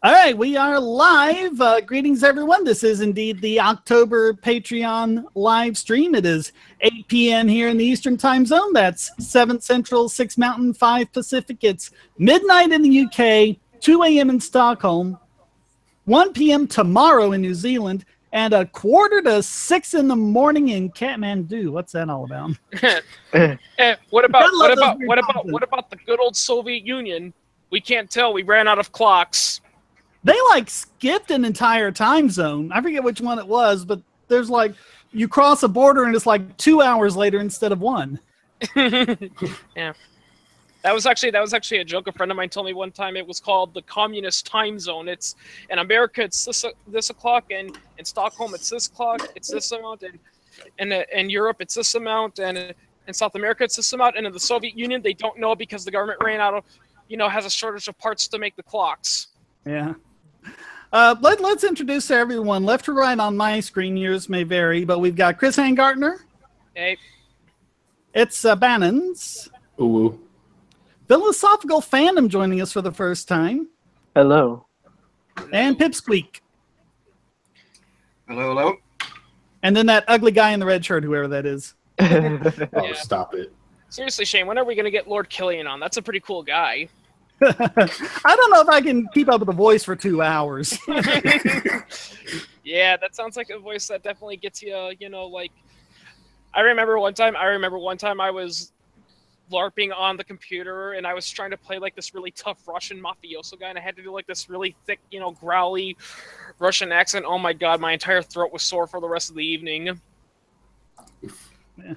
All right, we are live. Greetings, everyone. This is indeed the October Patreon live stream. It is 8 p.m. here in the Eastern Time Zone. That's 7 Central, 6 Mountain, 5 Pacific. It's midnight in the UK, 2 a.m. in Stockholm, 1 p.m. tomorrow in New Zealand, and 5:45 in the morning in Kathmandu. What's that all about? What about the good old Soviet Union? We can't tell. We ran out of clocks. They like skipped an entire time zone. I forget which one it was, but there's like you cross a border and it's like 2 hours later instead of 1. Yeah, that was actually a joke. A friend of mine told me one time it was called the communist time zone. It's in America it's this o'clock, and in Stockholm it's this clock. It's this amount, and in Europe it's this amount, and in South America it's this amount, and in the Soviet Union they don't know because the government ran out of, has a shortage of parts to make the clocks. Yeah. Let's introduce everyone. Left to right on my screen, yours may vary, but we've got Chris Hangartner. Hey. It's Bannons. Ooh. Philosophical Fandom joining us for the first time. Hello. And Pipsqueak. Hello, hello. And then that ugly guy in the red shirt, whoever that is. Oh, stop it. Seriously, Shane, when are we going to get Lord Killian on? That's a pretty cool guy. I don't know if I can keep up with the voice for 2 hours. Yeah, that sounds like a voice that definitely gets you, like... I remember one time I was LARPing on the computer, and I was trying to play, like, this really tough Russian mafioso guy, and I had to do, like, this really thick, growly Russian accent. Oh, my God, my entire throat was sore for the rest of the evening. Yeah.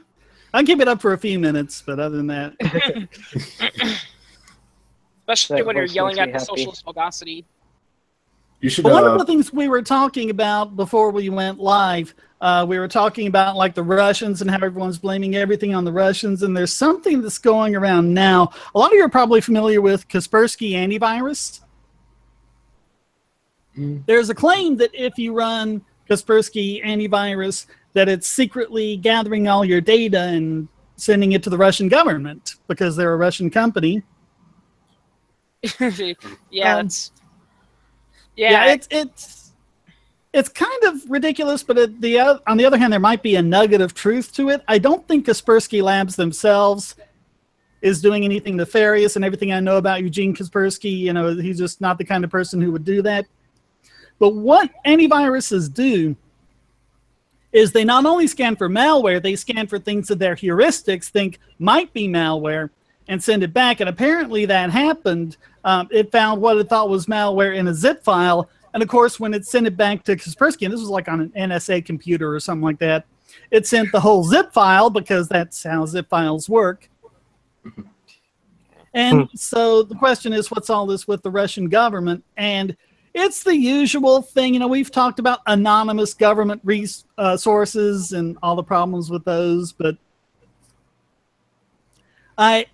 I'll keep it up for a few minutes, but other than that... Especially when you're yelling at the socialist fogosity. You should. One of the things we were talking about before we went live, we were talking about like the Russians and how everyone's blaming everything on the Russians. And there's something that's going around now. A lot of you are probably familiar with Kaspersky antivirus. There's a claim that if you run Kaspersky antivirus, that it's secretly gathering all your data and sending it to the Russian government because they're a Russian company. Yeah, it's kind of ridiculous, but on the other hand, there might be a nugget of truth to it. I don't think Kaspersky Labs themselves is doing anything nefarious, and everything I know about Eugene Kaspersky, he's just not the kind of person who would do that. But what antiviruses do is they not only scan for malware, they scan for things that their heuristics think might be malware and send it back. And apparently that happened. It found what it thought was malware in a zip file. And of course, when it sent it back to Kaspersky, and this was like on an NSA computer or something like that, it sent the whole zip file because that's how zip files work. And so the question is, what's all this with the Russian government? And it's the usual thing. We've talked about anonymous government resources and all the problems with those, but I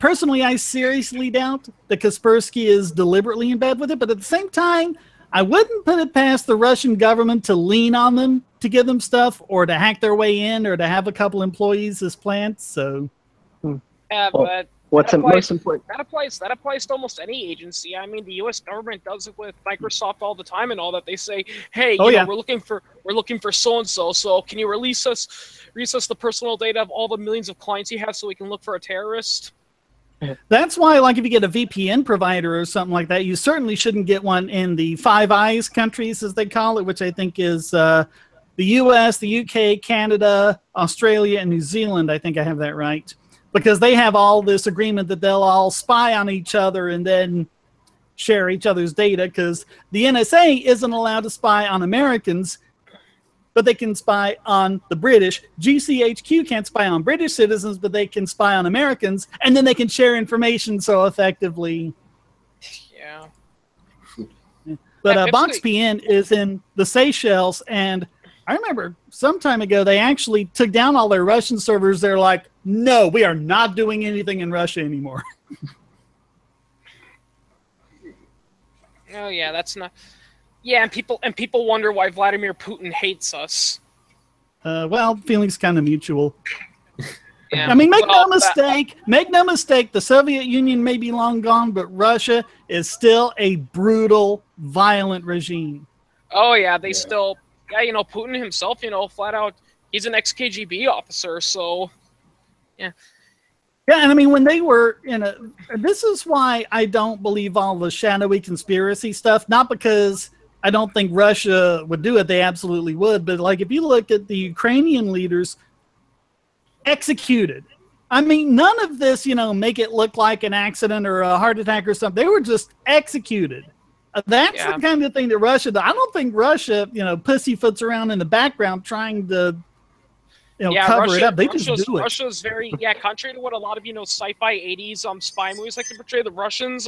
seriously doubt that Kaspersky is deliberately in bed with it, but at the same time, I wouldn't put it past the Russian government to lean on them to give them stuff or to hack their way in or to have a couple employees as plants. So, yeah, but what's most important? That applies to almost any agency. I mean, the U.S. government does it with Microsoft all the time and all that. They say, "Hey, we're looking for so and so. So can you release us the personal data of all the millions of clients you have, so we can look for a terrorist?" That's why, like, if you get a VPN provider or something like that, you certainly shouldn't get one in the Five Eyes countries, as they call it, which I think is the U.S., the U.K., Canada, Australia, and New Zealand. I think I have that right. Because they have all this agreement that they'll all spy on each other and then share each other's data, because the NSA isn't allowed to spy on Americans, but they can spy on the British. GCHQ can't spy on British citizens, but they can spy on Americans, and then they can share information so effectively. Yeah. But BoxPN is in the Seychelles, and I remember some time ago they actually took down all their Russian servers. They're like, no, we are not doing anything in Russia anymore. Oh yeah, that's not. Yeah, and people wonder why Vladimir Putin hates us. Well, feelings kind of mutual. Yeah. I mean, make no mistake. Make no mistake. The Soviet Union may be long gone, but Russia is still a brutal, violent regime. Oh yeah, they still. Yeah, you know, Putin himself, you know, flat out, he's an ex-KGB officer. So, yeah. Yeah, and I mean, when they were this is why I don't believe all the shadowy conspiracy stuff. Not because I don't think Russia would do it; they absolutely would. But like, if you look at the Ukrainian leaders executed, I mean, none of this, you know, make it look like an accident or a heart attack or something. They were just executed. That's the kind of thing that Russia does. I don't think Russia, you know, pussyfoots around in the background trying to, you know, cover it up. They just do it. Russia's very, contrary to what a lot of, you know, sci-fi 80s spy movies like to portray, the Russians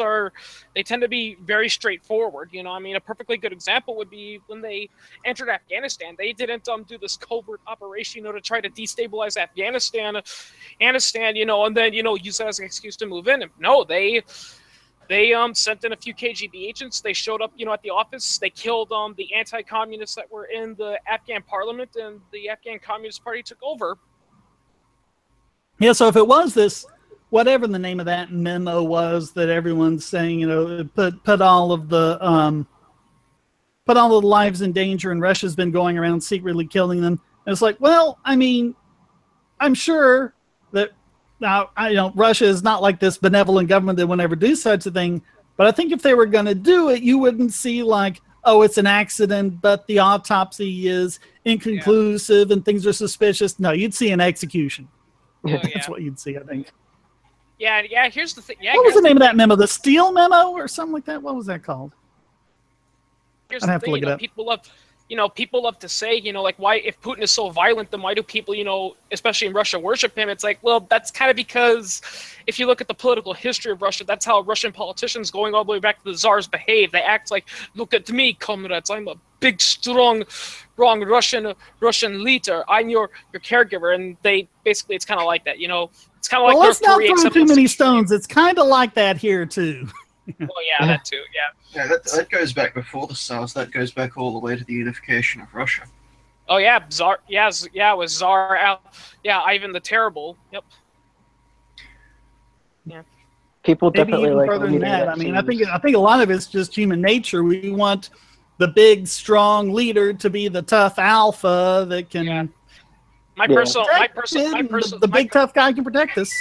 they tend to be very straightforward. You know, I mean, a perfectly good example would be when they entered Afghanistan. They didn't do this covert operation, you know, to try to destabilize Afghanistan, you know, and then, you know, use that as an excuse to move in. No, they sent in a few KGB agents. They showed up, you know, at the office. They killed the anti-communists that were in the Afghan parliament, and the Afghan Communist Party took over. Yeah, so if it was this, whatever the name of that memo was that everyone's saying, you know, put all of the lives in danger, and Russia's been going around secretly killing them. And it's like, well, I mean, I'm sure that. Now, Russia is not like this benevolent government that would never do such a thing. But I think if they were going to do it, you wouldn't see like, oh, it's an accident, but the autopsy is inconclusive and things are suspicious. No, you'd see an execution. That's what you'd see, I think. Yeah. Here's the thing. Yeah, what was the name of that memo? The Steele memo or something like that? What was that called? I'd have to look it up. People love to say, you know, like, why, if Putin is so violent, then why do people, you know, especially in Russia, worship him? It's like, well, that's kind of because if you look at the political history of Russia, that's how Russian politicians going all the way back to the Tsars behave. They act like, look at me, comrades, I'm a big, strong Russian leader. I'm your caregiver. And they basically, it's kind of like that, you know. It's kind of like let's not throw too many stones. It's kind of like that here, too. Well, yeah, that too, Yeah, that goes back before the Tsars. That goes back all the way to the unification of Russia. Oh yeah, it was Ivan the Terrible. Yep. Yeah. People Maybe definitely even like further than that. I mean, I think a lot of it's just human nature. We want the big, strong leader to be the tough alpha that can. Yeah. The big tough guy can protect us.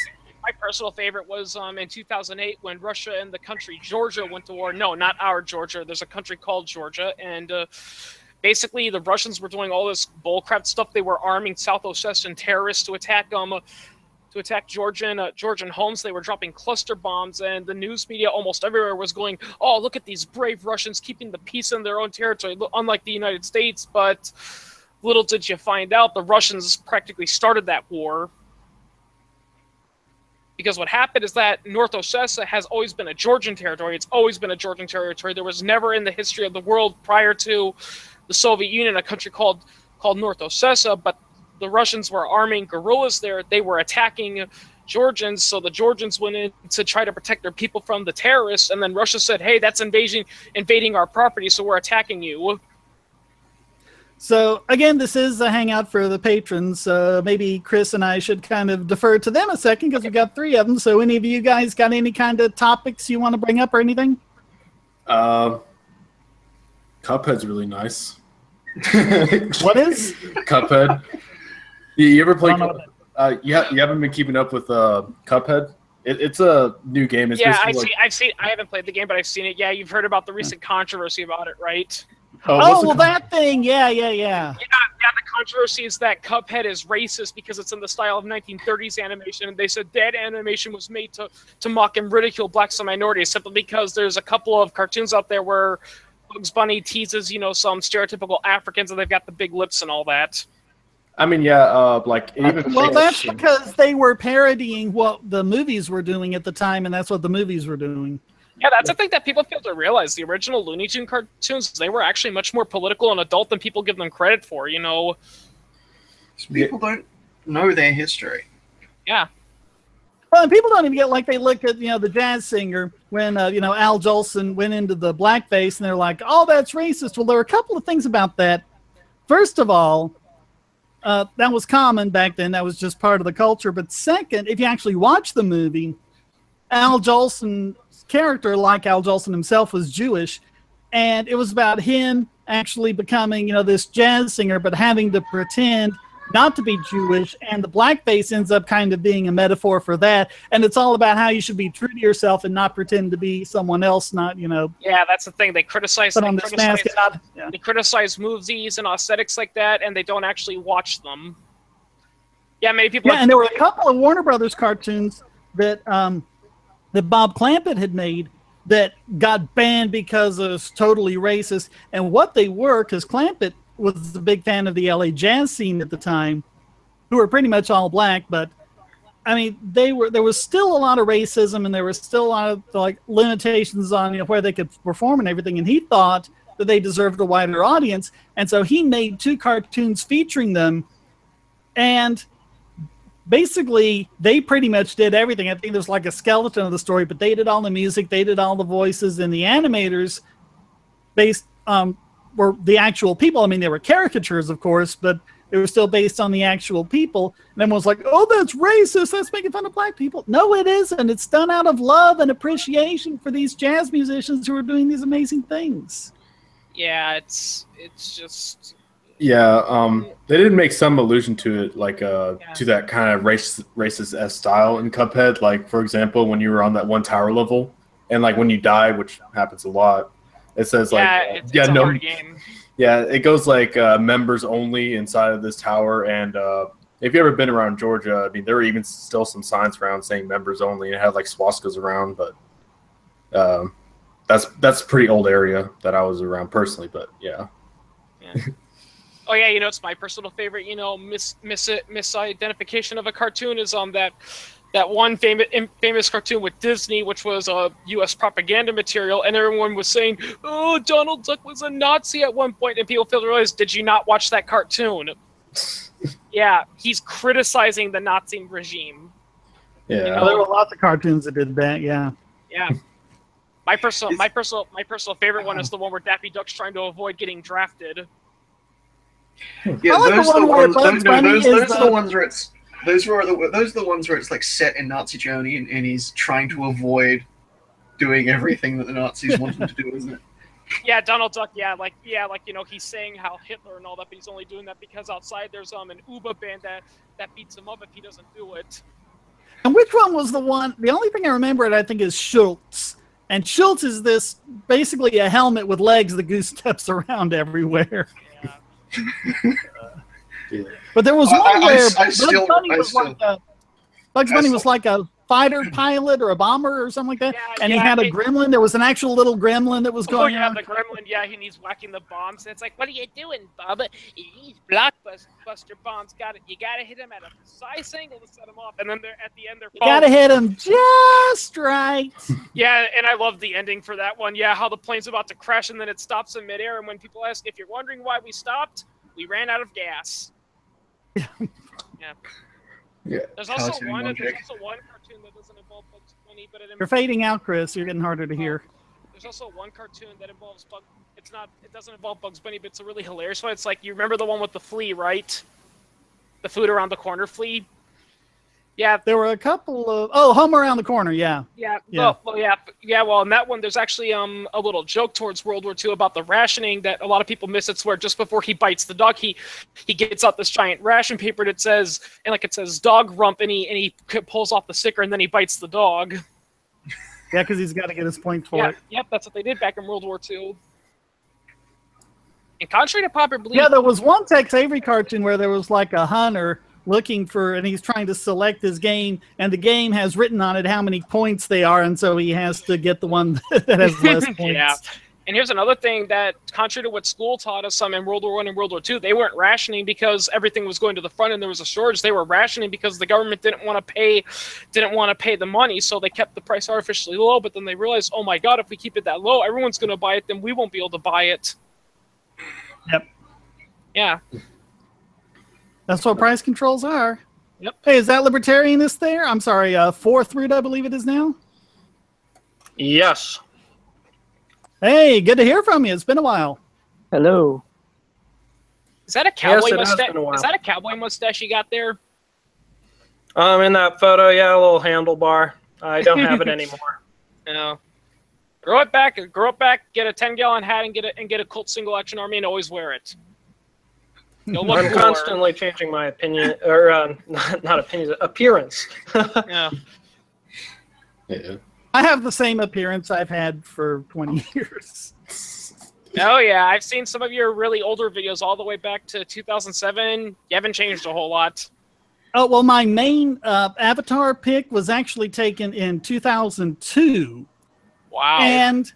My personal favorite was in 2008 when Russia and the country Georgia went to war. No, not our Georgia. There's a country called Georgia, and basically the Russians were doing all this bullcrap stuff. They were arming South Ossetian terrorists to attack Georgian homes. They were dropping cluster bombs, and the news media almost everywhere was going, "Oh, look at these brave Russians keeping the peace in their own territory, unlike the United States." But little did you find out, the Russians practically started that war. Because what happened is that North Ossetia has always been a Georgian territory. It's always been a Georgian territory. There was never in the history of the world prior to the Soviet Union a country called North Ossetia, but the Russians were arming guerrillas there. They were attacking Georgians, so the Georgians went in to try to protect their people from the terrorists, and then Russia said, hey, that's invading our property, so we're attacking you. So, again, this is a hangout for the patrons. Maybe Chris and I should kind of defer to them a second because we've got 3 of them. So any of you guys got any kind of topics you want to bring up or anything? Cuphead's really nice. What is? Cuphead. You ever play Cuphead? You haven't been keeping up with Cuphead? It's a new game. It's I've seen. I haven't played the game, but I've seen it. Yeah, you've heard about the recent controversy about it, right? That thing. Yeah. Yeah, the controversy is that Cuphead is racist because it's in the style of 1930s animation, and they said that animation was made to mock and ridicule blacks and minorities simply because there's a couple of cartoons out there where Bugs Bunny teases, you know, some stereotypical Africans, and they've got the big lips and all that. I mean, that's because they were parodying what the movies were doing at the time, and that's what the movies were doing. Yeah, that's the thing that people fail to realize. The original Looney Tunes cartoons, they were actually much more political and adult than people give them credit for, you know. People don't know their history. Yeah. Well, and people don't even get, like, they look at, you know, the jazz singer when, Al Jolson went into the blackface, and they're like, oh, that's racist. Well, there are a couple of things about that. First of all, that was common back then. That was just part of the culture. But second, if you actually watch the movie, Al Jolson's character, like Al Jolson himself, was Jewish, and it was about him actually becoming, this jazz singer, but having to pretend not to be Jewish, and the blackface ends up kind of being a metaphor for that. And it's all about how you should be true to yourself and not pretend to be someone else, not, Yeah, that's the thing. They criticize they criticize movies and aesthetics like that, and they don't actually watch them. Yeah, many people. Yeah, and there were a couple of Warner Brothers cartoons that that Bob Clampett had made that got banned because it was totally racist. And what they were, because Clampett was a big fan of the LA jazz scene at the time, who were pretty much all black, but I mean, there was still a lot of racism, and there was still a lot of limitations on where they could perform and everything. And he thought that they deserved a wider audience, and so he made 2 cartoons featuring them. And basically, they pretty much did everything. I think there's like a skeleton of the story, but they did all the music, they did all the voices, and the animators were the actual people. I mean, they were caricatures, of course, but they were still based on the actual people. And everyone's like, oh, that's racist. That's making fun of black people. No, it isn't. It's done out of love and appreciation for these jazz musicians who are doing these amazing things. Yeah, it's just... Yeah, they did make some allusion to it, to that kind of racist style in Cuphead. Like, for example, when you were on that one tower level, and when you die, which happens a lot, it says it's a hard game. Yeah, it goes members only inside of this tower. And if you've ever been around Georgia, I mean, there were even still some signs around saying members only, and it had swastikas around. But that's a pretty old area that I was around personally. But yeah. Oh yeah, it's my personal favorite. Misidentification of a cartoon is that one famous cartoon with Disney, which was U.S. propaganda material, and everyone was saying, "Oh, Donald Duck was a Nazi at one point," and people failed to realize, did you not watch that cartoon? Yeah, he's criticizing the Nazi regime. Yeah, there were lots of cartoons that did that. Yeah. Yeah. My personal favorite one is the one where Daffy Duck's trying to avoid getting drafted. Yeah, those are the ones where it's those are the ones where it's set in Nazi Germany, and he's trying to avoid doing everything that the Nazis want him to do, isn't it? Yeah, Donald Duck. He's saying how Hitler and all that, but he's only doing that because outside there's an Uba band that beats him up if he doesn't do it. And which one was the one? The only thing I remember, I think, is Schultz. And Schultz is this basically a helmet with legs that goose steps around everywhere. Yeah. But there was one where Bugs Bunny was like a fighter pilot or a bomber or something like that, and he had a gremlin. There was an actual little gremlin that was going on. The gremlin, and he's whacking the bombs. And it's like, what are you doing, Bubba? These blockbuster bombs, you gotta hit him at a precise angle to set him off, and then at the end they're falling. You gotta hit him just right. Yeah, and I love the ending for that one. Yeah, how the plane's about to crash, and then it stops in midair, and when people ask, if you're wondering why we stopped, we ran out of gas. Yeah. There's also one cartoon that doesn't involve Bugs Bunny, but you're fading out, Chris. You're getting harder to hear. There's also one cartoon that involves it doesn't involve Bugs Bunny, but it's a really hilarious one. It's like, you remember the one with the flea, right? The food around the corner flea. Yeah, there were a couple of Home Around the Corner. Yeah. Well, in that one, there's actually a little joke towards World War II about the rationing that a lot of people miss. It's where just before he bites the dog, he gets out this giant ration paper that says dog rump, and he pulls off the sticker, and then he bites the dog. Yeah, because he's got to get his points for it. Yep, that's what they did back in World War II. And contrary to popular belief, there was one Tex Avery cartoon where there was a hunter looking for, and he's trying to select his game, and the game has written on it how many points they are, and so he has to get the one that has less points. Yeah. And here's another thing that, contrary to what school taught us, in World War I and World War II, they weren't rationing because everything was going to the front and there was a shortage. They were rationing because the government didn't want to pay the money, so they kept the price artificially low. But then they realized, oh my God, if we keep it that low, everyone's going to buy it, then we won't be able to buy it. Yep. Yeah. That's what price controls are. Yep. Hey, is that Libertarianist there? I'm sorry, Fourth Root, I believe it is now. Yes. Hey, good to hear from you. It's been a while. Hello. Is that a cowboy Yes, it has mustache? been a while. Is that a cowboy mustache you got there? In that photo, yeah, a little handlebar. I don't have it anymore. No. Grow it back. Get a 10-gallon hat and get a Colt single action army and always wear it. You'll look I'm cooler. constantly changing my opinion, or not opinions, appearance. Yeah. Yeah. I have the same appearance I've had for 20 years. Oh yeah, I've seen some of your really older videos all the way back to 2007. You haven't changed a whole lot. Oh, well, my main avatar pic was actually taken in 2002. Wow. And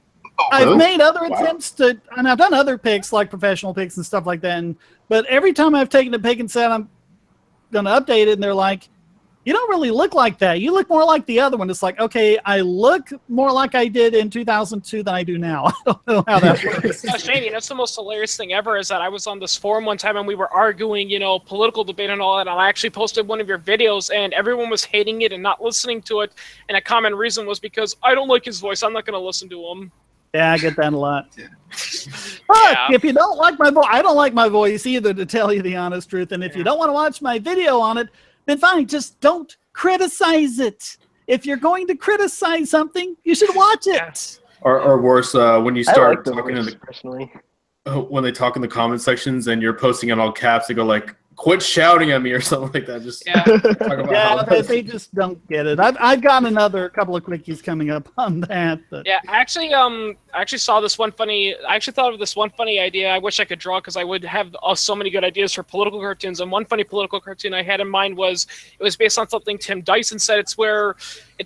I've made other attempts to, and I've done other pics, like professional pics and stuff like that. But every time I've taken a pic and said I'm going to update it, and they're like, you don't really look like that. You look more like the other one. It's like, okay, I look more like I did in 2002 than I do now. I don't know how that works. Shane, that's the most hilarious thing ever is that I was on this forum one time and we were arguing, political debate and all that, and I actually posted one of your videos and everyone was hating it and not listening to it, and a common reason was because I don't like his voice. I'm not going to listen to him. Yeah, I get that a lot. But if you don't like my voice, I don't like my voice either, to tell you the honest truth. And if you don't want to watch my video on it, then fine, just don't criticize it. If you're going to criticize something, you should watch it. Or worse, when you start talking voice, in the personally. when they talk in the comment sections and you're posting in all caps, they go like, "Quit shouting at me" or something like that. Just talk about how they just don't get it. I've got another couple of quickies coming up on that. But. Yeah, I actually saw this one funny. I actually thought of this one funny idea. I wish I could draw because I would have so many good ideas for political cartoons. And one funny political cartoon I had in mind was based on something Tim Dyson said. It's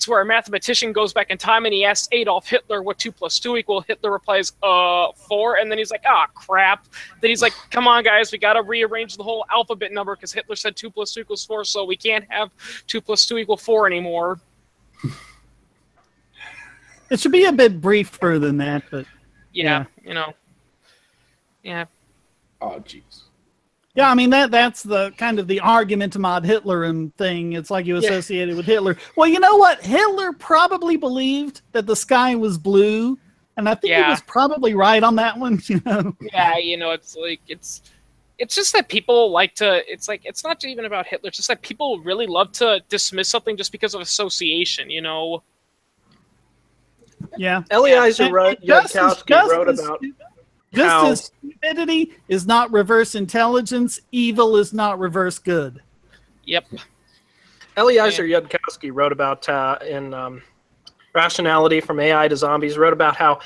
where a mathematician goes back in time and he asks Adolf Hitler what 2 + 2 equal. Hitler replies 4, and then he's like, "Ah, crap." Then he's like, "Come on, guys, we got to rearrange the whole alphabet number because Hitler said 2 + 2 = 4, so we can't have 2 + 2 = 4 anymore." It should be a bit briefer than that, but yeah. Oh, jeez. Yeah, I mean that's the kind of the argument mod Hitler and thing. It's like you associate it with Hitler. Well, you know what? Hitler probably believed that the sky was blue, and I think he was probably right on that one. Yeah, it's like it's just that people like to. It's like it's not even about Hitler. It's just that people really love to dismiss something just because of association. Yeah. Eᴚğᴇᴜᴍ Yudkowsky wrote about just as stupidity is not reverse intelligence, evil is not reverse good. Yep. Eᴚğᴜᴍ Yudkowsky wrote about in Rationality from AI to Zombies, wrote about how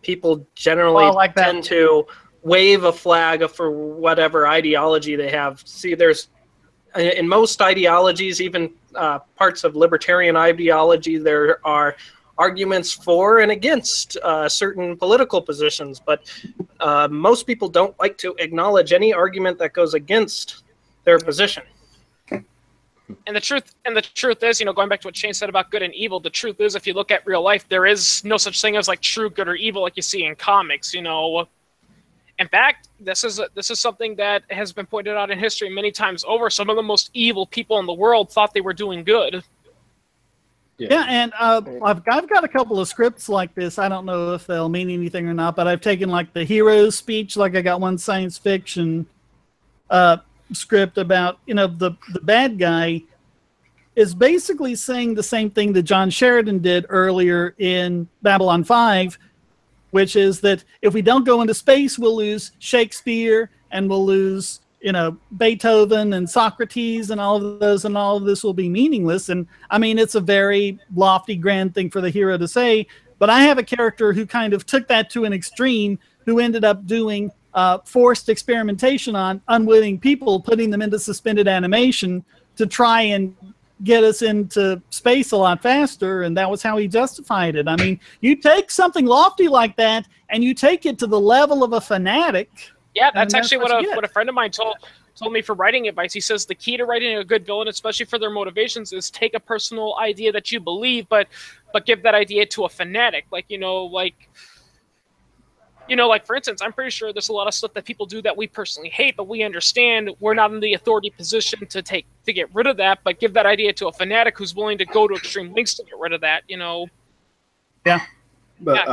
people generally tend to wave a flag for whatever ideology they have. See, there's in most ideologies, even parts of libertarian ideology, there are arguments for and against certain political positions, but most people don't like to acknowledge any argument that goes against their position. And the truth is, going back to what Shane said about good and evil, the truth is, if you look at real life, there is no such thing as like true good or evil like you see in comics. In fact, this is something that has been pointed out in history many times over. Some of the most evil people in the world thought they were doing good. Yeah, and I've got a couple of scripts like this. I don't know if they'll mean anything or not, but I've taken like the hero's speech. Like I got one science fiction script about, the bad guy is basically saying the same thing that John Sheridan did earlier in Babylon 5, which is that if we don't go into space, we'll lose Shakespeare and we'll lose Beethoven and Socrates and all of those, and all of this will be meaningless. And I mean, it's a very lofty, grand thing for the hero to say, but I have a character who kind of took that to an extreme, who ended up doing forced experimentation on unwitting people, putting them into suspended animation to try and get us into space a lot faster, and that was how he justified it. I mean, you take something lofty like that and you take it to the level of a fanatic. Yeah, that's actually what a friend of mine told me for writing advice. He says the key to writing a good villain, especially for their motivations, is take a personal idea that you believe, but give that idea to a fanatic. Like for instance, I'm pretty sure there's a lot of stuff that people do that we personally hate, but we understand we're not in the authority position to get rid of that. But give that idea to a fanatic who's willing to go to extreme lengths to get rid of that. Yeah. But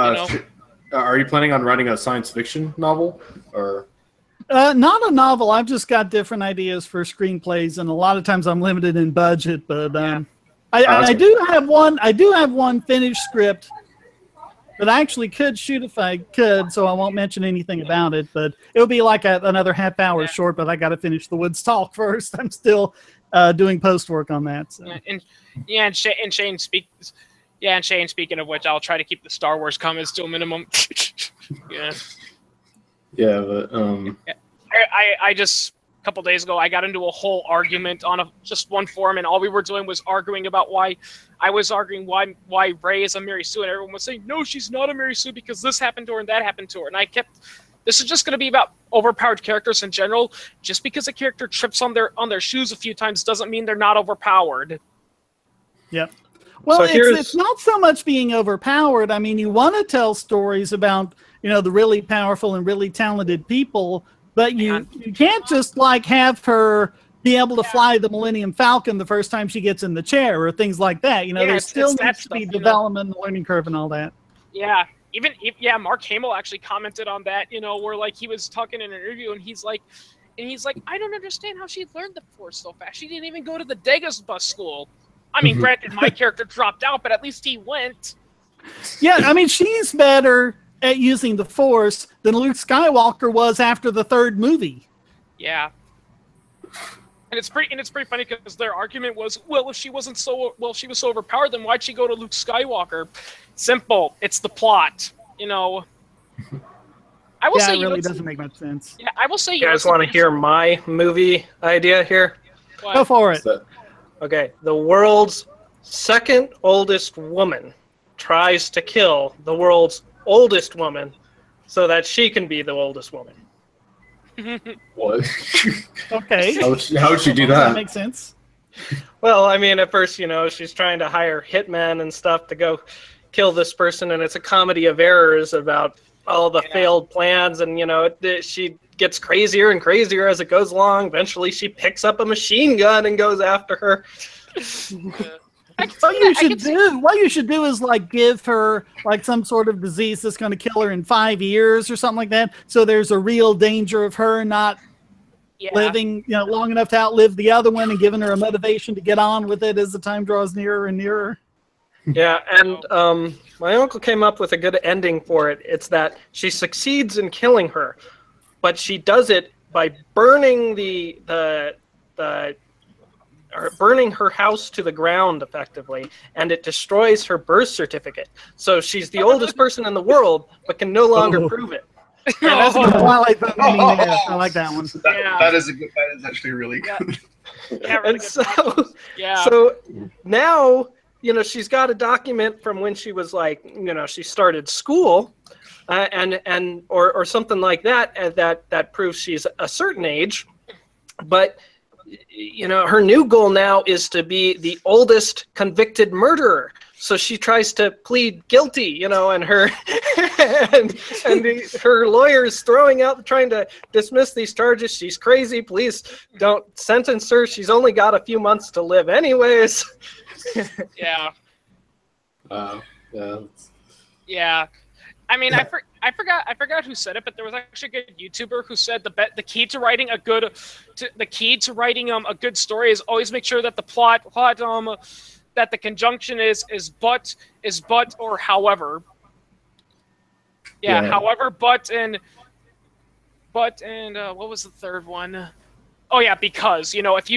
are you planning on writing a science fiction novel, or? Not a novel. I've just got different ideas for screenplays, and a lot of times I'm limited in budget. But I do have one. I do have one finished script that I actually could shoot if I could. So I won't mention anything about it. But it'll be like another half-hour short. But I got to finish the Woods Talk first. I'm still doing post work on that. So. And Shane speaks. Yeah, and Shane, speaking of which, I'll try to keep the Star Wars comments to a minimum. Yeah. Yeah, but I just a couple days ago I got into a whole argument on just one forum, and all we were doing was arguing about why Rey is a Mary Sue, and everyone was saying no, she's not a Mary Sue because this happened to her and that happened to her, and this is just going to be about overpowered characters in general. Just because a character trips on their shoes a few times doesn't mean they're not overpowered. Yep. Well, so it's not so much being overpowered. I mean, you want to tell stories about, the really powerful and really talented people, but you can't just like have her be able to fly the Millennium Falcon the first time she gets in the chair or things like that. There still needs to be development, and learning curve, and all that. Yeah. Mark Hamill actually commented on that, where like he was talking in an interview, and he's like, I don't understand how she learned the Force so fast. She didn't even go to the Dagobah school. I mean, granted, my character dropped out, but at least he went. Yeah, I mean, she's better at using the Force than Luke Skywalker was after the third movie. Yeah, and it's pretty funny because their argument was, well, if she was so overpowered, then why'd she go to Luke Skywalker? Simple, it's the plot. I will say it really doesn't make much sense. Yeah, I will say. You guys want to hear my movie idea here? What? Go for it. Okay, the world's second oldest woman tries to kill the world's oldest woman so that she can be the oldest woman. What? Okay. How would she do that? That makes sense. Well, I mean, at first, she's trying to hire hitmen and stuff to go kill this person, and it's a comedy of errors about all the failed plans, and, she gets crazier and crazier as it goes along. Eventually, she picks up a machine gun and goes after her. What you should do is like give her like some sort of disease that's going to kill her in 5 years or something like that. So there's a real danger of her not living, long enough to outlive the other one, and giving her a motivation to get on with it as the time draws nearer and nearer. Yeah, and my uncle came up with a good ending for it. It's that she succeeds in killing her, but she does it by burning burning her house to the ground, effectively, and it destroys her birth certificate. So she's the oldest person in the world, but can no longer prove it. Yeah, that's I like that one. That is actually really good. And so now, she's got a document from when she was like, she started school, or something like that, that proves she's a certain age, but her new goal now is to be the oldest convicted murderer. So she tries to plead guilty, and her her lawyer's trying to dismiss these charges. She's crazy. Please don't sentence her. She's only got a few months to live anyways. Yeah. Yeah. Yeah. I mean, I forgot who said it, but there was actually a good YouTuber who said the key to writing a good story is always make sure that the plot that the conjunction is but or however. Yeah. However, but and what was the third one? Oh yeah, because if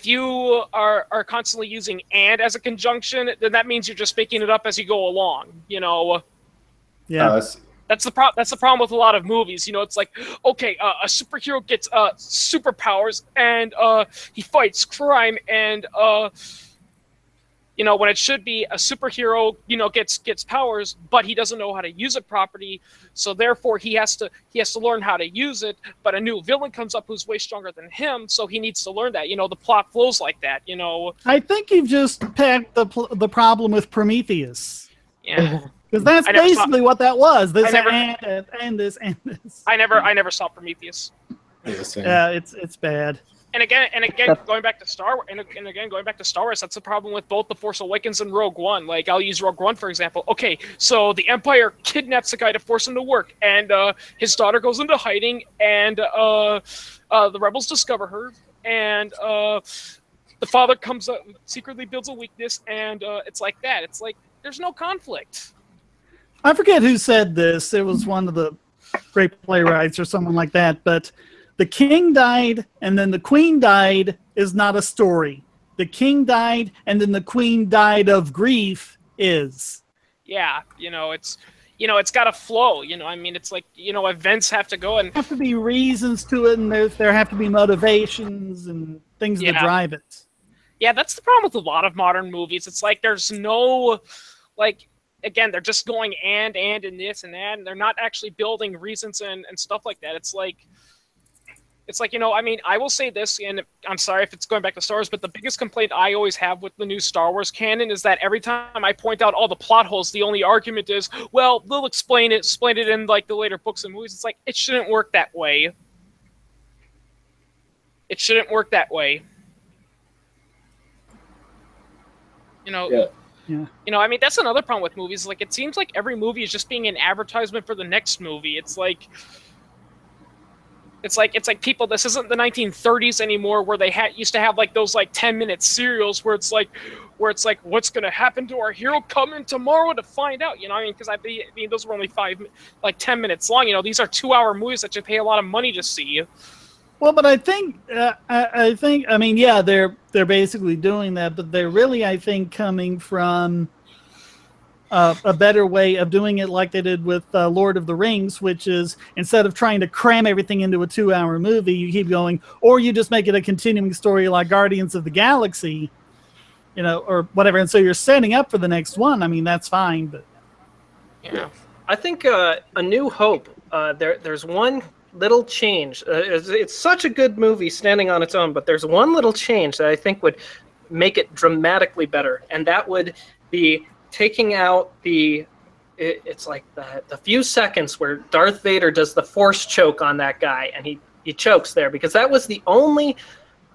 you are constantly using and as a conjunction, then that means you're just making it up as you go along. Yeah, that's the problem with a lot of movies. It's like, okay, a superhero gets superpowers and he fights crime, and when it should be a superhero gets powers, but he doesn't know how to use it properly, so therefore he has to learn how to use it. But a new villain comes up who's way stronger than him, so he needs to learn that. The plot flows like that. I think you've just packed the problem with Prometheus. Yeah. Because that's basically what that was. This and this and this. I never saw Prometheus. Yeah, it's bad. And again, going back to Star Wars, and again going back to Star Wars, that's the problem with both The Force Awakens and Rogue One. Like, I'll use Rogue One for example. Okay, so the Empire kidnaps the guy to force him to work, and his daughter goes into hiding, and the rebels discover her, and the father comes up, secretly builds a weakness, and it's like that. It's like there's no conflict. I forget who said this. It was one of the great playwrights or someone like that, but the king died and then the queen died is not a story. The king died and then the queen died of grief is. Yeah, it's got to flow. I mean, it's like, events have to go, and there have to be reasons to it, and there have to be motivations and things that drive it. Yeah, that's the problem with a lot of modern movies. It's like there's no, like, again, they're just going and this and that, and they're not actually building reasons and stuff like that. It's like, I mean, I will say this, and I'm sorry if it's going back to Star Wars, but the biggest complaint I always have with the new Star Wars canon is that every time I point out all the plot holes, the only argument is, well, they'll explain it in, like, the later books and movies. It's like, it shouldn't work that way. It shouldn't work that way. Yeah. I mean, that's another problem with movies. Like, it seems like every movie is just being an advertisement for the next movie. It's like people, this isn't the 1930s anymore where they used to have like those like 10-minute serials where it's like what's going to happen to our hero, come in tomorrow to find out, I mean, because I mean those were only 10 minutes long. These are 2-hour movies that you pay a lot of money to see. Well, but I think I mean, yeah, they're basically doing that, but they're really, I think, coming from a better way of doing it, like they did with Lord of the Rings, which is instead of trying to cram everything into a 2-hour movie, you keep going, or you just make it a continuing story like Guardians of the Galaxy, or whatever. And so you're setting up for the next one. I mean, that's fine, but yeah, I think A New Hope. There's one little change. It's such a good movie standing on its own, but there's one little change that I think would make it dramatically better, and that would be taking out it's like the few seconds where Darth Vader does the force choke on that guy, and he chokes there, because that was the only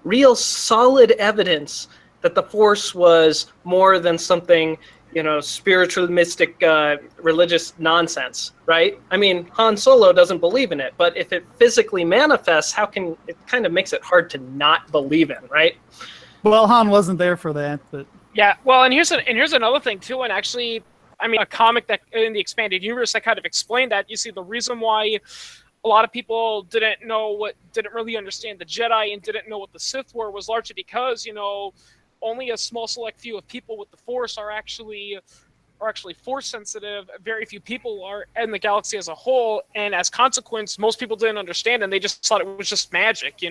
real solid evidence that the force was more than something, spiritual, mystic, religious nonsense, right? I mean, Han Solo doesn't believe in it, but if it physically manifests, it kind of makes it hard to not believe in, right? Well, Han wasn't there for that, but yeah. Well, and here's another thing too, and actually, I mean, a comic that in the expanded universe that kind of explained that. You see, the reason why a lot of people didn't really understand the Jedi and didn't know what the Sith were was largely because, only a small select few of people with the Force are actually Force sensitive. Very few people are in the galaxy as a whole, and as consequence, most people didn't understand, and they just thought it was just magic,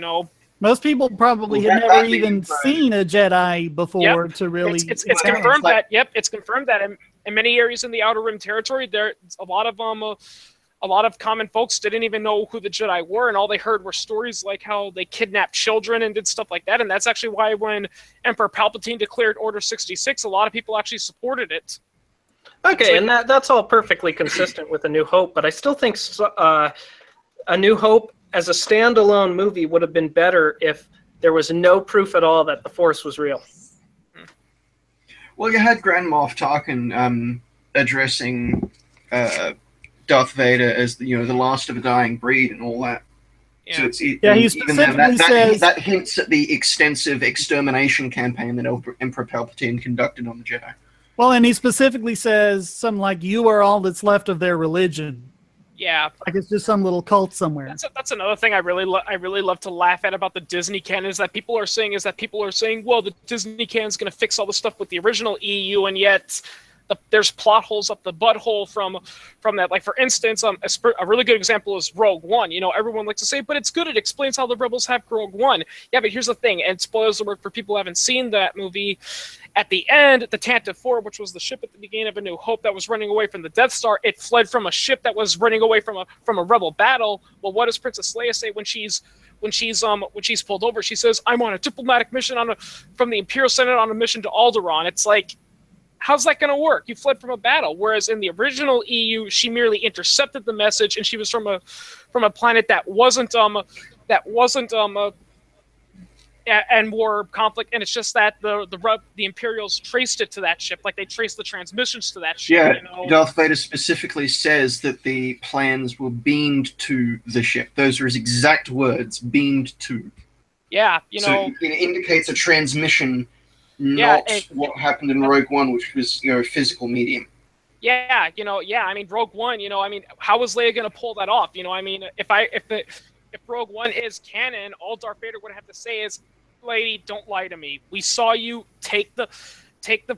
Most people probably had never even seen a Jedi before to really. It's confirmed that. Yep, it's confirmed that in many areas in the Outer Rim territory, there's a lot of common folks didn't even know who the Jedi were, and all they heard were stories like how they kidnapped children and did stuff like that. And that's actually why when Emperor Palpatine declared Order 66, a lot of people actually supported it. Okay, and that's all perfectly consistent with A New Hope, but I still think A New Hope as a standalone movie would have been better if there was no proof at all that the Force was real. Well, you had Grand Moff Tarkin addressing Darth Vader as the last of a dying breed and all that. Yeah. So it's, he specifically says that hints at the extensive extermination campaign that Emperor Palpatine conducted on the Jedi. Well, and he specifically says something like, "You are all that's left of their religion." Yeah, like it's just some little cult somewhere. That's another thing I really love to laugh at about the Disney canon is that people are saying, well, the Disney canon is going to fix all the stuff with the original EU, and yet there's plot holes up the butthole from that. Like, for instance, a really good example is Rogue One. Everyone likes to say, but it's good. It explains how the rebels have Rogue One. Yeah, but here's the thing, and spoilers alert for people who haven't seen that movie. At the end, the Tantive 4, which was the ship at the beginning of A New Hope that was running away from the Death Star, it fled from a ship that was running away from a rebel battle. Well, what does Princess Leia say when she's pulled over? She says, "I'm on a diplomatic mission from the Imperial Senate on a mission to Alderaan." It's like, how's that going to work? You fled from a battle. Whereas in the original EU, she merely intercepted the message, and she was from a planet that wasn't and more conflict, and it's just that the Imperials traced it to that ship, like they traced the transmissions to that ship. Yeah, you know? Darth Vader specifically says that the plans were beamed to the ship. Those are his exact words, beamed to. Yeah, you know. So it indicates a transmission, not what happened in Rogue One, which was, you know, physical medium. Yeah, you know, I mean, Rogue One, you know, I mean, how was Leia going to pull that off? You know, I mean, if Rogue One is canon, all Darth Vader would have to say is, "Lady, don't lie to me. We saw you take the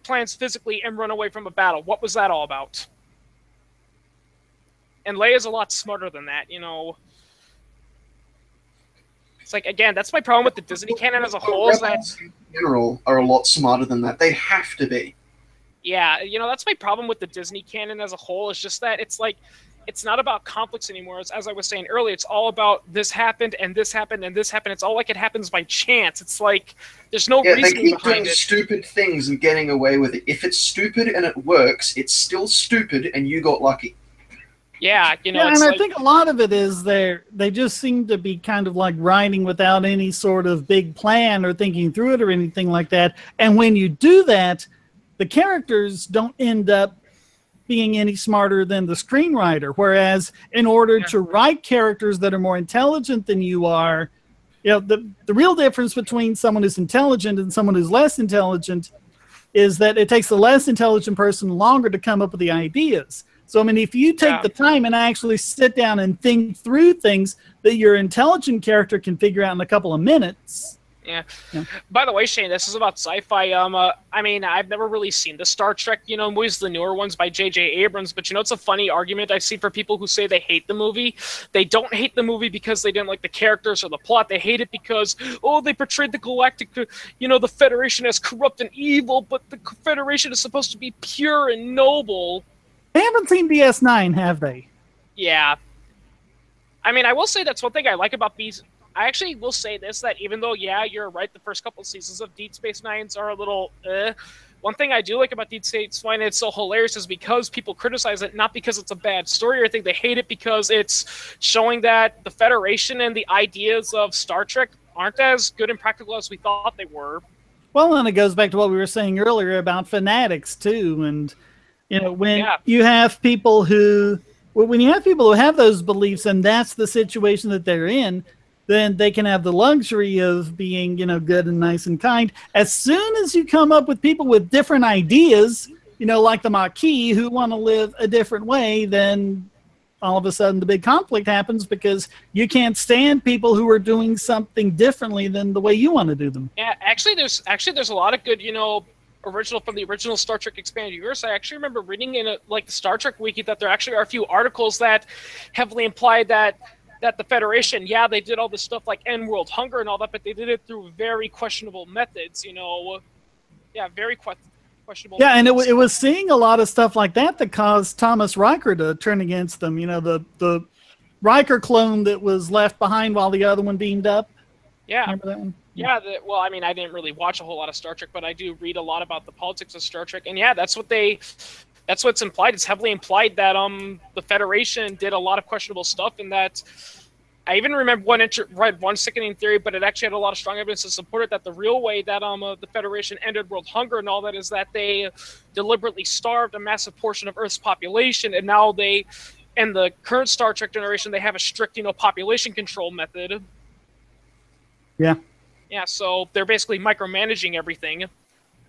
plans physically and run away from a battle. What was that all about?" And Leia's a lot smarter than that, you know. It's like, again, that's my problem with the Disney canon as a whole. Is that in general are a lot smarter than that. They have to be. Yeah, you know, that's my problem with the Disney canon as a whole. Is just that it's like, it's not about conflicts anymore. As I was saying earlier, it's all about this happened and this happened and this happened. It's all like it happens by chance. It's like there's no reason behind it. They keep doing stupid things and getting away with it. If it's stupid and it works, it's still stupid and you got lucky. Yeah, you know. Yeah, and I think a lot of it is they just seem to be kind of like writing without any sort of big plan or thinking through it or anything like that. And when you do that, the characters don't end up being any smarter than the screenwriter. Whereas in order to write characters that are more intelligent than you are, you know, the real difference between someone who's intelligent and someone who's less intelligent is that it takes the less intelligent person longer to come up with the ideas. So, I mean, if you take the time and actually sit down and think through things that your intelligent character can figure out in a couple of minutes. Yeah. By the way, Shane, this is about sci-fi. I mean, I've never really seen the Star Trek, you know, movies, the newer ones by J.J. Abrams. But, you know, it's a funny argument I see for people who say they hate the movie. They don't hate the movie because they didn't like the characters or the plot. They hate it because, oh, they portrayed the galactic, you know, the Federation as corrupt and evil, but the Federation is supposed to be pure and noble. They haven't seen DS9, have they? Yeah. I mean, I will say that's one thing I like about these. I actually will say this, that even though, yeah, you're right, the first couple of seasons of Deep Space Nines are a little, one thing I do like about Deep Space Nine, it's so hilarious, is because people criticize it, not because it's a bad story or anything. They hate it because it's showing that the Federation and the ideas of Star Trek aren't as good and practical as we thought they were. Well, and it goes back to what we were saying earlier about fanatics, too, and you know, when you have people who, when you have people who have those beliefs and that's the situation that they're in, then they can have the luxury of being, you know, good and nice and kind. As soon as you come up with people with different ideas, you know, like the Maquis who want to live a different way, then all of a sudden the big conflict happens because you can't stand people who are doing something differently than the way you want to do them. Yeah, actually there's a lot of good, you know, from the original Star Trek Expanded Universe. I actually remember reading in like the Star Trek Wiki that there actually are a few articles that heavily implied that the Federation, yeah, they did all this stuff like end world hunger and all that, but they did it through very questionable methods, you know. Yeah, very questionable. Yeah, methods. And it was seeing a lot of stuff like that that caused Thomas Riker to turn against them. You know, the Riker clone that was left behind while the other one beamed up. Yeah. Remember that one? Yeah, well, I mean, I didn't really watch a whole lot of Star Trek, but I do read a lot about the politics of Star Trek. And yeah, that's what's implied. It's heavily implied that the Federation did a lot of questionable stuff, and that I even remember read one sickening theory, but it actually had a lot of strong evidence to support it, that the real way that the Federation ended world hunger and all that is that they deliberately starved a massive portion of Earth's population, and now in the current Star Trek generation, they have a strict, you know, population control method. Yeah. Yeah, so they're basically micromanaging everything.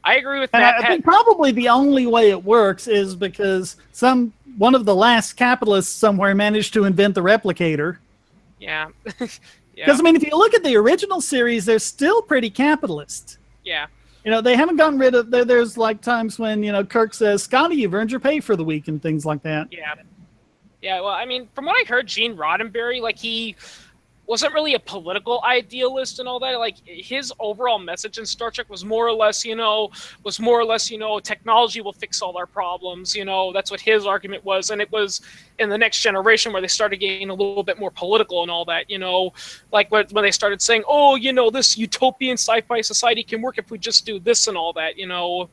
I agree with Matt. I think probably the only way it works is because one of the last capitalists somewhere managed to invent the replicator. Yeah. Because, I mean, if you look at the original series, they're still pretty capitalist. Yeah. You know, they haven't gotten rid of... There's, like, times when, you know, Kirk says, Scotty, you've earned your pay for the week and things like that. Yeah. Yeah, well, I mean, from what I heard, Gene Roddenberry, like, he wasn't really a political idealist and all that. Like, his overall message in Star Trek was more or less, you know, technology will fix all our problems. You know, that's what his argument was. And it was in the Next Generation where they started getting a little bit more political and all that, you know, like when they started saying, oh, you know, this utopian sci-fi society can work if we just do this and all that, you know.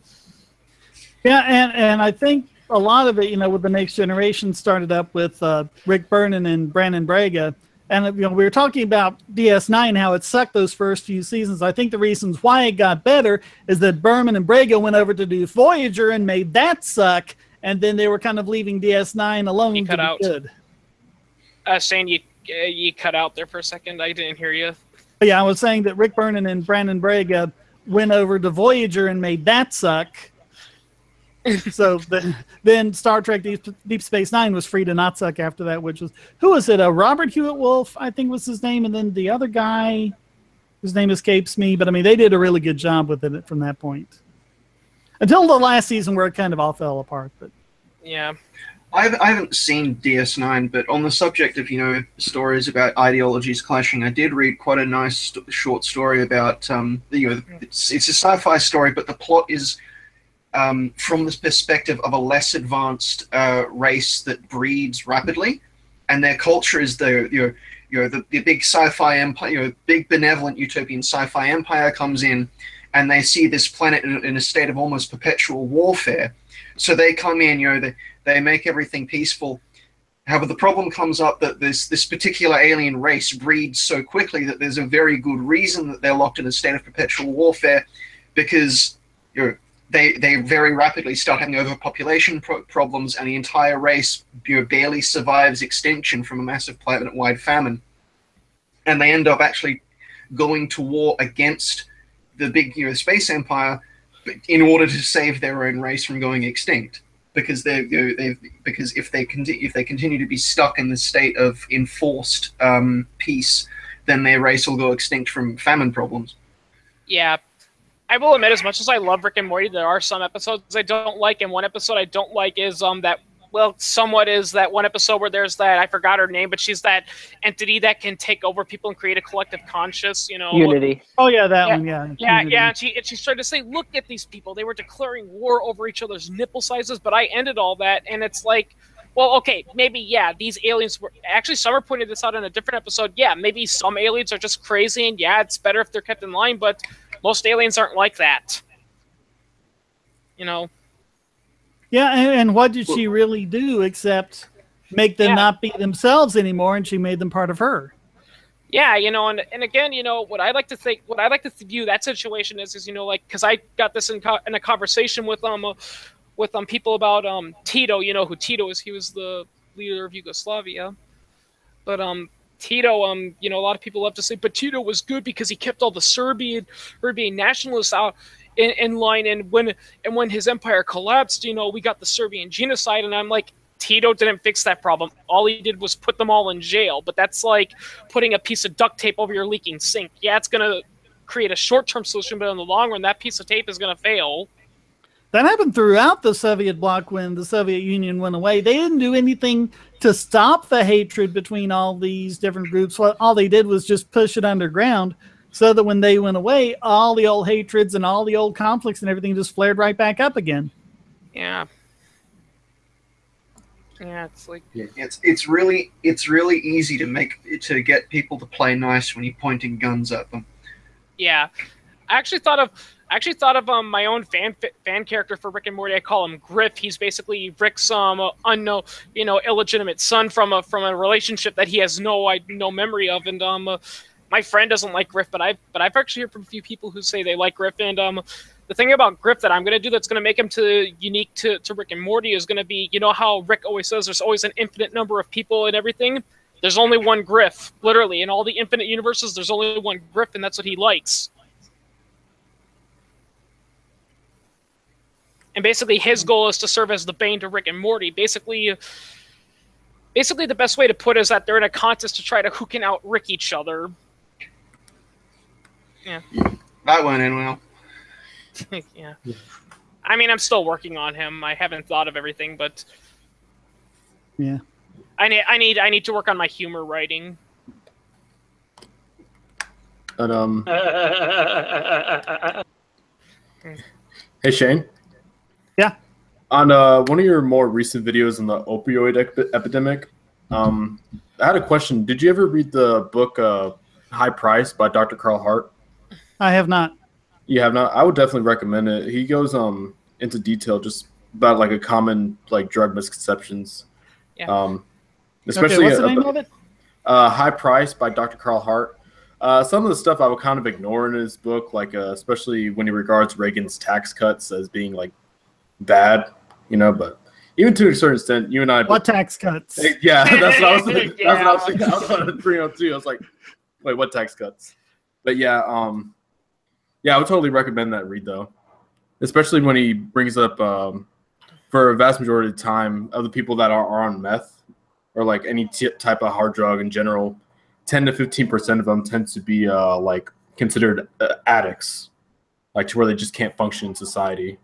Yeah, and I think a lot of it, you know, with the Next Generation started up with Rick Berman and Brandon Braga. And we were talking about DS9, how it sucked those first few seasons. I think the reasons why it got better is that Berman and Braga went over to do Voyager and made that suck, and then they were kind of leaving DS9 alone. You cut out. Good. Shane, you cut out there for a second. I didn't hear you. But yeah, I was saying that Rick Berman and Brandon Braga went over to Voyager and made that suck. So then Star Trek Deep Space Nine was free to not suck after that, which was, who was it? Robert Hewitt Wolf, I think was his name, and then the other guy, whose name escapes me. But I mean, they did a really good job with it from that point. Until the last season where it kind of all fell apart. But yeah. I haven't seen DS9, but on the subject of, stories about ideologies clashing, I did read quite a nice short story about, it's a sci-fi story, but the plot is from the perspective of a less advanced race that breeds rapidly, and their culture is the big sci-fi empire, big benevolent utopian sci-fi empire comes in, and they see this planet in a state of almost perpetual warfare. So they come in, they make everything peaceful. However, the problem comes up that this particular alien race breeds so quickly that there's a very good reason that they're locked in a state of perpetual warfare, because they very rapidly start having overpopulation problems, and the entire race barely survives extinction from a massive planet-wide famine. And they end up actually going to war against the big space empire in order to save their own race from going extinct. Because because if they continue to be stuck in the state of enforced peace, then their race will go extinct from famine problems. Yeah, I will admit, as much as I love Rick and Morty, there are some episodes I don't like, and one episode I don't like is somewhat is that one episode where there's that, I forgot her name, but she's that entity that can take over people and create a collective conscious, Unity. Oh yeah, that one, yeah. And she's trying to say, look at these people, they were declaring war over each other's nipple sizes, but I ended all that, and it's like, well, okay, maybe, yeah, these aliens were, actually Summer pointed this out in a different episode, yeah, maybe some aliens are just crazy, and yeah, it's better if they're kept in line, but most aliens aren't like that. Yeah, and what did she really do except make them not be themselves anymore, and she made them part of her? Yeah, and again, what I like to view that situation is because I got this in a conversation with people about Tito. You know who Tito is? He was the leader of Yugoslavia. But Tito, a lot of people love to say, but Tito was good because he kept all the Serbian nationalists out in line, and when his empire collapsed, we got the Serbian genocide, and I'm like, Tito didn't fix that problem. All he did was put them all in jail. But that's like putting a piece of duct tape over your leaking sink. Yeah, it's gonna create a short-term solution, but in the long run, that piece of tape is gonna fail. That happened throughout the Soviet bloc when the Soviet Union went away. They didn't do anything to stop the hatred between all these different groups. All they did was just push it underground, so that when they went away, all the old hatreds and all the old conflicts and everything just flared right back up again. Yeah. Yeah, it's like it's really easy to get people to play nice when you're pointing guns at them. Yeah, I actually thought of my own fan character for Rick and Morty. I call him Griff. He's basically Rick's unknown, illegitimate son from a relationship that he has no memory of, and my friend doesn't like Griff, but I've actually heard from a few people who say they like Griff. And the thing about Griff that I'm going to do that's going to make him unique to Rick and Morty is going to be, how Rick always says there's always an infinite number of people and everything. There's only one Griff, literally. In all the infinite universes, there's only one Griff, and that's what he likes. And basically his goal is to serve as the Bane to Rick and Morty. Basically the best way to put it is that they're in a contest to try to who can out-Rick each other. Yeah. That went in well. Yeah. I mean, I'm still working on him. I haven't thought of everything, but yeah. I need to work on my humor writing. But hey Shane. Yeah. On one of your more recent videos on the opioid epidemic, I had a question. Did you ever read the book High Price by Dr. Carl Hart? I have not. You have not? I would definitely recommend it. He goes into detail just about like a common like drug misconceptions. Yeah. Especially okay, what's the name of it? High Price by Dr. Carl Hart. Some of the stuff I would kind of ignore in his book, like especially when he regards Reagan's tax cuts as being like bad, you know. But even to a certain extent, you and I. What tax cuts? Yeah, that's what I was thinking. That's what I was thinking. I was on 302. I was like, wait, what tax cuts? But yeah, I would totally recommend that read though, especially when he brings up for a vast majority of the time of the people that are on meth or like any type of hard drug in general. 10 to 15% of them tend to be like considered addicts, like to where they just can't function in society.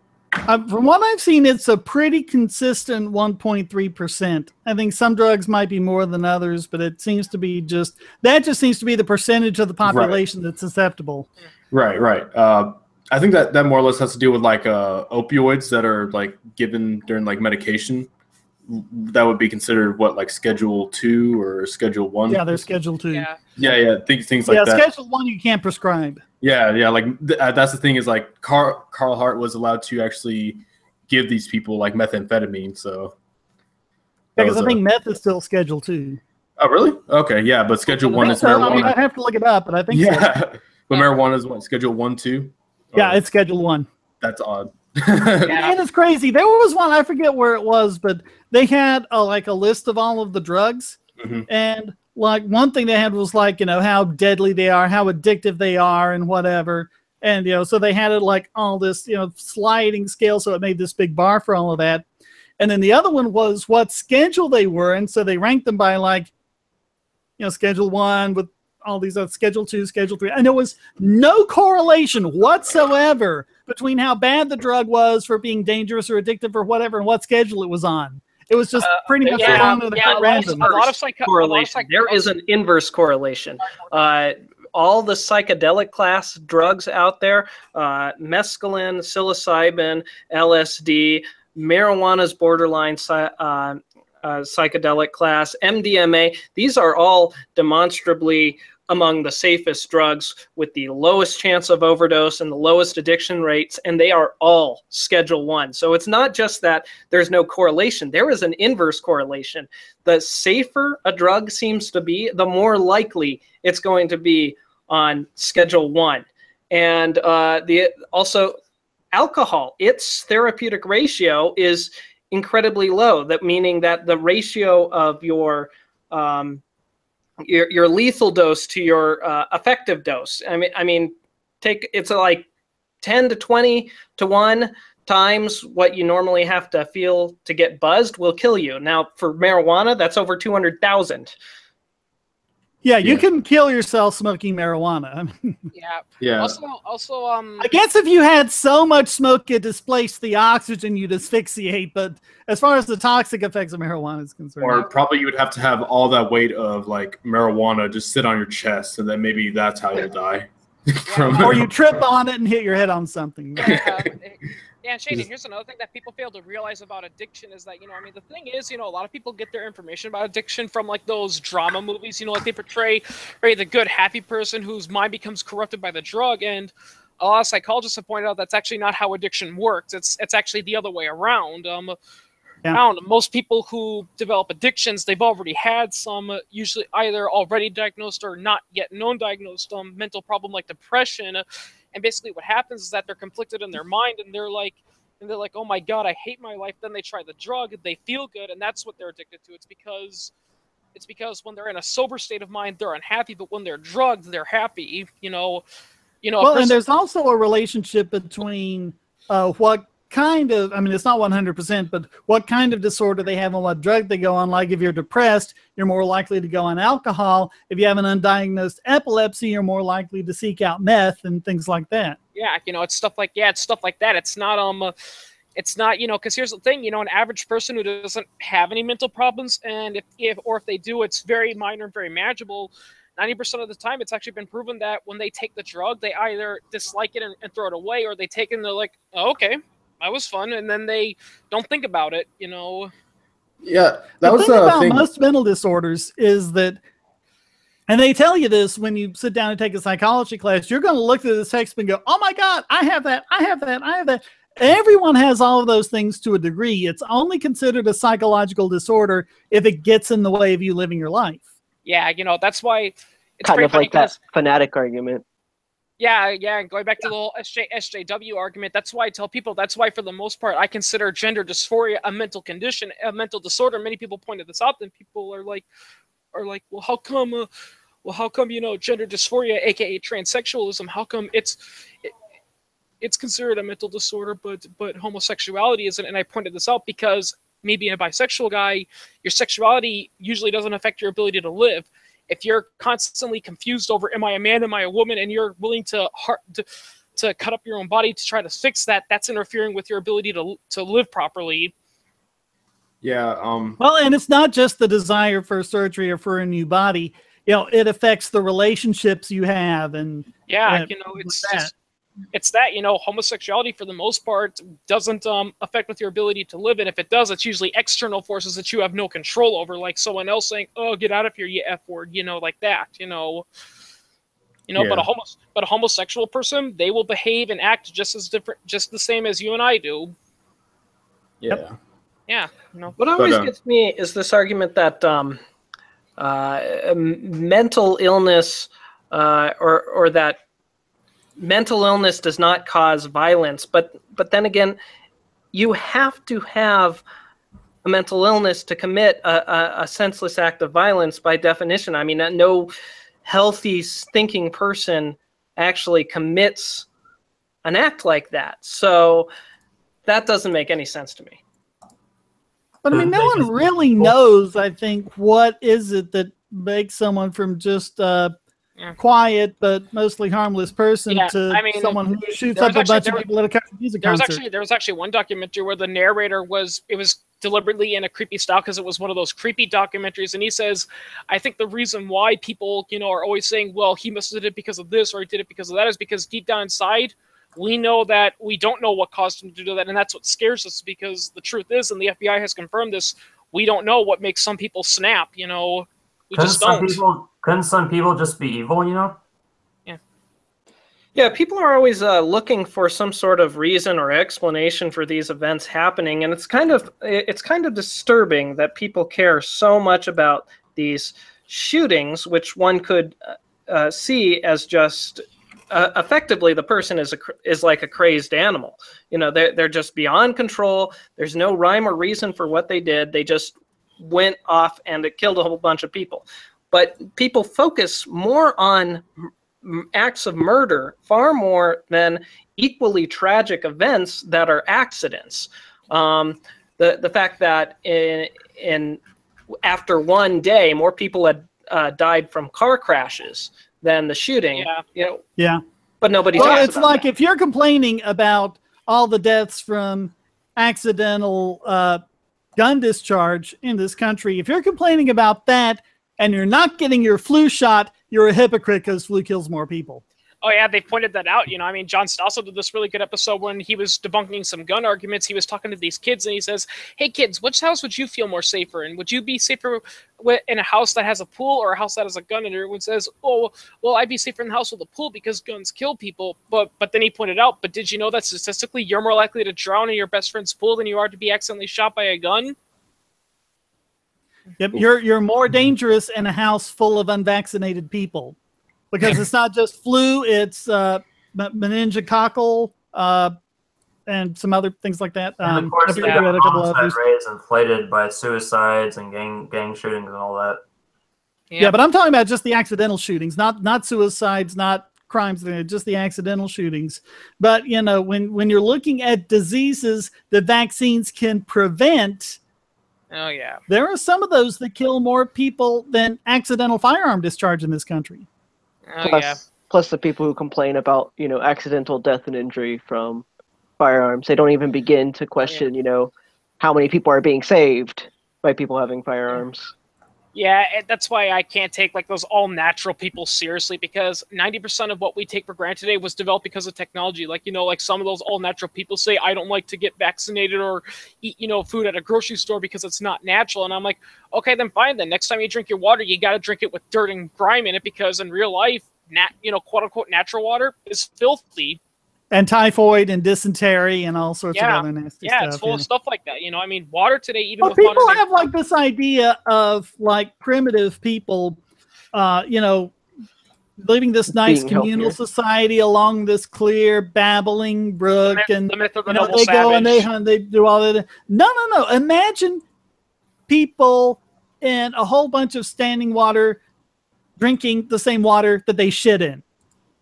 From what I've seen, it's a pretty consistent 1.3%. I think some drugs might be more than others, but it seems to be just seems to be the percentage of the population that's susceptible. Right. I think that more or less has to do with like opioids that are like given during like medication. That would be considered what, like Schedule 2 or Schedule 1? Yeah, they're Schedule 2. Yeah. Things like that. Yeah, Schedule 1 you can't prescribe. Yeah. Like that's the thing is like Carl Hart was allowed to actually give these people like methamphetamine. So because I think meth is still Schedule 2. Oh, really? Okay, yeah, but Schedule 1 is marijuana. I mean, I have to look it up, but I think so. But marijuana is what, Schedule 1 too? Yeah, it's Schedule 1. That's odd. And it's crazy. There was one, I forget where it was, but they had like a list of all of the drugs, and like one thing they had was like, you know, how deadly they are, how addictive they are, and whatever. And you know, so they had it like all this, you know, sliding scale, so it made this big bar for all of that. And then the other one was what schedule they were in, so they ranked them by like, you know, Schedule 1 with all these other Schedule 2, Schedule 3, and there was no correlation whatsoever between how bad the drug was for being dangerous or addictive or whatever and what schedule it was on. It was just pretty much random. A lot of correlation. There is an inverse correlation. All the psychedelic class drugs out there, mescaline, psilocybin, LSD, marijuana's borderline psychedelic class, MDMA, these are all demonstrably among the safest drugs with the lowest chance of overdose and the lowest addiction rates, and they are all Schedule 1. So it's not just that there's no correlation. There is an inverse correlation. The safer a drug seems to be, the more likely it's going to be on Schedule 1. And also alcohol, its therapeutic ratio is incredibly low. That meaning that the ratio of your lethal dose to your effective dose. I mean, it's like 10 to 20 to 1 times what you normally have to feel to get buzzed will kill you. Now, for marijuana, that's over 200,000. Yeah, you can kill yourself smoking marijuana. Yeah. Also, I guess if you had so much smoke it displaced the oxygen, you'd asphyxiate. But as far as the toxic effects of marijuana is concerned, or probably you would have to have all that weight of like marijuana just sit on your chest, and then maybe that's how you'll die. Or you trip on it and hit your head on something. Yeah, Shane, and here's another thing that people fail to realize about addiction is that, you know, I mean, the thing is, you know, a lot of people get their information about addiction from, like, those drama movies, you know, like they portray the good, happy person whose mind becomes corrupted by the drug, and a lot of psychologists have pointed out that's actually not how addiction works. It's actually the other way around. I don't know, most people who develop addictions, they've already had some, usually either already diagnosed or not yet known diagnosed mental problem like depression. And basically what happens is that they're conflicted in their mind, and they're like, oh my God, I hate my life. Then they try the drug, they feel good, and that's what they're addicted to. It's because when they're in a sober state of mind, they're unhappy, but when they're drugged, they're happy. You know. Well, and there's also a relationship between what kind of, I mean, it's not 100%, but what kind of disorder they have and what drug they go on. Like if you're depressed, you're more likely to go on alcohol. If you have an undiagnosed epilepsy, you're more likely to seek out meth and things like that. Yeah, you know, it's stuff like that. It's not, you know, because here's the thing, you know, an average person who doesn't have any mental problems, and if they do, it's very minor and very manageable. 90% of the time, it's actually been proven that when they take the drug, they either dislike it and throw it away, or they take it and they're like, oh, okay, that was fun, and then they don't think about it, you know. Yeah, that was the thing. Most mental disorders is that, and they tell you this when you sit down and take a psychology class, you're going to look through this text and go, oh my God, I have that, I have that, I have that. Everyone has all of those things to a degree. It's only considered a psychological disorder if it gets in the way of you living your life. Yeah, you know, that's why it's Kind pretty of funny like that 'cause- fanatic argument. Yeah, and going back to the whole SJW argument, that's why I tell people, that's why for the most part I consider gender dysphoria a mental condition, a mental disorder. Many people pointed this out, and people are like, well, how come, you know, gender dysphoria, aka transsexualism, how come it's considered a mental disorder, but homosexuality isn't? And I pointed this out because maybe a bisexual guy, your sexuality usually doesn't affect your ability to live. If you're constantly confused over, am I a man, am I a woman, and you're willing to cut up your own body to try to fix that, that's interfering with your ability to live properly. Yeah. Well, and it's not just the desire for surgery or for a new body. You know, it affects the relationships you have, and yeah, you know, it's that, you know, homosexuality for the most part doesn't affect with your ability to live, and if it does, it's usually external forces that you have no control over, like someone else saying, "Oh, get out of here, you F word," you know, like that, you know. Yeah. But a homosexual person, they will behave and act just the same as you and I do. Yeah. Yep. Yeah. You know. What always gets me is this argument that mental illness or that mental illness does not cause violence, but then again, you have to have a mental illness to commit a senseless act of violence by definition. I mean, no healthy thinking person actually commits an act like that. So that doesn't make any sense to me. But I mean, no one really knows, I think, what is it that makes someone from just quiet but mostly harmless person to someone who shoots up a bunch of people at a country music concert. There was actually one documentary where the narrator was deliberately in a creepy style because it was one of those creepy documentaries, and he says, I think the reason why people, you know, are always saying, well, he must have did it because of this or he did it because of that, is because deep down inside we know that we don't know what caused him to do that, and that's what scares us, because the truth is, and the FBI has confirmed this, we don't know what makes some people snap, you know. We just don't. Couldn't some people just be evil, you know? Yeah, people are always looking for some sort of reason or explanation for these events happening, and it's kind of disturbing that people care so much about these shootings, which one could see as just effectively the person is like a crazed animal. You know, they're just beyond control. There's no rhyme or reason for what they did. They just went off and it killed a whole bunch of people. But people focus more on acts of murder far more than equally tragic events that are accidents. The fact that after one day, more people had died from car crashes than the shooting. Yeah. You know. Yeah. But nobody talks about it's like that. If you're complaining about all the deaths from accidental gun discharge in this country, if you're complaining about that and you're not getting your flu shot, you're a hypocrite because flu kills more people. Oh, yeah, they pointed that out. You know, I mean, John Stossel did this really good episode when he was debunking some gun arguments. He was talking to these kids, and he says, hey, kids, which house would you feel more safer in? Would you be safer in a house that has a pool or a house that has a gun? And everyone says, oh, well, I'd be safer in the house with a pool because guns kill people. But then he pointed out, but did you know that statistically you're more likely to drown in your best friend's pool than you are to be accidentally shot by a gun? Yep, you're more dangerous in a house full of unvaccinated people, because it's not just flu; it's meningococcal and some other things like that. And of course, the homicide rate is inflated by suicides and gang shootings and all that. Yeah, but I'm talking about just the accidental shootings, not suicides, not crimes, just the accidental shootings. But you know, when you're looking at diseases that vaccines can prevent. Oh, yeah. There are some of those that kill more people than accidental firearm discharge in this country. Oh, Plus the people who complain about, you know, accidental death and injury from firearms. They don't even begin to question, you know, how many people are being saved by people having firearms. Yeah, that's why I can't take like those all-natural people seriously, because 90% of what we take for granted today was developed because of technology. Like, you know, like some of those all-natural people say, I don't like to get vaccinated or eat, you know, food at a grocery store because it's not natural. And I'm like, okay, then fine. Then next time you drink your water, you got to drink it with dirt and grime in it, because in real life, you know, quote-unquote natural water is filthy. And typhoid and dysentery and all sorts of other nasty stuff. Yeah, it's full of stuff like that. You know, I mean, water today, even well, with people modern have like this idea of like primitive people you know, living this nice Being communal healthier. society along this clear babbling brook, and the myth of the you know, noble they go and they savage. hunt, they do all that. No. Imagine people in a whole bunch of standing water drinking the same water that they shit in.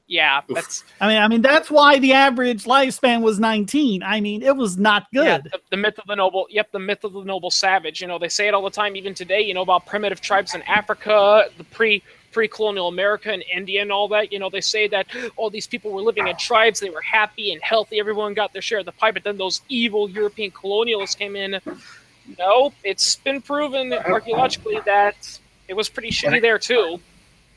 Yeah, that's I mean, that's why the average lifespan was 19. I mean, it was not good. yeah, the myth of the noble. Yep, the myth of the noble savage. You know, they say it all the time, even today. You know, about primitive tribes in Africa, the pre-colonial America and India and all that. You know, they say that all these people were living in tribes, they were happy and healthy, everyone got their share of the pie. But then those evil European colonialists came in. No, it's been proven archaeologically that it was pretty shitty there too.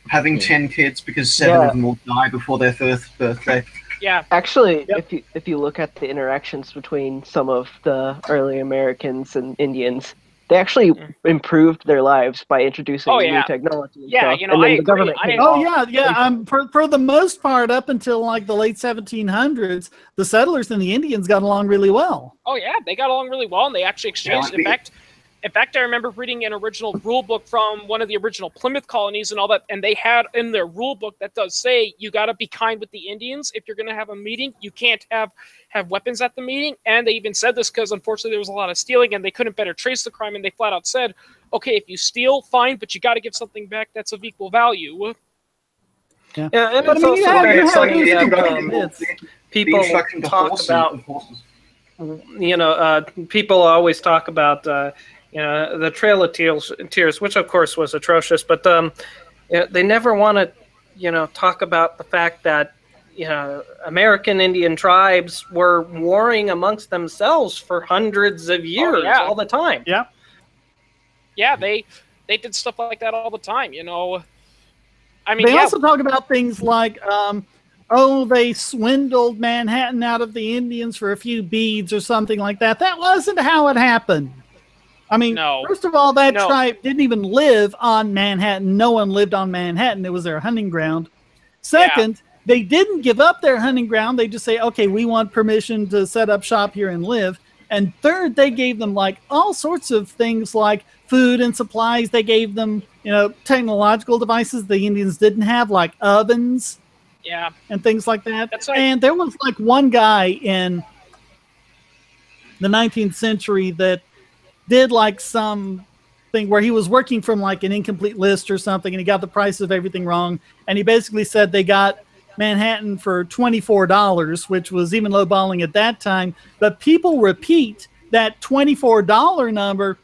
Having 10 kids because 7 of them will die before their first birthday. Yeah. Actually, if you look at the interactions between some of the early Americans and Indians, they actually improved their lives by introducing new technology. And stuff. You know, and then I the agree. government came Yeah. For the most part, up until like the late 1700s, the settlers and the Indians got along really well. Oh yeah, they got along really well, and they actually exchanged. In fact, I remember reading an original rule book from one of the original Plymouth colonies and all that, and they had in their rule book that does say you got to be kind with the Indians. If you're going to have a meeting, you can't have weapons at the meeting. And they even said this because, unfortunately, there was a lot of stealing, and they couldn't better trace the crime, and they flat out said, okay, if you steal, fine, but you got to give something back that's of equal value. Yeah, and it's also very funny that people talk about, you know, people always talk about, you know, the Trail of Tears, which of course was atrocious, but they never want to, you know, talk about the fact that, you know, American Indian tribes were warring amongst themselves for hundreds of years all the time. Yeah. Yeah, they did stuff like that all the time, you know. I mean, they also talk about things like, they swindled Manhattan out of the Indians for a few beads or something like that. That wasn't how it happened. I mean, first of all, that tribe didn't even live on Manhattan. No one lived on Manhattan. It was their hunting ground. Second, they didn't give up their hunting ground. They just say, okay, we want permission to set up shop here and live. And third, they gave them like all sorts of things like food and supplies. They gave them, you know, technological devices the Indians didn't have, like ovens. Yeah. And things like that. That's right. And there was like one guy in the 19th century that did like some thing where he was working from like an incomplete list or something, and he got the price of everything wrong. And he basically said they got Manhattan for $24, which was even lowballing at that time. But people repeat that $24 number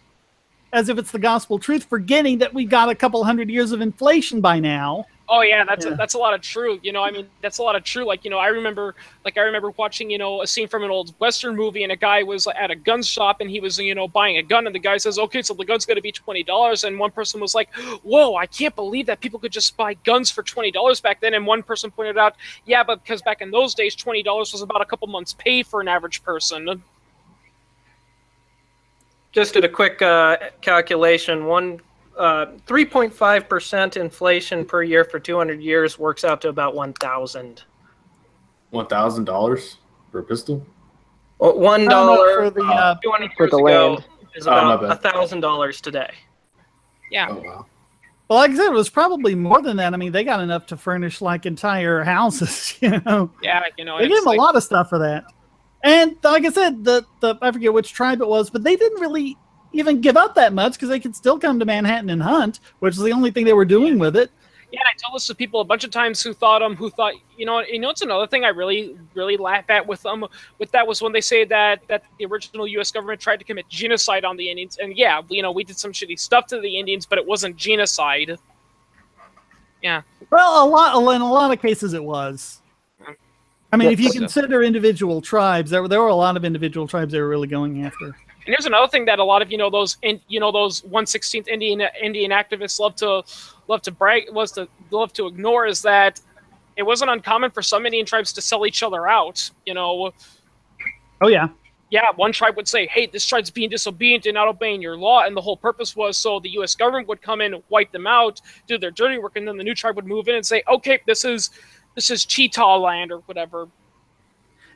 as if it's the gospel truth, forgetting that we got a couple hundred years of inflation by now. Oh yeah, that's a lot of true. You know, I mean, that's a lot of true. Like, you know, I remember watching, you know, a scene from an old Western movie, and a guy was at a gun shop, and he was, you know, buying a gun, and the guy says, okay, so the gun's going to be $20, and one person was like, whoa, I can't believe that people could just buy guns for $20 back then, and one person pointed out, yeah, but because back in those days, $20 was about a couple months' pay for an average person. Just did a quick calculation. 3.5% inflation per year for 200 years works out to about $1,000. $1,000 for a pistol? Well, $1 for the 200 years ago is about $1,000 today. Yeah. Oh, wow. Well, like I said, it was probably more than that. I mean, they got enough to furnish like entire houses, you know. Yeah, you know. They gave them a lot of stuff for that. And like I said, the I forget which tribe it was, but they didn't really even give up that much because they could still come to Manhattan and hunt, which is the only thing they were doing with it. Yeah, I told this to people a bunch of times who thought, you know, it's another thing I really laugh at with that was when they say that the original U.S. government tried to commit genocide on the Indians, and yeah, you know, we did some shitty stuff to the Indians, but it wasn't genocide. Yeah. Well, in a lot of cases it was. I mean, if you consider individual tribes, there were a lot of individual tribes they were really going after. And here's another thing that a lot of those 1/16th Indian activists love to ignore is that it wasn't uncommon for some Indian tribes to sell each other out. You know. Oh yeah. Yeah, one tribe would say, "Hey, this tribe's being disobedient and not obeying your law," and the whole purpose was so the U.S. government would come in, wipe them out, do their dirty work, and then the new tribe would move in and say, "Okay, this is Cheetah land or whatever."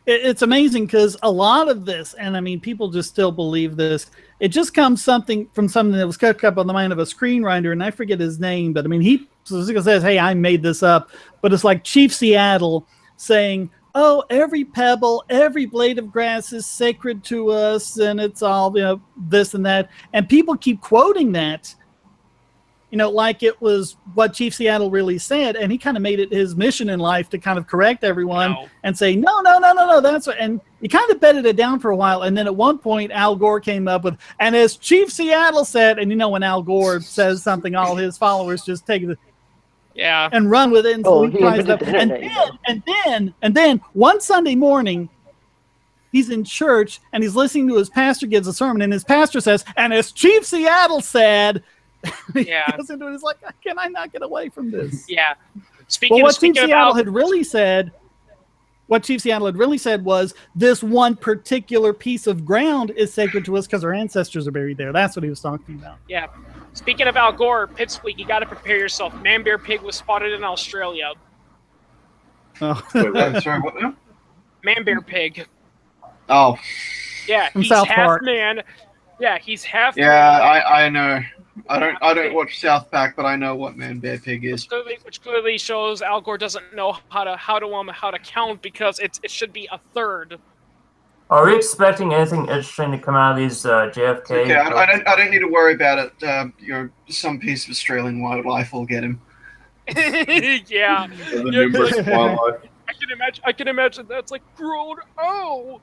it's amazing because a lot of this, and I mean, people just still believe this. It just comes from something that was cooked up on the mind of a screenwriter, and I forget his name, but I mean, he says, "Hey, I made this up," but it's like Chief Seattle saying, "Oh, every pebble, every blade of grass is sacred to us, and it's all this and that," and people keep quoting that. Like it was what Chief Seattle really said, and he kind of made it his mission in life to kind of correct everyone and say, no, that's what, and he kind of bedded it down for a while, and then at one point Al Gore came up with, and as Chief Seattle said, and when Al Gore says something, all his followers just take it and run with it, and so he tries up, and then one Sunday morning, he's in church, and he's listening to his pastor gives a sermon, and his pastor says, and as Chief Seattle said, he goes into it, he's like, can I not get away from this? Yeah. What Chief Seattle had really said was, this one particular piece of ground is sacred to us because our ancestors are buried there. That's what he was talking about. Yeah. Speaking of Al Gore, Pipsqueak, you got to prepare yourself. Man Bear Pig was spotted in Australia. Oh. Wait, sorry, what now? Man Bear Pig. Oh. Yeah, he's South half Park. man. Yeah, he's half man. I know. I don't watch South Park, but I know what Man Bear Pig is. Which clearly shows Al Gore doesn't know how to count, because it should be a third. Are we expecting anything interesting to come out of these JFK? Okay, I don't need to worry about it. Some piece of Australian wildlife will get him. Yeah. The numerous wildlife. I can imagine that's like, grown. Oh,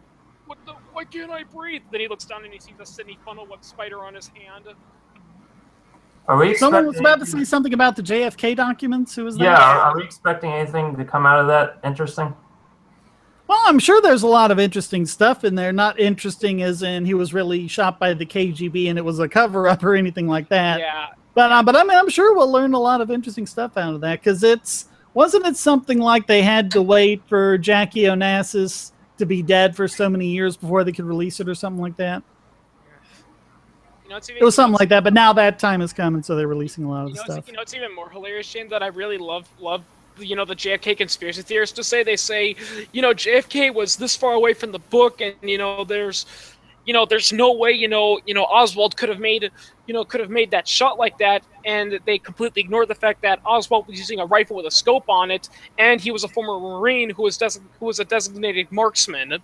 why can't I breathe? Then he looks down and he sees a Sydney funnel with spider on his hand. Are we Someone was about to say something about the JFK documents. Who was that? Yeah, are we expecting anything to come out of that interesting? Well, I'm sure there's a lot of interesting stuff in there. Not interesting as in he was really shot by the KGB and it was a cover-up or anything like that. Yeah. But I mean, I'm sure we'll learn a lot of interesting stuff out of that, because wasn't it something like they had to wait for Jackie Onassis to be dead for so many years before they could release it or something like that? It was something like that, but now that time has come, and so they're releasing a lot of the stuff. It's even more hilarious, Shane, that I really love the JFK conspiracy theorists to say. They say, JFK was this far away from the book, and there's no way Oswald could have made that shot like that, and they completely ignore the fact that Oswald was using a rifle with a scope on it, and he was a former Marine who was a designated marksman.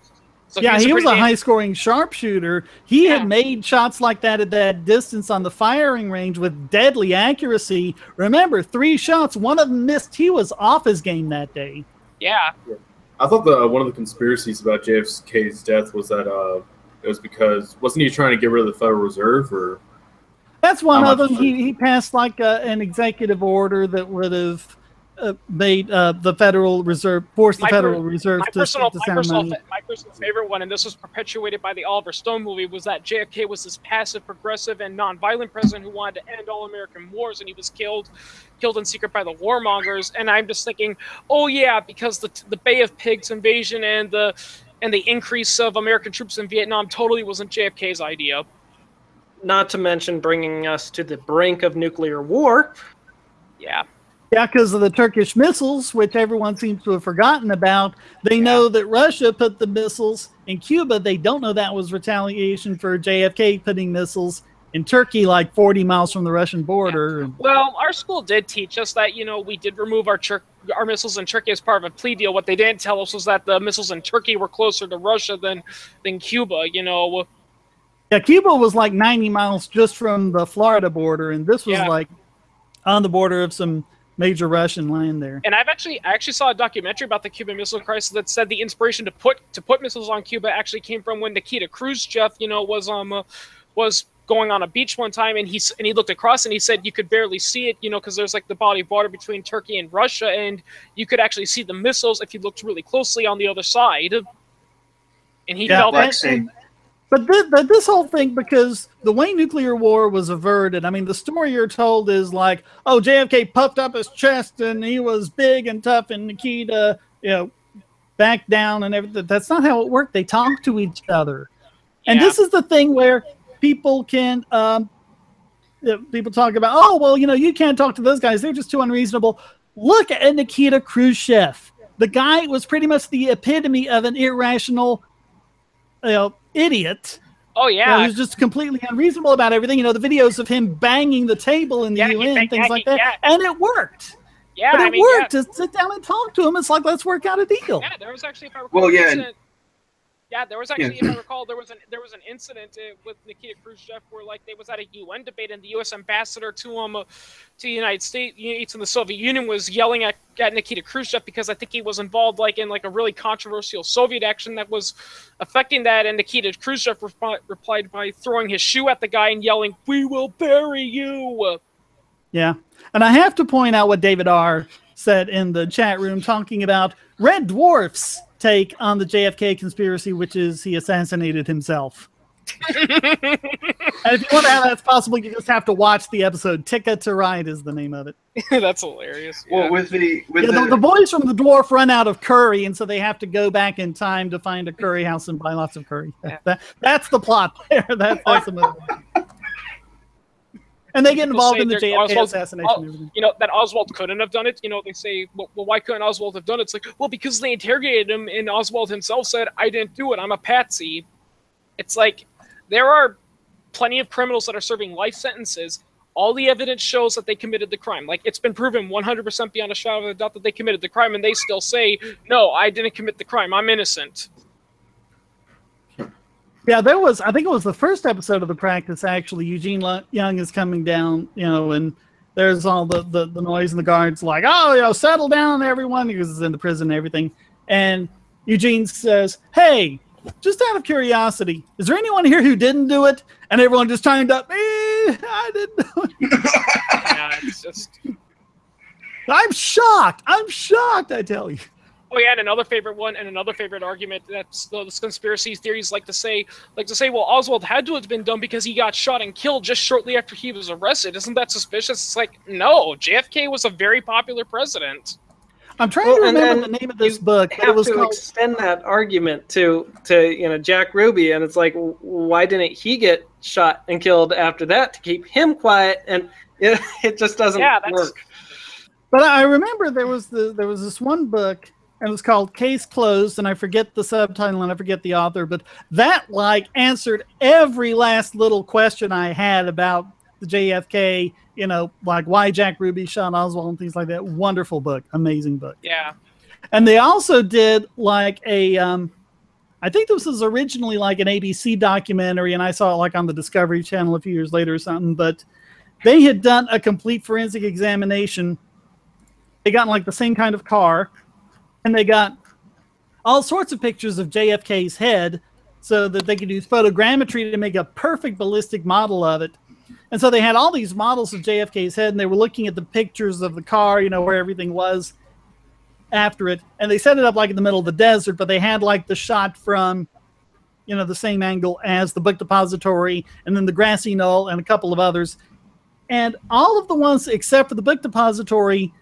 So yeah, he was a high-scoring sharpshooter. He had made shots like that at that distance on the firing range with deadly accuracy. Remember, 3 shots, one of them missed. He was off his game that day. Yeah. I thought one of the conspiracies about JFK's death was that it was because, wasn't he trying to get rid of the Federal Reserve? Or that's one of them. He passed like an executive order that would have made the Federal Reserve, forced the Federal Reserve to send money. My personal favorite one, and this was perpetuated by the Oliver Stone movie, was that JFK was this passive, progressive, and non-violent president who wanted to end all American wars, and he was killed in secret by the warmongers. And I'm just thinking, oh yeah, because the Bay of Pigs invasion and the increase of American troops in Vietnam totally wasn't JFK's idea. Not to mention bringing us to the brink of nuclear war. Yeah. Yeah, because of the Turkish missiles, which everyone seems to have forgotten about. They know that Russia put the missiles in Cuba. They don't know that was retaliation for JFK putting missiles in Turkey, like 40 miles from the Russian border. Yeah. Well, our school did teach us that, we did remove our missiles in Turkey as part of a plea deal. What they didn't tell us was that the missiles in Turkey were closer to Russia than Cuba, Yeah, Cuba was like 90 miles just from the Florida border, and this was like on the border of some major Russian land there. And I actually saw a documentary about the Cuban Missile Crisis that said the inspiration to put missiles on Cuba actually came from when Nikita Khrushchev, was going on a beach one time, and he looked across and he said you could barely see it, because there's like the body of water between Turkey and Russia, and you could actually see the missiles if you looked really closely on the other side. And he felt that. But this whole thing, because the way nuclear war was averted, I mean, the story you're told is like, oh, JFK puffed up his chest and he was big and tough, and Nikita, backed down and everything. That's not how it worked. They talked to each other. Yeah. And this is the thing where people can, people talk about, oh, well, you can't talk to those guys. They're just too unreasonable. Look at Nikita Khrushchev. the guy was pretty much the epitome of an irrational, idiot. Oh yeah, he was just completely unreasonable about everything. The videos of him banging the table in the UN, things like that, and it worked. Yeah, but it worked to sit down and talk to him. It's like, let's work out a deal. Yeah, there was actually, if I recall, there was actually, if I recall, there was an incident with Nikita Khrushchev where they was at a UN debate and the U.S. ambassador to the United States and the Soviet Union was yelling at Nikita Khrushchev because I think he was involved in a really controversial Soviet action that was affecting that, and Nikita Khrushchev replied by throwing his shoe at the guy and yelling, "We will bury you." Yeah, and I have to point out what David R. said in the chat room talking about Red Dwarf's take on the JFK conspiracy, which is he assassinated himself. And if you wonder how that's possible, you just have to watch the episode. Ticket to Ride is the name of it. That's hilarious. Well, with the boys from the dwarf run out of curry, and so they have to go back in time to find a curry house and buy lots of curry. Yeah. That's the plot there. That's the movie. And they get involved in the JFK assassination. That Oswald couldn't have done it. They say, well, why couldn't Oswald have done it? It's like, well, because they interrogated him, and Oswald himself said, I didn't do it. I'm a patsy. It's like, there are plenty of criminals that are serving life sentences. All the evidence shows that they committed the crime. It's been proven 100% beyond a shadow of a doubt that they committed the crime, and they still say, no, I didn't commit the crime. I'm innocent. Yeah, I think it was the first episode of The Practice, actually. Eugene Young is coming down, and there's all the noise and the guards like, oh, settle down, everyone, because he's in the prison and everything. And Eugene says, hey, just out of curiosity, is there anyone here who didn't do it? And everyone just chimed up, I didn't do it. Yeah, it's just... I'm shocked, I tell you. Oh yeah, and another favorite one, and another favorite argument that's those conspiracy theories like to say, well, Oswald had to have been done because he got shot and killed just shortly after he was arrested. Isn't that suspicious? It's like, no, JFK was a very popular president. I'm trying to remember the name of this book. It was to extend that argument to Jack Ruby, and it's like, why didn't he get shot and killed after that to keep him quiet? And it just doesn't work. But I remember there was this one book. And it was called Case Closed, and I forget the subtitle and I forget the author, but that answered every last little question I had about the JFK, why Jack Ruby shot Oswald and things like that. Wonderful book, amazing book. Yeah. And they also did I think this was originally an ABC documentary, and I saw it on the Discovery Channel a few years later or something, but they had done a complete forensic examination. They got the same kind of car. And they got all sorts of pictures of JFK's head so that they could use photogrammetry to make a perfect ballistic model of it. And so they had all these models of JFK's head, and they were looking at the pictures of the car, where everything was after it. And they set it up in the middle of the desert, but they had the shot from, the same angle as the book depository, and then the grassy knoll and a couple of others. And all of the ones except for the book depository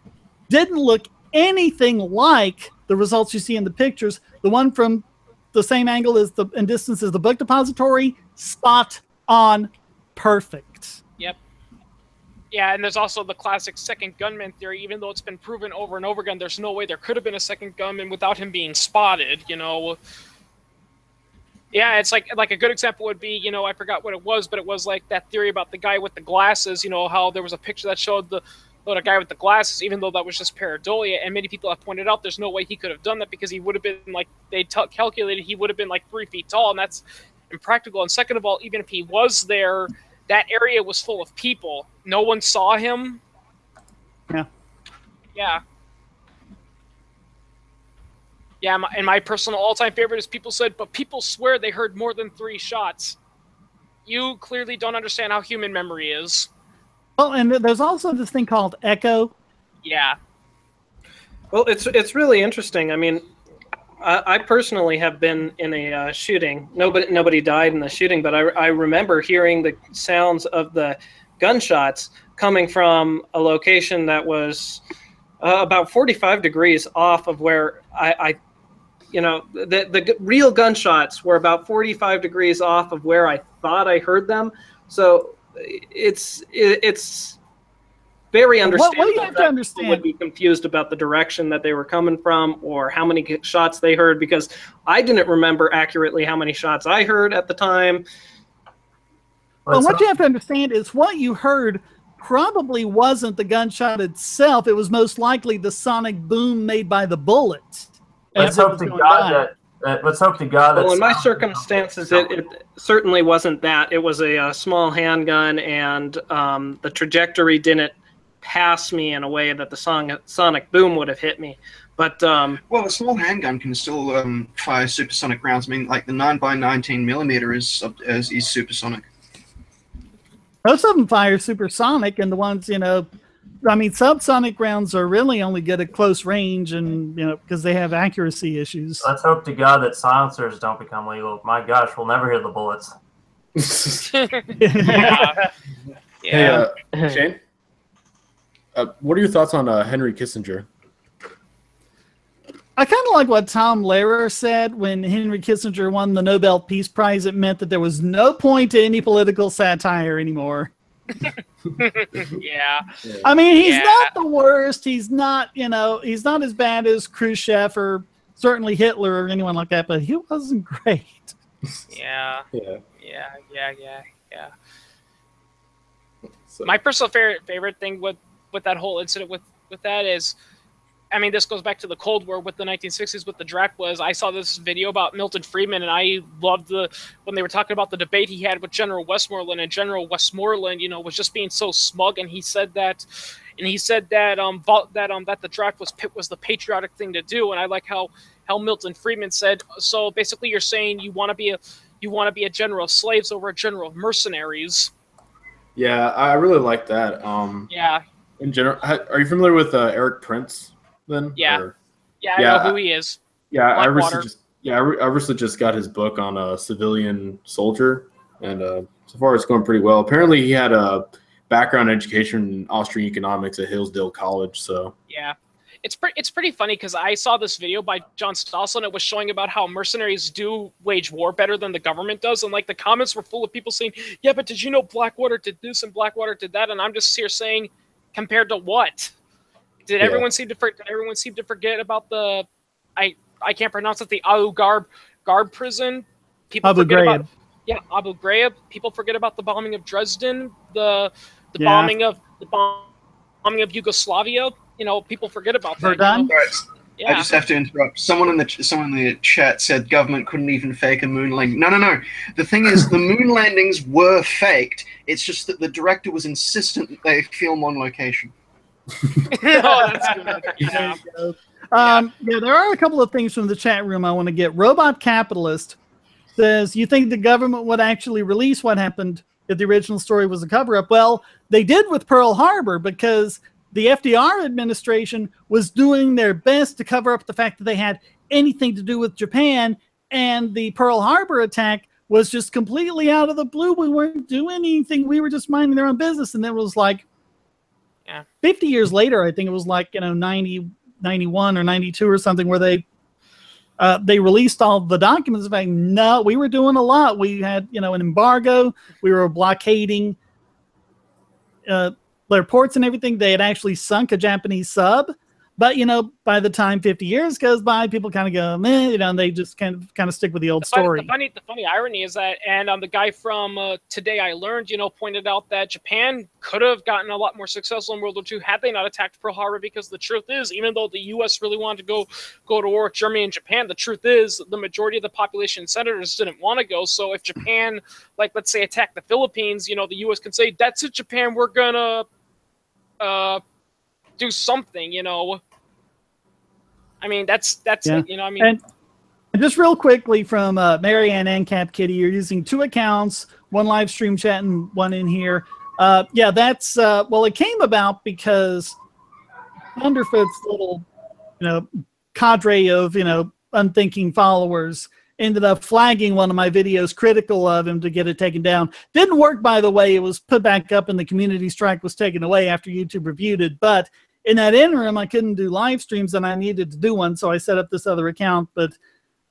didn't look anything like the results you see in the pictures. The one from the same angle and distance as the book depository, spot on, perfect. Yep. Yeah, and there's also the classic second gunman theory. Even though it's been proven over and over again, there's no way there could have been a second gunman without him being spotted. Yeah, it's like a good example would be, I forgot what it was, but it was that theory about the guy with the glasses. How there was a picture that showed the guy with the glasses, even though that was just pareidolia, and many people have pointed out there's no way he could have done that because he would have been they calculated he would have been 3 feet tall, and that's impractical. And second of all, even if he was there, that area was full of people. No one saw him. Yeah. And my personal all-time favorite is people said, but people swear they heard more than 3 shots. You clearly don't understand how human memory is. Well, and there's also this thing called echo. Yeah. Well, it's really interesting. I mean, I personally have been in a shooting. Nobody died in the shooting, but I remember hearing the sounds of the gunshots coming from a location that was about 45 degrees off of where the real gunshots were about 45 degrees off of where I thought I heard them. So it's very understandable. What you have to understand would be confused about the direction that they were coming from or how many shots they heard, because I didn't remember accurately how many shots I heard at the time. Well, what you have to understand is what you heard probably wasn't the gunshot itself. It was most likely the sonic boom made by the bullet. Let's hope to God that. Let's hope to God that. Well, in my circumstances, it certainly wasn't that. It was a small handgun, and the trajectory didn't pass me in a way that the sonic boom would have hit me. But well, a small handgun can still fire supersonic rounds. I mean, like the 9x19mm is supersonic. Most of them fire supersonic, and the ones, you know, I mean, subsonic rounds are really only good at close range, and, you know, because they have accuracy issues. Let's hope to God that silencers don't become legal. My gosh, we'll never hear the bullets. Yeah. Hey, Shane, what are your thoughts on Henry Kissinger? I kind of like what Tom Lehrer said when Henry Kissinger won the Nobel Peace Prize. It meant that there was no point to any political satire anymore. Yeah. I mean, he's not the worst. He's not, you know, he's not as bad as Khrushchev or certainly Hitler or anyone like that, but he wasn't great. Yeah. Yeah. So. My personal favorite thing with that whole incident with that is, I mean, this goes back to the Cold War with the 1960s with the draft. Was I saw this video about Milton Friedman, and I loved when they were talking about the debate he had with General Westmoreland, and General Westmoreland, you know, was just being so smug, and he said that that the draft was the patriotic thing to do, and I like how Milton Friedman said, so basically you're saying you want to be a general of slaves over a general of mercenaries. Yeah, I really like that. Yeah. In general, are you familiar with Eric Prince? Then I know who he is. Yeah, I recently just got his book on a civilian soldier, and so far it's going pretty well. Apparently, he had a background education in Austrian economics at Hillsdale College. So yeah, it's pretty funny because I saw this video by John Stossel, and it was showing about how mercenaries do wage war better than the government does, and like the comments were full of people saying, "Yeah, but did you know Blackwater did this and Blackwater did that?" And I'm just here saying, compared to what? Did everyone seem to forget about the I can't pronounce it, the Abu Ghraib prison? People Abu forget Ghraib. about Abu Ghraib. People forget about the bombing of Dresden, the bombing of Yugoslavia. You know, people forget about that. Verdun? You know? Yeah. I just have to interrupt. Someone in the chat said government couldn't even fake a moon landing. No. The thing is, the moon landings were faked. It's just that the director was insistent that they film on location. That's good. Yeah. There are a couple of things from the chat room I want to get. Robot Capitalist says, you think the government would actually release what happened if the original story was a cover-up? Well, they did with Pearl Harbor, because the FDR administration was doing their best to cover up the fact that they had anything to do with Japan, and the Pearl Harbor attack was just completely out of the blue. We weren't doing anything. We were just minding their own business. And then it was like, 50 years later, I think it was like, 90, 91 or 92 or something, where they released all the documents. Like, no, we were doing a lot. We had, an embargo. We were blockading their ports and everything. They had actually sunk a Japanese sub. But, by the time 50 years goes by, people kind of go, meh, and they just kind of stick with the old story. The funny irony is that, and the guy from Today I Learned, pointed out that Japan could have gotten a lot more successful in World War II had they not attacked Pearl Harbor, because the truth is, even though the U.S. really wanted to go to war with Germany and Japan, the truth is the majority of the population and senators didn't want to go. So if Japan, let's say, attacked the Philippines, the U.S. can say, that's it, Japan, we're going to do something, I mean, that's it, I mean. And just real quickly from Marianne and Cap Kitty, you're using 2 accounts, one live stream chat and one in here. That's, it came about because Thunderfoot's little, cadre of, unthinking followers ended up flagging one of my videos critical of him to get it taken down. Didn't work, by the way. It was put back up and the community strike was taken away after YouTube reviewed it. But in that interim, I couldn't do live streams and I needed to do one, so I set up this other account. But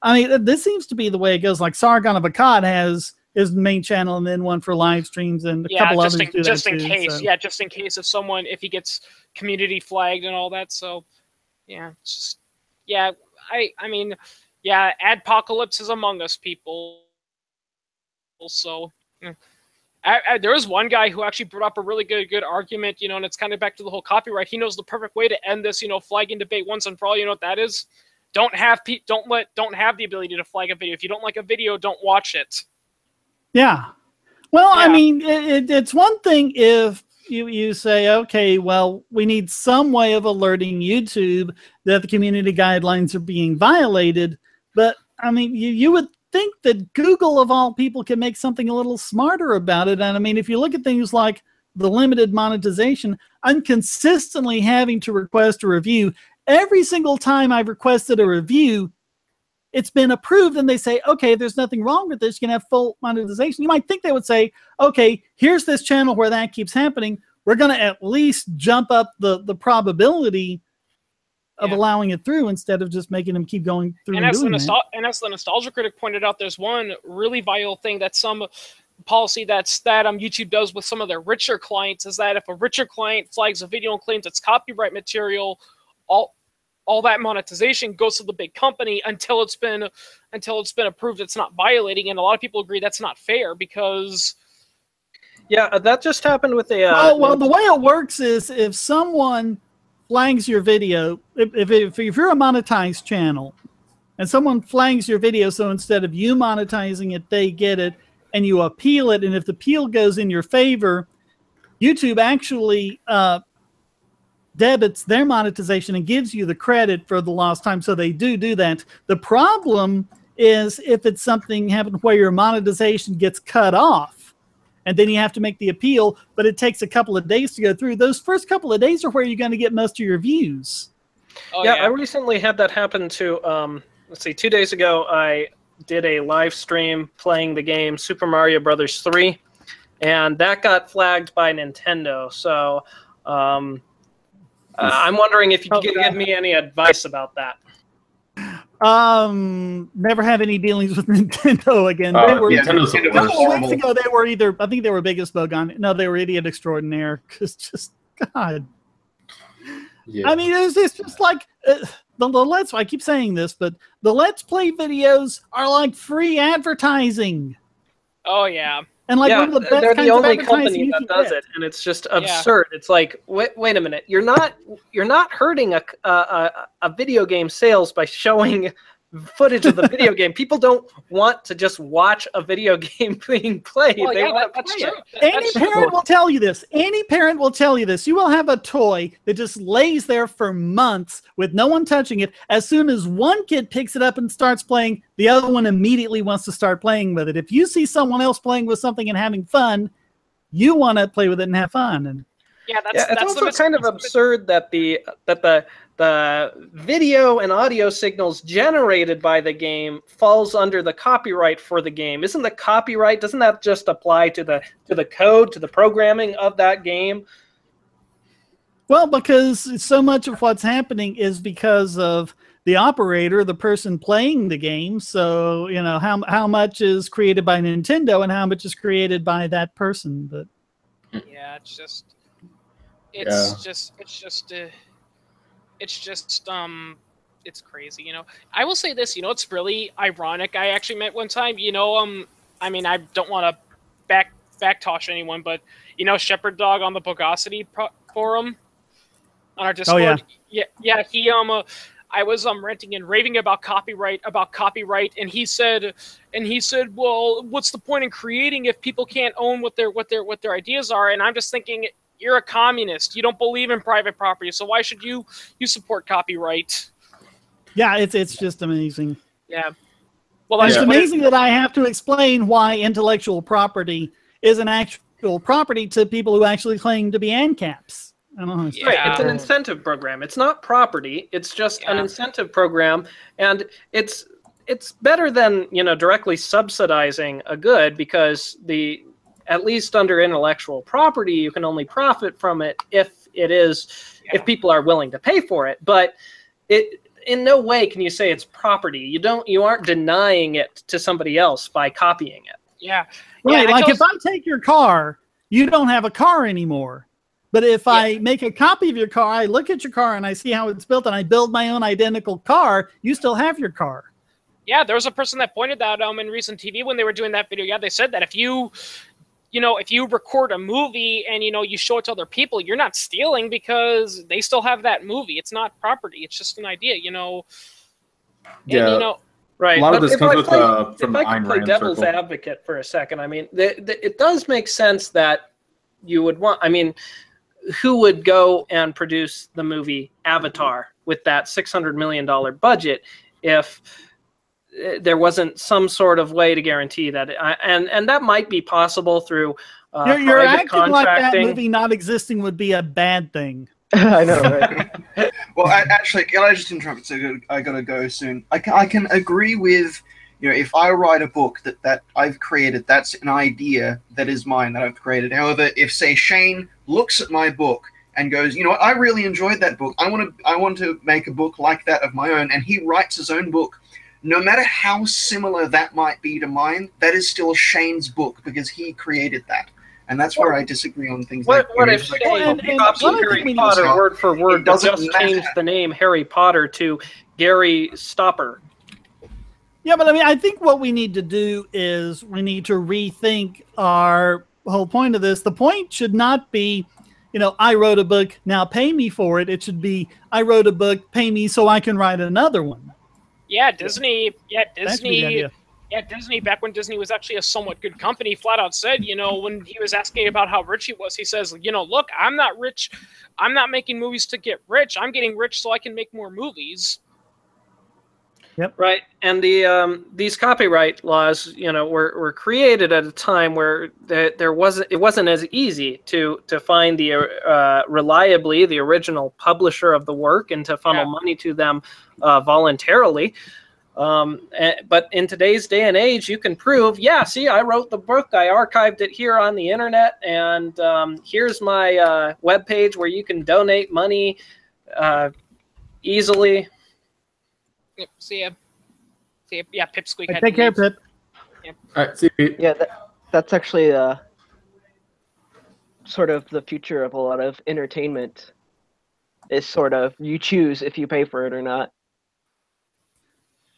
I mean, this seems to be the way it goes. Like Sargon of Akkad has is the main channel, and then one for live streams, and a couple others do that too. Just in case, just in case if he gets community flagged and all that. So, yeah, it's just, yeah, I mean, yeah, Adpocalypse is among us, people. So, there was one guy who actually brought up a really good argument, you know, and it's kind of back to the whole copyright. He knows the perfect way to end this, you know, flagging debate once and for all. You know what that is? Don't have the ability to flag a video. If you don't like a video, don't watch it. Yeah. Well, I mean, it's one thing if you say, okay, well, we need some way of alerting YouTube that the community guidelines are being violated. But I mean, you would think that Google, of all people, can make something a little smarter about it. And I mean, if you look at things like the limited monetization, I'm consistently having to request a review. Every single time I've requested a review, it's been approved, and they say, okay, there's nothing wrong with this. You can have full monetization. You might think they would say, okay, here's this channel where that keeps happening. We're going to at least jump up the probability of allowing it through instead of just making them keep going through and doing that. And as the Nostalgia Critic pointed out, there's one really vital thing that some policy that YouTube does with some of their richer clients is that if a richer client flags a video and claims it's copyright material, all that monetization goes to the big company until it's been approved it's not violating. And a lot of people agree that's not fair because that just happened with a well, the way it works is if someone flags your video, if you're a monetized channel and someone flags your video, so instead of you monetizing it, they get it, and you appeal it, and if the appeal goes in your favor, YouTube actually debits their monetization and gives you the credit for the lost time. So they do that. The problem is if it's something happened where your monetization gets cut off and then you have to make the appeal, but it takes a couple of days to go through. Those first couple of days are where you're going to get most of your views. I recently had that happen to, let's see, 2 days ago, I did a live stream playing the game Super Mario Brothers 3, and that got flagged by Nintendo. So, I'm wondering if you could give me any advice about that. Never have any dealings with Nintendo again. They were, a couple of weeks ago, they were either, I think they were Biggest Bug on it. No, they were Idiot Extraordinaire. Because just, God. Yeah. I mean, it's just like, the Let's, I keep saying this, but the Let's Play videos are like free advertising. Oh, yeah. And like one of the best they're kinds the of only company that does it, and it's just absurd. It's like, wait a minute, you're not hurting a video game sales by showing footage of the video game. People don't want to just watch a video game being played. Well, they want to play it. Any parent will tell you this. Any parent will tell you this. You will have a toy that just lays there for months with no one touching it. As soon as one kid picks it up and starts playing, the other one immediately wants to start playing with it. If you see someone else playing with something and having fun, you want to play with it and have fun. And it's also kind of absurd that the video and audio signals generated by the game falls under the copyright for the game. Isn't the copyright, doesn't that just apply to the code, to the programming of that game? Well, because so much of what's happening is because of the operator, the person playing the game. So, you know, how much is created by Nintendo and how much is created by that person. But yeah, it's crazy, you know. I will say this, you know, it's really ironic. I actually met one time, you know, I mean, I don't want to backtosh anyone, but you know, Shepherd Dog on the Bogosity forum on our Discord. Oh, yeah, he I was ranting and raving about copyright, and he said, well, what's the point in creating if people can't own what their ideas are? And I'm just thinking, you're a communist. You don't believe in private property, so why should you support copyright? Yeah, it's just amazing. Yeah. Well, it's amazing that I have to explain why intellectual property is an actual property to people who actually claim to be ANCAPs. I don't know. Yeah. Right, it's an incentive program. It's not property. It's just an incentive program, and it's better than, you know, directly subsidizing a good, because at least under intellectual property, you can only profit from it if if people are willing to pay for it. But in no way can you say it's property. You aren't denying it to somebody else by copying it. Yeah. Right, Yeah, like if I take your car, you don't have a car anymore. But if I make a copy of your car, I look at your car and I see how it's built and I build my own identical car, you still have your car. Yeah, there was a person that pointed that out in recent TV when they were doing that video. Yeah, they said that if you record a movie and, you show it to other people, you're not stealing because they still have that movie. It's not property. It's just an idea, And, Yeah. Right. A lot of But this comes with from if the I Ayn could play Rand devil's circle. advocate for a second, I mean, it does make sense that you would want. I mean, who would go and produce the movie Avatar with that $600 million budget if there wasn't some sort of way to guarantee that? And that might be possible through You're private acting like that contracting. movie not existing would be a bad thing. I know, right? Well, actually, can I just interrupt? So I gotta go soon. I can agree with, if I write a book that I've created, that's an idea that is mine that I've created. However, if say Shane looks at my book and goes, I really enjoyed that book. I want to make a book like that of my own, and he writes his own book. No matter how similar that might be to mine, that is still Shane's book because he created that. And that's where I disagree on things What like if Shane copied Harry know Potter now, word for word, it but doesn't just matter. changed the name Harry Potter to Gary Stopper? Yeah, but I mean, I think what we need to do is we need to rethink our whole point of this. The point should not be, I wrote a book, now pay me for it. It should be, I wrote a book, pay me so I can write another one. Yeah, Disney. Yeah, That's the idea. Yeah, Disney, back when Disney was actually a somewhat good company, flat out said, when he was asking about how rich he was, he says, look, I'm not rich. I'm not making movies to get rich. I'm getting rich so I can make more movies. Yep. Right, and these copyright laws, were created at a time where it wasn't as easy to find reliably the original publisher of the work and to funnel money to them voluntarily. But in today's day and age, you can prove, see, I wrote the book, I archived it here on the internet, and here's my webpage where you can donate money easily. Yep, see ya. Yeah, Pipsqueak. Hey, take care, Pip. Yep. All right, see you. Yeah, that's actually sort of the future of a lot of entertainment. Is sort of you choose if you pay for it or not.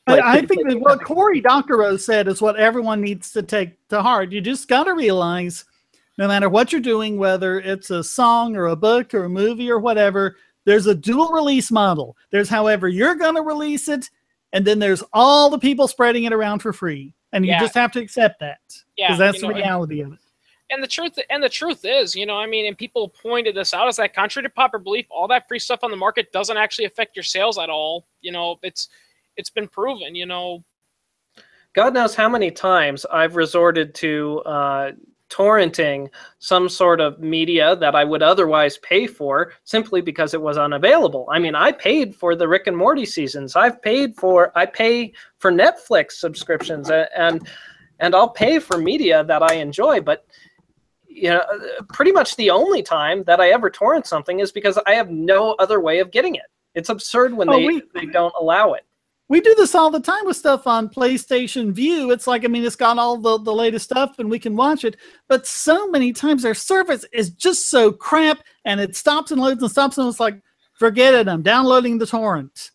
I think that what Cory Doctorow said is what everyone needs to take to heart. You just got to realize, no matter what you're doing, whether it's a song or a book or a movie or whatever, there's a dual release model. There's however you're going to release it, and then there's all the people spreading it around for free. And you just have to accept that. Because that's the reality of it. And the truth is, and people pointed this out, is that contrary to popular belief, all that free stuff on the market doesn't actually affect your sales at all. It's been proven, God knows how many times I've resorted to torrenting some sort of media that I would otherwise pay for simply because it was unavailable. I mean, I paid for the Rick and Morty seasons. I pay for Netflix subscriptions, and I'll pay for media that I enjoy, but pretty much the only time that I ever torrent something is because I have no other way of getting it. It's absurd when they don't allow it. We do this all the time with stuff on PlayStation View. It's like, it's got all the latest stuff and we can watch it. But so many times their service is just so crap and it stops and loads and stops and it's like, forget it, I'm downloading the torrent.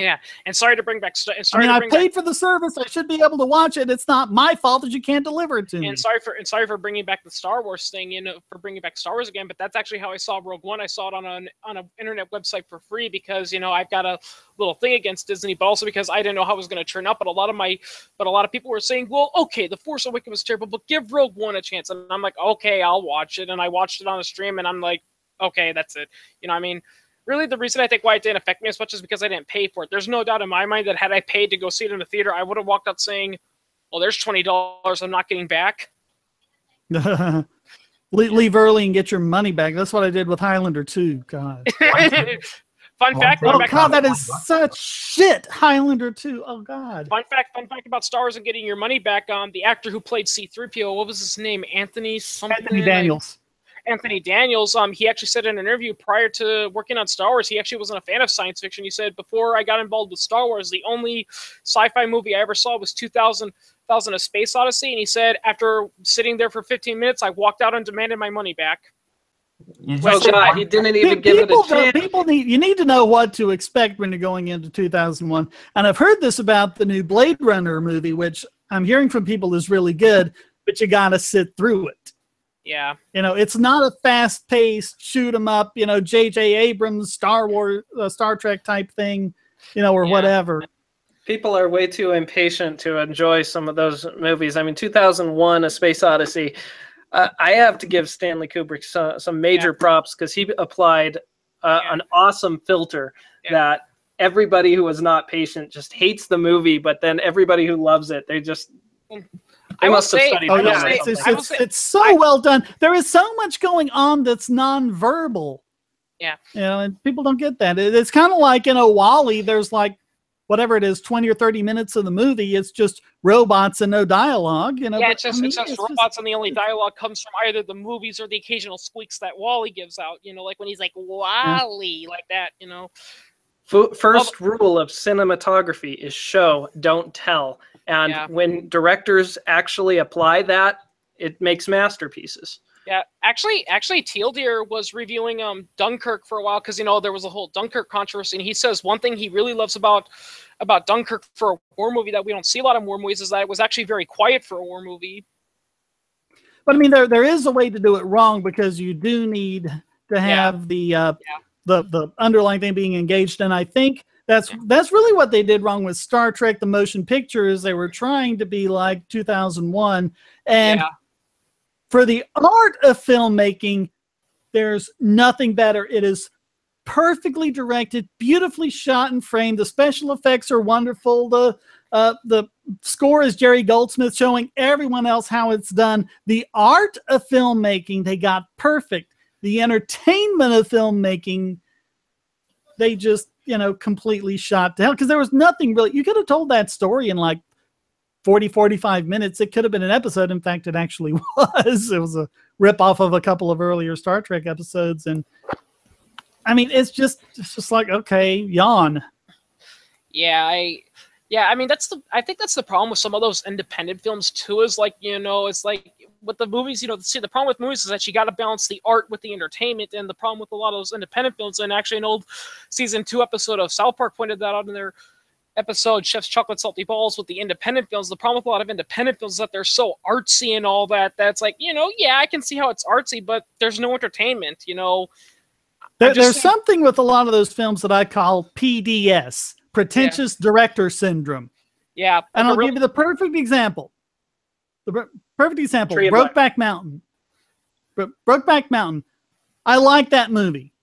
Yeah, and sorry to bring back. I paid for the service. I should be able to watch it. It's not my fault that you can't deliver it to me. And sorry for bringing back the Star Wars thing, for bringing back Star Wars again. But that's actually how I saw Rogue One. I saw it on an internet website for free because I've got a little thing against Disney, but also because I didn't know how it was going to turn out. But a lot of people were saying, well, okay, The Force Awakens was terrible, but give Rogue One a chance. And I'm like, okay, I'll watch it. And I watched it on a stream, and I'm like, okay, that's it. Really, the reason I think why it didn't affect me as much is because I didn't pay for it. There's no doubt in my mind that had I paid to go see it in the theater, I would have walked out saying, well, there's $20 I'm not getting back. Leave early and get your money back. That's what I did with Highlander 2. God. Fun fact. Oh, God, that is such shit. Highlander 2. Oh, God. Fun fact about Star Wars and getting your money back. The actor who played C-3PO, what was his name? Anthony something? Anthony Daniels. Anthony Daniels, he actually said in an interview prior to working on Star Wars, he actually wasn't a fan of science fiction. He said, before I got involved with Star Wars, the only sci-fi movie I ever saw was 2000 A Space Odyssey. And he said, after sitting there for 15 minutes, I walked out and demanded my money back. Well, God, he didn't even give it a chance. You need to know what to expect when you're going into 2001. And I've heard this about the new Blade Runner movie, which I'm hearing from people is really good, but you got to sit through it. Yeah. You know, it's not a fast-paced, shoot 'em up, you know, J.J. Abrams, Star Wars, Star Trek type thing, you know, or whatever. People are way too impatient to enjoy some of those movies. I mean, 2001, A Space Odyssey, I have to give Stanley Kubrick some major props, because he applied an awesome filter that everybody who was not patient just hates the movie, but then everybody who loves it, they just... They must have studied. It's so well done. There is so much going on that's nonverbal. Yeah. You know, and people don't get that. It's kind of like, you know, WALL-E, there's like, whatever it is, 20 or 30 minutes of the movie, it's just robots and no dialogue. You know, yeah, it's just robots, and the only dialogue comes from either the movies or the occasional squeaks that WALL-E gives out. You know, like when he's like, WALL-E, like that, you know. First rule of cinematography is show, don't tell. And when directors actually apply that, it makes masterpieces. Yeah, actually, Teal Deer was reviewing Dunkirk for a while, because, you know, there was a whole Dunkirk controversy, and he says one thing he really loves about Dunkirk for a war movie that we don't see a lot of war movies is that it was actually very quiet for a war movie. But I mean, there is a way to do it wrong, because you do need to have the underlying thing being engaged, and I think that's really what they did wrong with Star Trek: The Motion Picture. Is they were trying to be like 2001, and for the art of filmmaking, there's nothing better. It is perfectly directed, beautifully shot and framed. The special effects are wonderful. The score is Jerry Goldsmith showing everyone else how it's done. The art of filmmaking, they got perfect. The entertainment of filmmaking, they just, you know, completely shot to hell, because there was nothing really. You could have told that story in like 40, 45 minutes. It could have been an episode. In fact, it actually was. It was a rip-off of a couple of earlier Star Trek episodes. And I mean, it's just like, okay, yawn. Yeah, I mean, I think that's the problem with some of those independent films too, is like, you know, it's like with the movies, you know, see, the problem with movies is that you got to balance the art with the entertainment, and the problem with a lot of those independent films, and actually an old season 2 episode of South Park pointed that out in their episode, Chef's Chocolate Salty Balls, with the independent films. The problem with a lot of independent films is that they're so artsy and all that. That's like, you know, yeah, I can see how it's artsy, but there's no entertainment, you know. There's something with a lot of those films that I call PDS, pretentious director syndrome. Yeah. And I'll give you the perfect example. Brokeback Mountain. Brokeback Mountain. I like that movie.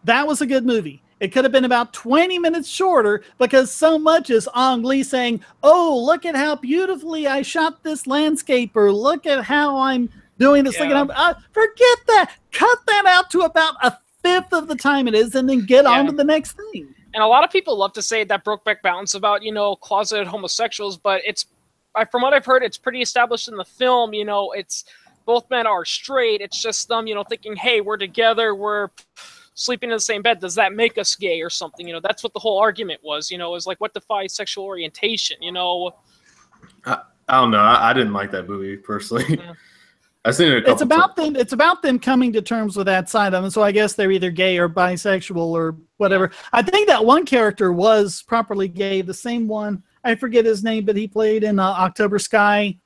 That was a good movie. It could have been about 20 minutes shorter, because so much is Ang Lee saying, oh, look at how beautifully I shot this landscape, or look at how I'm doing this. Forget that. Cut that out to about a fifth of the time it is, and then get on to the next thing. And a lot of people love to say that Brokeback Mountain's about, you know, closeted homosexuals, but it's, from what I've heard, it's pretty established in the film. You know, it's both men are straight. It's just them, you know, thinking, hey, we're together, we're sleeping in the same bed. Does that make us gay or something? You know, that's what the whole argument was. You know, is like, what defies sexual orientation? You know, I don't know. I didn't like that movie personally. I've seen it a couple times. It's about them coming to terms with that side of them. So I guess they're either gay or bisexual or whatever. I think that one character was properly gay. The same one, I forget his name, but he played in October Sky.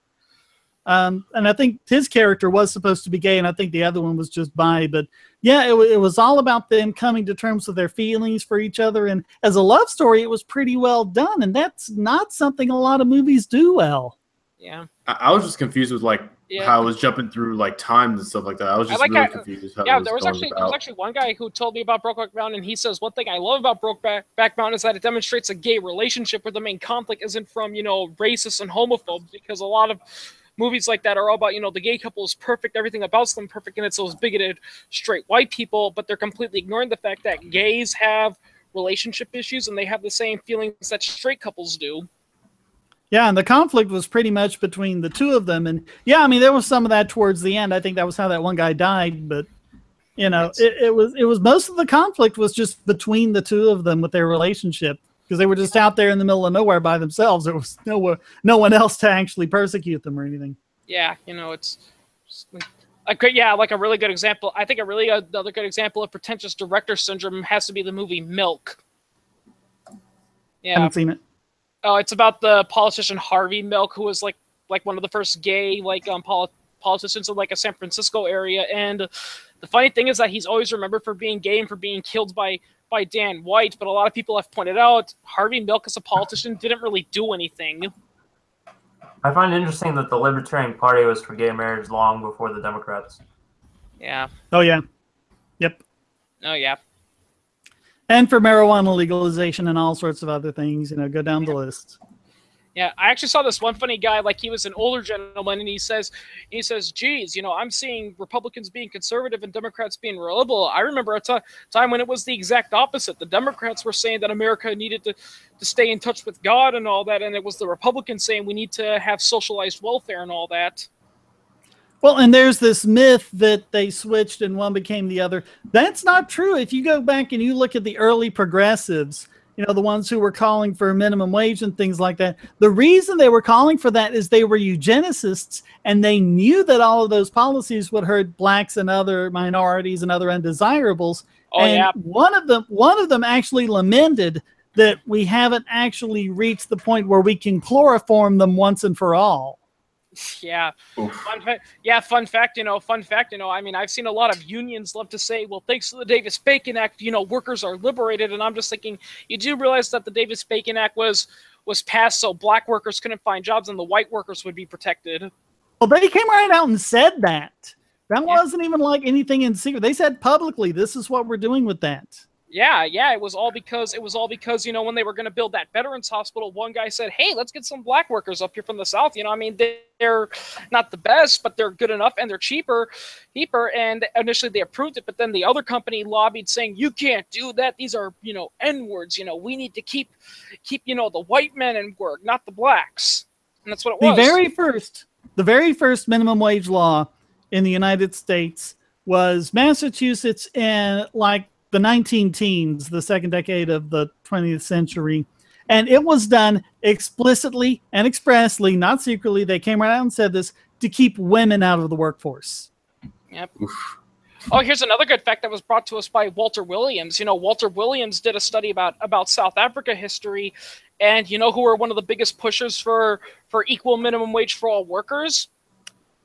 And I think his character was supposed to be gay, and I think the other one was just bi. But yeah, it was all about them coming to terms with their feelings for each other. And as a love story, it was pretty well done. And that's not something a lot of movies do well. Yeah. I was just confused with like how I was jumping through like times and stuff like that. I was just really confused. There was actually one guy who told me about Brokeback Mountain, and he says one thing I love about Brokeback Mountain is that it demonstrates a gay relationship where the main conflict isn't from, you know, racists and homophobes, because a lot of movies like that are all about, you know, the gay couple is perfect, everything about them perfect, and it's those bigoted straight white people, but they're completely ignoring the fact that gays have relationship issues and they have the same feelings that straight couples do. Yeah, and the conflict was pretty much between the two of them. And yeah, I mean, there was some of that towards the end. I think that was how that one guy died. But You know, it was most of the conflict was just between the two of them with their relationship, because they were just out there in the middle of nowhere by themselves. There was no one else to actually persecute them or anything. Yeah, you know, it's like a really good example. I think another good example of pretentious director syndrome has to be the movie Milk. Yeah, I haven't seen it. Oh, it's about the politician Harvey Milk, who was like one of the first gay politicians in like a San Francisco area. And the funny thing is that he's always remembered for being gay and for being killed by Dan White. But a lot of people have pointed out Harvey Milk as a politician didn't really do anything. I find it interesting that the Libertarian Party was for gay marriage long before the Democrats. Yeah. Oh yeah. Yep. Oh yeah. And for marijuana legalization and all sorts of other things, you know, go down the list. Yeah, I actually saw this one funny guy, like he was an older gentleman, and he says, geez, you know, I'm seeing Republicans being conservative and Democrats being liberal. I remember a time when it was the exact opposite. The Democrats were saying that America needed to stay in touch with God and all that, and it was the Republicans saying we need to have socialized welfare and all that. Well, and there's this myth that they switched and one became the other. That's not true. If you go back and you look at the early progressives, you know, the ones who were calling for a minimum wage and things like that, the reason they were calling for that is they were eugenicists, and they knew that all of those policies would hurt blacks and other minorities and other undesirables. Oh, and yeah. one of them actually lamented that we haven't actually reached the point where we can chloroform them once and for all. Yeah. Fun fact, you know, I mean, I've seen a lot of unions love to say, well, thanks to the Davis-Bacon Act, you know, workers are liberated. And I'm just thinking, you do realize that the Davis-Bacon Act was passed so black workers couldn't find jobs and the white workers would be protected. Well, they came right out and said that. That wasn't even like anything in secret. They said publicly, this is what we're doing with that. Yeah, it was all because you know, when they were going to build that veterans hospital, one guy said, "Hey, let's get some black workers up here from the South." You know, I mean, they're not the best, but they're good enough and they're cheaper. And initially they approved it, but then the other company lobbied, saying, "You can't do that. These are, you know, N-words. You know, we need to keep you know, the white men in work, not the blacks." And that's what it was. The very first minimum wage law in the United States was Massachusetts in like the 19-teens, the second decade of the 20th century. And it was done explicitly and expressly, not secretly. They came right out and said this to keep women out of the workforce. Yep. Oof. Oh, here's another good fact that was brought to us by Walter Williams. You know, Walter Williams did a study about South Africa history. And you know who were one of the biggest pushers for equal minimum wage for all workers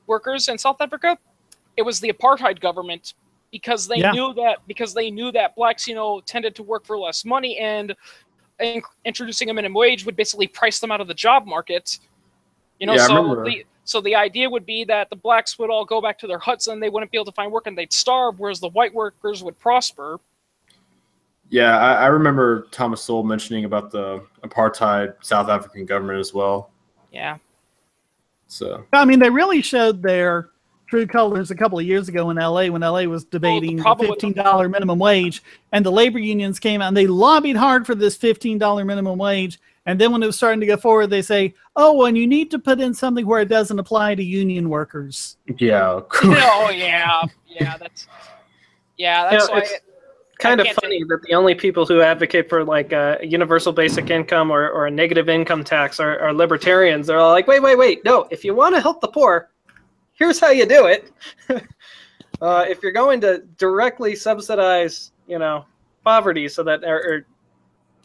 in South Africa? It was the apartheid government. Because they knew that blacks, you know, tended to work for less money, and introducing a minimum wage would basically price them out of the job market. You know, so the idea would be that the blacks would all go back to their huts and they wouldn't be able to find work and they'd starve, whereas the white workers would prosper. Yeah, I remember Thomas Sowell mentioning about the apartheid South African government as well. Yeah. So I mean, they really showed their true colors a couple of years ago in LA when LA was debating the $15 minimum wage, and the labor unions came out and they lobbied hard for this $15 minimum wage. And then when it was starting to go forward, they say, "Oh, and you need to put in something where it doesn't apply to union workers." Yeah. Oh yeah. That's why it's kind of funny that the only people who advocate for like a universal basic income or a negative income tax are libertarians. They're all like, wait, no, if you want to help the poor, here's how you do it. If you're going to directly subsidize, you know, poverty, so that or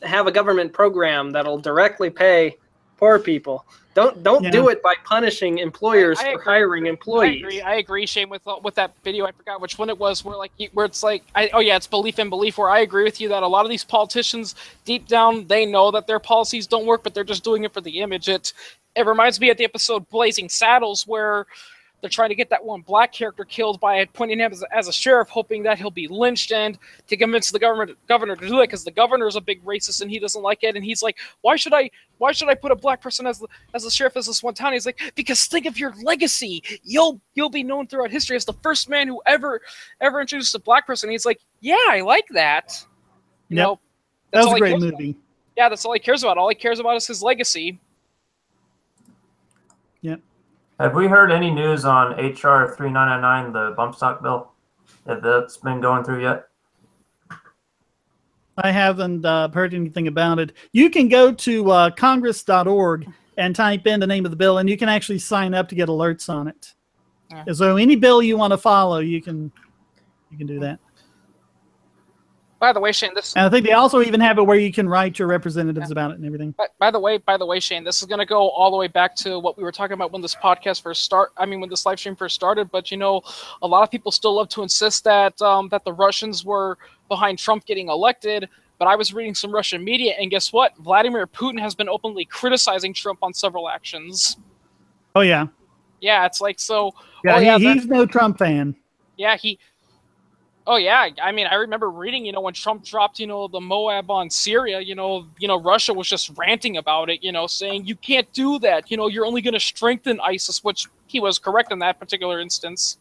have a government program that'll directly pay poor people, don't do it by punishing employers for hiring employees. I agree, Shane, with that video. I forgot which one it was, where it's like, it's belief in belief. Where I agree with you that a lot of these politicians, deep down, they know that their policies don't work, but they're just doing it for the image. It reminds me of the episode Blazing Saddles, where they're trying to get that one black character killed by appointing him as a sheriff, hoping that he'll be lynched, and to convince the governor to do it, because the governor is a big racist and he doesn't like it. And he's like, why should I put a black person as the sheriff as this one town? He's like, because think of your legacy. You'll be known throughout history as the first man who ever introduced a black person. And he's like, yeah, I like that. You know, that was a great movie. Yeah, that's all he cares about. All he cares about is his legacy. Yep. Have we heard any news on HR 3999, the bump stock bill? if that's been going through yet. I haven't heard anything about it. You can go to congress.org and type in the name of the bill, and you can actually sign up to get alerts on it. Yeah. So any bill you want to follow, you can do that. By the way, Shane, this. And I think they also even have it where you can write your representatives about it and everything. By the way, Shane, this is going to go all the way back to what we were talking about when this podcast first started. I mean, when this live stream first started. But you know, a lot of people still love to insist that that the Russians were behind Trump getting elected. But I was reading some Russian media, and guess what? Vladimir Putin has been openly criticizing Trump on several actions. Oh yeah. Yeah, it's like so. Yeah, he's no Trump fan. Yeah, Oh yeah, I mean, I remember reading, you know, when Trump dropped, you know, the Moab on Syria, you know, Russia was just ranting about it, you know, saying you can't do that, you know, you're only going to strengthen ISIS, which he was correct in that particular instance.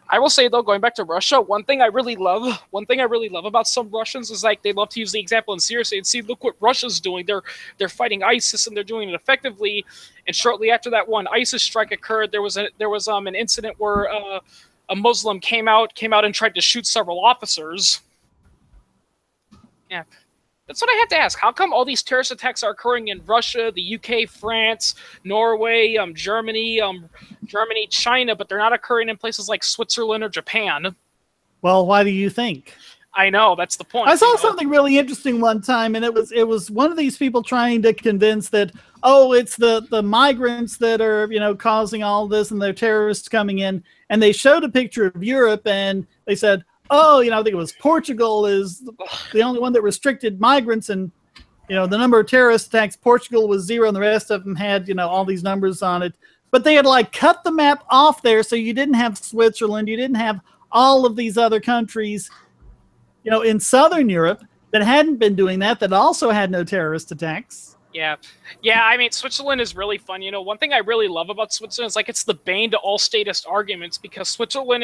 I will say though, going back to Russia, one thing I really love about some Russians is like they love to use the example in Syria and see, look what Russia's doing. They're fighting ISIS and they're doing it effectively. And shortly after that one ISIS strike occurred, there was an incident where a Muslim came out and tried to shoot several officers. Yeah, that's what I have to ask. How come all these terrorist attacks are occurring in Russia, the UK, France, Norway, Germany, China, but they're not occurring in places like Switzerland or Japan? Well, why do you think? I know, that's the point. I saw something really interesting one time, and it was one of these people trying to convince that, oh, it's the migrants that are, you know, causing all this and they're terrorists coming in. And they showed a picture of Europe and they said, oh, you know, I think it was Portugal is the only one that restricted migrants, and, you know, the number of terrorist attacks, Portugal was 0 and the rest of them had, you know, all these numbers on it. But they had like cut the map off there, so you didn't have Switzerland, you didn't have all of these other countries, you know, in Southern Europe that hadn't been doing that also had no terrorist attacks. Yeah. I mean, Switzerland is really fun. You know, one thing I really love about Switzerland is like it's the bane to all statist arguments, because Switzerland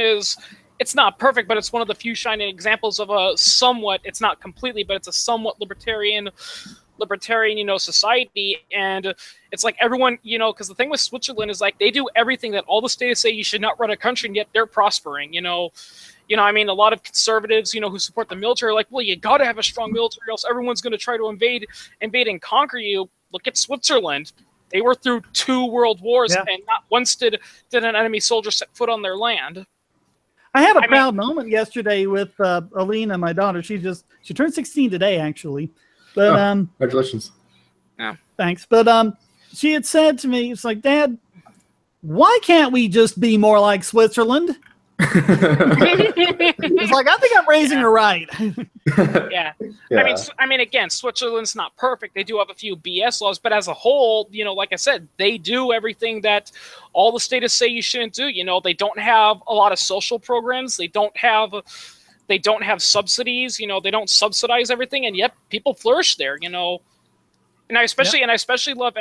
it's not perfect, but it's one of the few shining examples of a somewhat, it's not completely, but it's a somewhat libertarian, you know, society. And it's like everyone, you know, because the thing with Switzerland is like they do everything that all the statists say you should not run a country, and yet they're prospering, you know. I mean, a lot of conservatives, you know, who support the military are like, well, you got to have a strong military, else everyone's going to try to invade and conquer you. Look at Switzerland. They were through 2 world wars, and not once did an enemy soldier set foot on their land. I had a proud moment yesterday with Alina, my daughter. She turned 16 today, actually. But congratulations. Yeah. Thanks. But she had said to me, it's like, Dad, why can't we just be more like Switzerland? It's like, I think I'm raising her right. Yeah. I mean, again, Switzerland's not perfect. They do have a few BS laws, but as a whole, you know, like I said, they do everything that all the statists say you shouldn't do. You know, they don't have a lot of social programs. They don't have subsidies. You know, they don't subsidize everything, and yet people flourish there. You know. And I especially love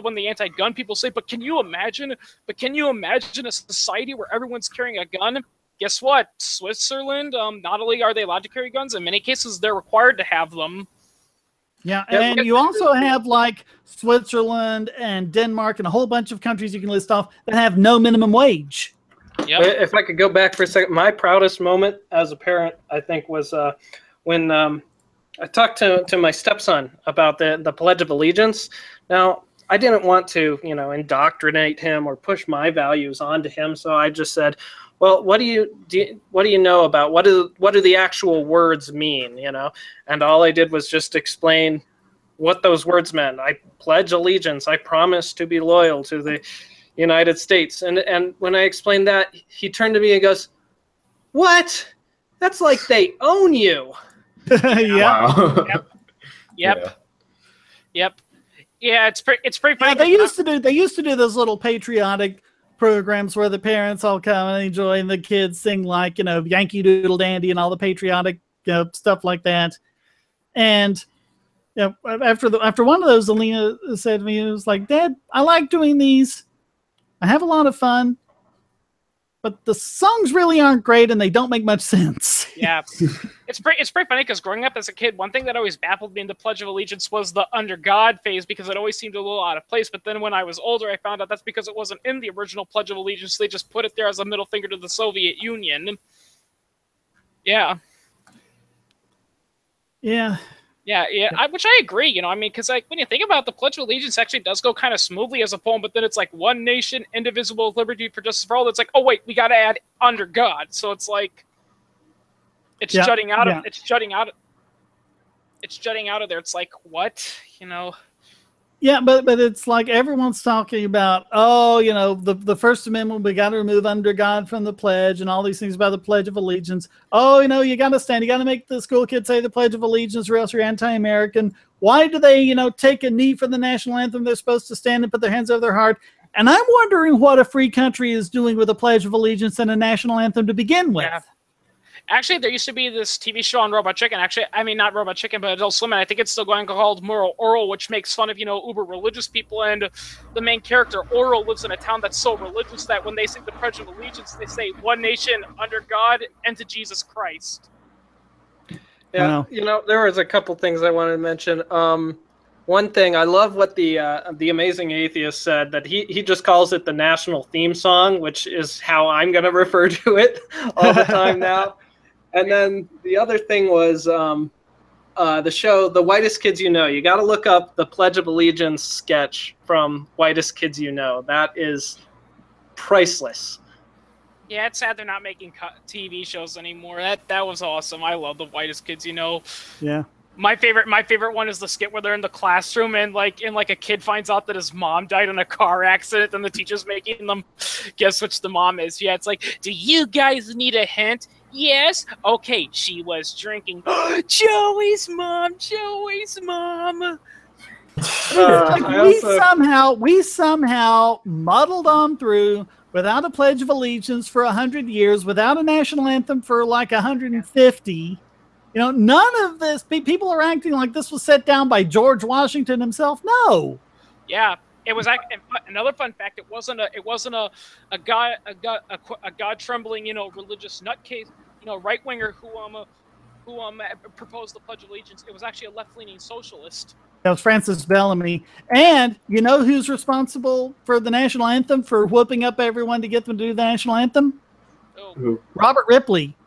when the anti-gun people say, but can you imagine a society where everyone's carrying a gun? Guess what? Switzerland, not only are they allowed to carry guns, in many cases they're required to have them. Yeah, and you also have like Switzerland and Denmark and a whole bunch of countries you can list off that have no minimum wage. Yep. If I could go back for a second, my proudest moment as a parent, I think, was when I talked to my stepson about the Pledge of Allegiance. Now, I didn't want to, you know, indoctrinate him or push my values onto him, so I just said, well, what do you know about what do the actual words mean, you know? And all I did was just explain what those words meant. I pledge allegiance. I promise to be loyal to the United States. And when I explained that, he turned to me and goes, "What? That's like they own you." Yeah. Wow. Yep. Yeah, it's pretty funny. Yeah, they used to do those little patriotic programs where the parents all come and enjoy, and the kids sing like, you know, Yankee Doodle Dandy and all the patriotic, you know, stuff like that. And you know, after one of those, Alina said to me, it was like, Dad, I like doing these. I have a lot of fun, but the songs really aren't great and they don't make much sense. Yeah, it's pretty funny because growing up as a kid, one thing that always baffled me in the Pledge of Allegiance was the Under God phase, because it always seemed a little out of place. But then when I was older, I found out that's because it wasn't in the original Pledge of Allegiance. They just put it there as a middle finger to the Soviet Union. Yeah. Yeah. Yeah, which I agree, you know, I mean, because like when you think about it, the Pledge of Allegiance actually does go kind of smoothly as a poem, but then it's like one nation, indivisible, liberty for justice for all. It's like, oh wait, we got to add under God, so it's like it's jutting out of it's jutting out of there. It's like, what, you know? Yeah, but it's like everyone's talking about, oh, you know, the First Amendment, we got to remove under God from the pledge and all these things about the Pledge of Allegiance. Oh, you know, you got to stand. You got to make the school kids say the Pledge of Allegiance or else you're anti-American. Why do they, you know, take a knee for the national anthem? They're supposed to stand and put their hands over their heart. And I'm wondering what a free country is doing with a Pledge of Allegiance and a national anthem to begin with. Yeah. Actually, there used to be this TV show on Robot Chicken. Actually, I mean, not Robot Chicken, but Adult Swim. And I think it's still going, called Moral Oral, which makes fun of, you know, uber religious people. And the main character, Oral, lives in a town that's so religious that when they sing the Pledge of Allegiance, they say one nation under God and to Jesus Christ. Yeah, wow. You know, there was a couple things I wanted to mention. One thing, I love what the Amazing Atheist said, that he just calls it the national theme song, which is how I'm going to refer to it all the time now. And then the other thing was the show, The Whitest Kids You Know. You got to look up the Pledge of Allegiance sketch from Whitest Kids You Know. That is priceless. Yeah, it's sad they're not making TV shows anymore. That was awesome. I love The Whitest Kids You Know. Yeah. My favorite one is the skit where they're in the classroom and like a kid finds out that his mom died in a car accident and the teacher's making them guess which the mom is. Yeah, it's like, do you guys need a hint? Yes. Okay, she was drinking. Joey's mom. We somehow muddled on through without a Pledge of Allegiance for 100 years, without a national anthem for like 150. You know, none of this. People are acting like this was set down by George Washington himself. No. Yeah. It was another fun fact. It wasn't a God trembling, you know, religious nutcase, you know, right winger who proposed the Pledge of Allegiance. It was actually a left-leaning socialist. That was Francis Bellamy. And you know who's responsible for the national anthem, for whooping up everyone to get them to do the national anthem? Who? Robert Ripley,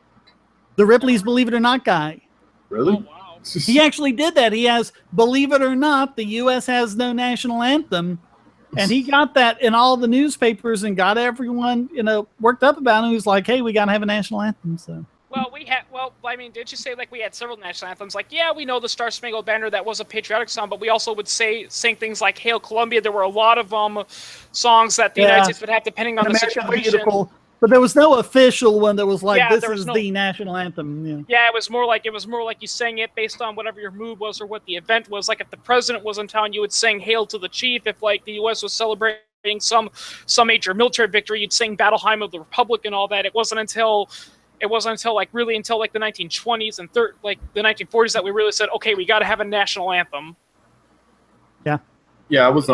the Ripley's Believe It or Not guy. Really? Oh, wow. He actually did that. He has, believe it or not, the U.S. has no national anthem. And he got that in all the newspapers and got everyone, you know, worked up about it. He was like, hey, we got to have a national anthem. So. Well, I mean, did you say like we had several national anthems? Like, yeah, we know the Star Spangled Banner, that was a patriotic song, but we also would sing things like Hail Columbia. There were a lot of songs that the United States would have depending on the situation. Beautiful. But there was no official one that was like, this is the national anthem. Yeah, it was more like you sang it based on whatever your mood was or what the event was. Like if the president was in town, you would sing Hail to the Chief. If like the U.S. was celebrating some major military victory, you'd sing Battle Hymn of the Republic and all that. It wasn't until like the 1920s and the 1940s that we really said, okay, we got to have a national anthem. Yeah. Yeah, I was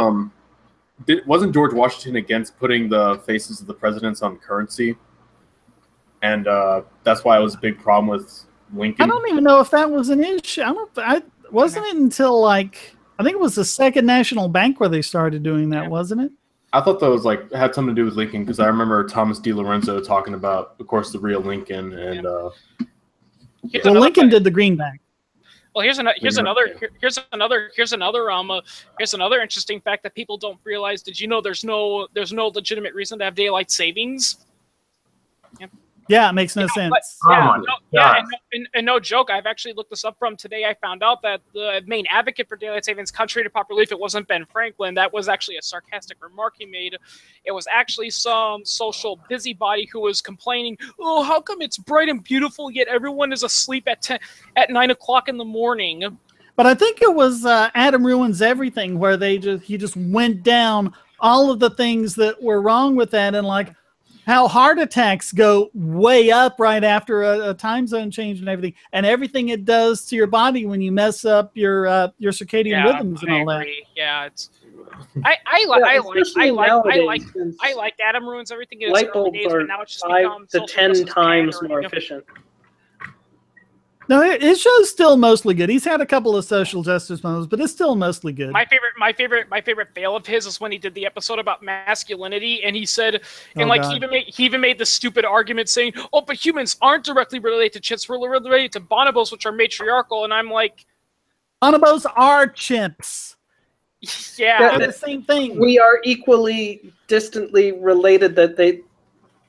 wasn't George Washington against putting the faces of the presidents on currency? And that's why it was a big problem with Lincoln. I don't even know if that was an issue. Wasn't it until like, I think it was the Second National Bank where they started doing that, wasn't it? I thought that was like, had something to do with Lincoln, because I remember Thomas DiLorenzo talking about, of course, the real Lincoln. And Lincoln did the greenback. Well, here's another interesting fact that people don't realize. Did you know there's no legitimate reason to have daylight savings? Yeah, it makes no sense. And no joke, I've actually looked this up from today. I found out that the main advocate for daylight savings, contrary to popular belief, it wasn't Ben Franklin. That was actually a sarcastic remark he made. It was actually some social busybody who was complaining, oh, how come it's bright and beautiful, yet everyone is asleep at 9 o'clock in the morning? But I think it was Adam Ruins Everything, where he just went down all of the things that were wrong with that, and like, how heart attacks go way up right after a time zone change and everything it does to your body when you mess up your circadian rhythms and all that. Yeah, I like Adam ruins everything in his light early bulbs days, are but now it's just 5 to 10 times more efficient. No, his show's still mostly good. He's had a couple of social justice moments, but it's still mostly good. My favorite fail of his is when he did the episode about masculinity, and he said, and he even made the stupid argument saying, "Oh, but humans aren't directly related to chimps; we're related to bonobos, which are matriarchal." And I'm like, bonobos are chimps. Yeah, they're the same thing. We are equally distantly related. That they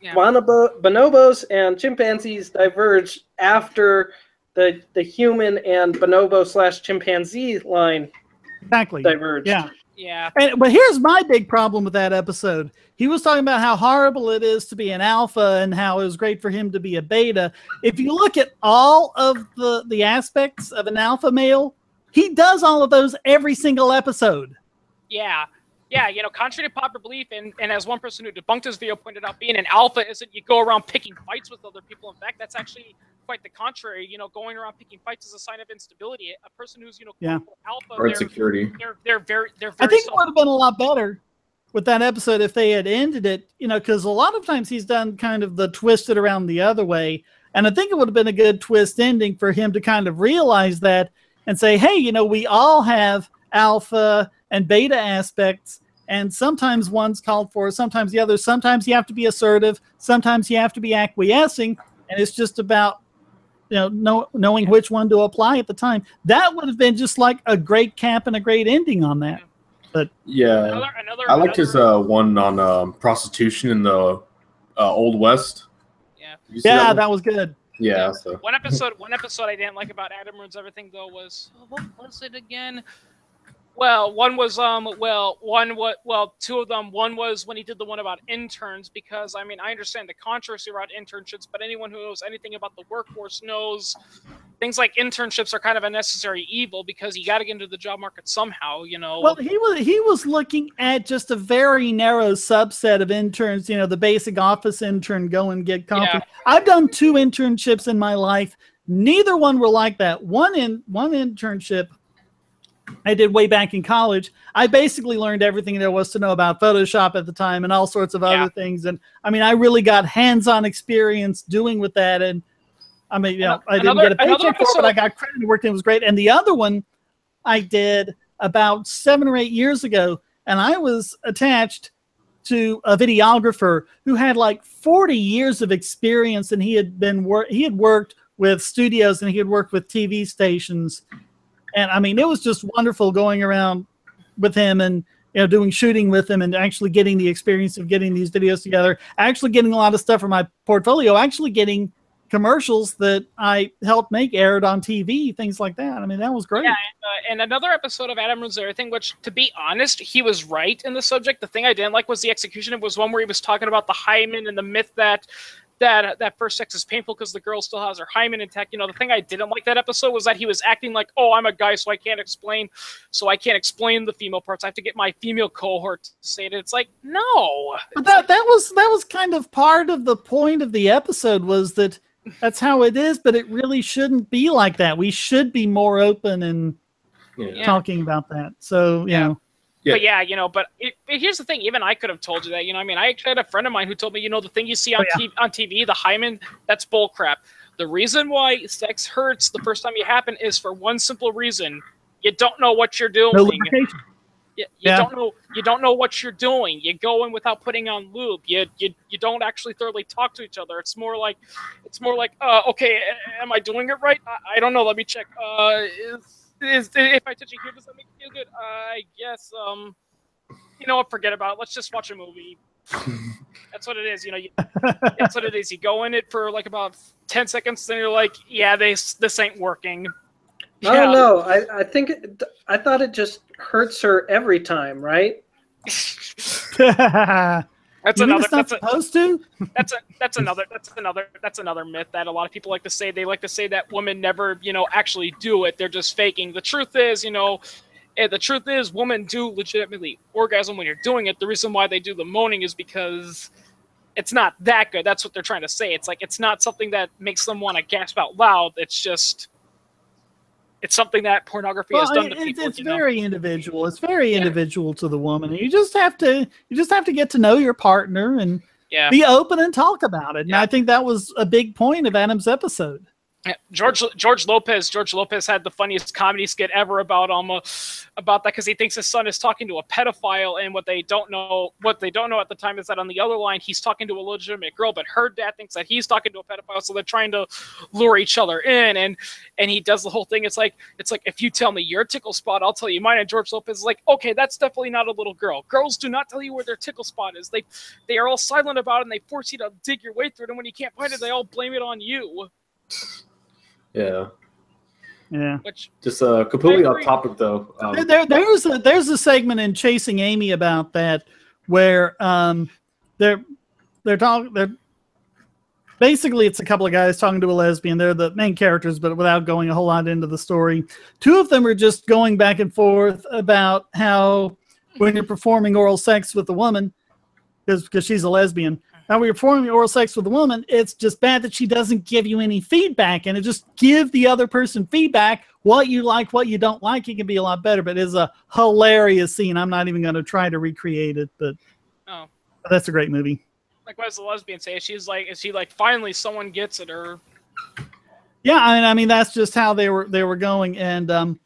bonobos and chimpanzees diverged after the human and bonobo/chimpanzee line diverged. Yeah. But here's my big problem with that episode. He was talking about how horrible it is to be an alpha and how it was great for him to be a beta. If you look at all of the aspects of an alpha male, he does all of those every single episode. Yeah, contrary to popular belief, and as one person who debunked his video pointed out, being an alpha isn't you go around picking fights with other people. In fact, that's actually quite the contrary. Going around picking fights is a sign of instability. A person who's alpha or insecurity. They're very. I think it would have been a lot better with that episode if they had ended it. Because a lot of times he's done kind of the twisted around the other way, and I think it would have been a good twist ending for him to kind of realize that and say, hey, we all have alpha and beta aspects, and sometimes one's called for, sometimes the other. Sometimes you have to be assertive, sometimes you have to be acquiescing, and it's just about knowing which one to apply at the time. That would have been just like a great cap and a great ending on that. But yeah, I liked his one on prostitution in the Old West. Yeah, that was good. Yeah. So. One episode I didn't like about Adam Ruins Everything though was what was it again? Well, two of them. One was when he did the one about interns, because I understand the controversy around internships, but anyone who knows anything about the workforce knows things like internships are kind of a necessary evil because you got to get into the job market somehow, Well, he was looking at just a very narrow subset of interns, the basic office intern, go and get coffee. Yeah. I've done 2 internships in my life. Neither one were like that. One internship I did way back in college. I basically learned everything there was to know about Photoshop at the time and all sorts of other things. And I really got hands-on experience doing with that. And I didn't get a paycheck for it, but I got credit and worked, and it was great. And the other one I did about 7 or 8 years ago, and I was attached to a videographer who had like 40 years of experience, and he had worked with studios and he had worked with TV stations. And it was just wonderful going around with him and doing shooting with him and actually getting the experience of getting these videos together, actually getting a lot of stuff from my portfolio, actually getting commercials that I helped make aired on TV, things like that. That was great. Yeah, and another episode of Adam Ruins Everything, which, to be honest, he was right in the subject. The thing I didn't like was the execution. It was one where he was talking about the hymen and the myth that first sex is painful because the girl still has her hymen intact. The thing I didn't like that episode was that he was acting like, oh, I'm a guy, so I can't explain the female parts. I have to get my female cohort to say it. It's like, no. But that was kind of part of the point of the episode, was that that's how it is, but it really shouldn't be like that. We should be more open and talking about that. So, But here's the thing. Even I could have told you that. I actually had a friend of mine who told me, the thing you see on TV, the hymen, that's bullcrap. The reason why sex hurts the first time you happen is for one simple reason: you don't know what you're doing. No lubrication. You don't know what you're doing. You go in without putting on lube. You don't actually thoroughly talk to each other. It's more like, okay, am I doing it right? I don't know. Let me check. If I touch you here, does that make you feel good? I guess. You know what? Forget about it. Let's just watch a movie. That's what it is. That's what it is. You go in it for like about 10 seconds, then you're like, yeah, this ain't working. I don't know. I thought it just hurts her every time, right? That's another myth that a lot of people like to say. They like to say that women never, actually do it. They're just faking. The truth is, women do legitimately orgasm when you're doing it. The reason why they do the moaning is because it's not that good. That's what they're trying to say. It's like, it's not something that makes them want to gasp out loud. It's it's something that pornography has done to people. It's very individual. It's very individual to the woman. You just have to get to know your partner and be open and talk about it. And I think that was a big point of Adam's episode. George Lopez had the funniest comedy skit ever about that, because he thinks his son is talking to a pedophile, and what they don't know at the time is that on the other line he's talking to a legitimate girl, but her dad thinks that he's talking to a pedophile, so they're trying to lure each other in, and he does the whole thing. It's like if you tell me your tickle spot, I'll tell you mine. And George Lopez is like, okay, that's definitely not a little girl. Girls do not tell you where their tickle spot is. They are all silent about it, and they force you to dig your way through it, and when you can't find it, they all blame it on you. Yeah. Which, just completely off topic though. There's a segment in Chasing Amy about that where they're basically, it's a couple of guys talking to a lesbian. They're the main characters, but without going a whole lot into the story. Two of them are just going back and forth about how when you're performing oral sex with a woman, because she's a lesbian. Now, when you're performing oral sex with a woman, it's just bad that she doesn't give you any feedback, and it just give the other person feedback, what you like, what you don't like. It can be a lot better, but it's a hilarious scene. I'm not even going to try to recreate it, but that's a great movie. Like, what does the lesbian say? Is she like, finally someone gets it, or? Yeah, I mean, that's just how they were going, and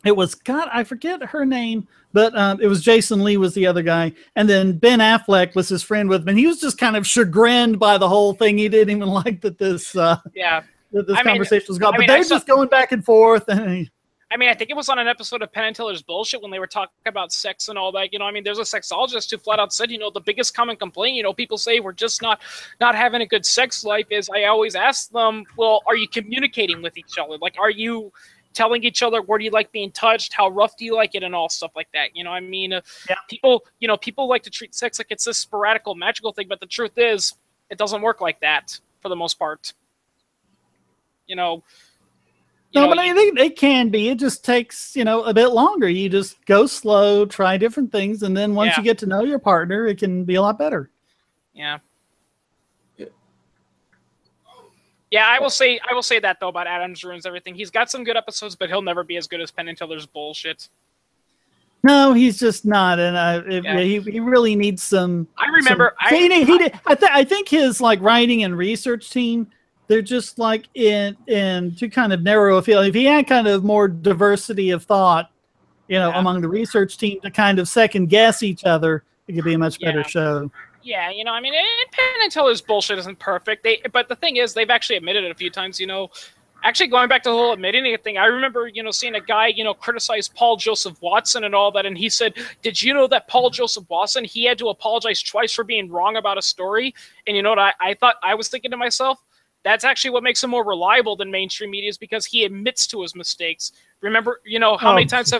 it was, God, I forget her name, but it was Jason Lee was the other guy. And then Ben Affleck was his friend with him. And he was just kind of chagrined by the whole thing. He didn't even like that this conversation was gone. But they're just going back and forth. And I think it was on an episode of Penn and Teller's Bullshit when they were talking about sex and all that. There's a sexologist who flat out said, the biggest common complaint, people say we're just not having a good sex life is, I always ask them, well, are you communicating with each other? Like, are you telling each other, where do you like being touched? How rough do you like it? And all stuff like that. People like to treat sex like it's this sporadic, magical thing, but the truth is it doesn't work like that for the most part. No, but I think it can be. It just takes, a bit longer. You just go slow, try different things. And then once you get to know your partner, it can be a lot better. Yeah. Yeah, I will say that though about Adams Ruins Everything. He's got some good episodes, but he'll never be as good as Penn and Teller's Bullshit. No, he's just not, and he really needs some. I remember. I think his writing and research team, they're just in too kind of narrow a field. If he had kind of more diversity of thought, among the research team to kind of second guess each other, it could be a much better show. Yeah, Penn and Teller's Bullshit isn't perfect. But the thing is, they've actually admitted it a few times. Actually going back to the whole admitting it thing, I remember seeing a guy criticize Paul Joseph Watson and all that, and he said, "Did you know that Paul Joseph Watson, he had to apologize twice for being wrong about a story?" And you know what I was thinking to myself? That's actually what makes him more reliable than mainstream media, is because he admits to his mistakes. Remember, how many times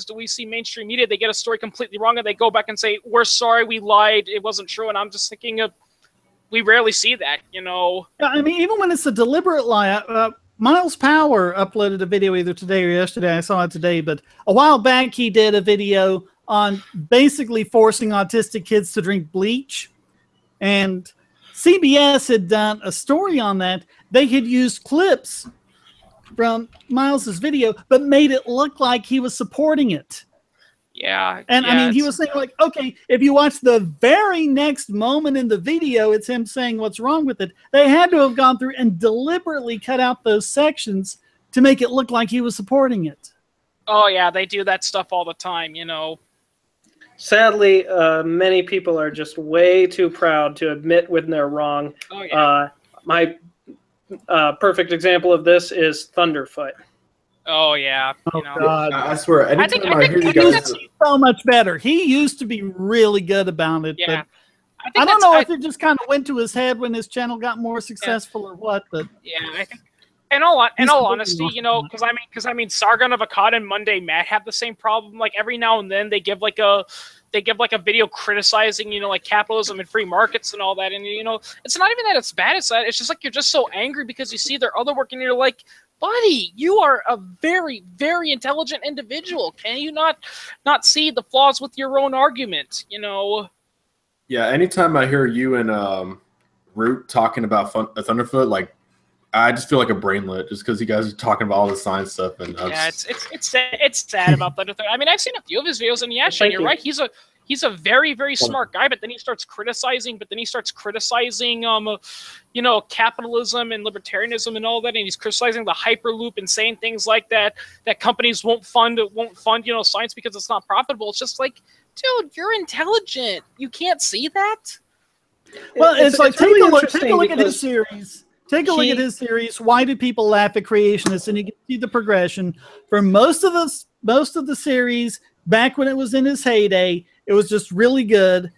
do we see mainstream media, they get a story completely wrong and they go back and say, we're sorry, we lied, it wasn't true. And I'm just thinking we rarely see that, Yeah, even when it's a deliberate lie, Miles Power uploaded a video either today or yesterday. I saw it today, but a while back he did a video on basically forcing autistic kids to drink bleach. And CBS had done a story on that. They had used clips from Miles's video, but made it look like he was supporting it. Yeah. And he was saying okay, if you watch the very next moment in the video, it's him saying what's wrong with it. They had to have gone through and deliberately cut out those sections to make it look like he was supporting it. Oh yeah, they do that stuff all the time, Sadly, many people are just way too proud to admit when they're wrong. Oh yeah. My perfect example of this is Thunderfoot. Oh yeah. God. I swear, anytime I hear you guys, so much better. He used to be really good about it. Yeah. But I don't know if it just kind of went to his head when his channel got more successful or what. But yeah, I think. In all honesty, because Sargon of Akkad and Monday Matt have the same problem. Like every now and then they give a video criticizing, capitalism and free markets and all that. And, it's not even that it's bad. It's that it's just you're just so angry because you see their other work and you're like, buddy, you are a very, very intelligent individual. Can you not see the flaws with your own argument, Yeah, anytime I hear you and Root talking about Thunderfoot, I just feel like a brainlet just because you guys are talking about all the science stuff. And yeah, it's sad about that. I mean, I've seen a few of his videos, and yeah, Shane, you're right. He's a very, very smart guy, but then he starts criticizing. You know, capitalism and libertarianism and all that, and he's criticizing the hyperloop and saying things like that companies won't fund you know, science because it's not profitable. It's just like, dude, you're intelligent. You can't see that. Well, it's like take a look at his series. Take a look at his series. Why do people laugh at creationists? And you can see the progression for most of the series back when it was in his heyday. It was just really good.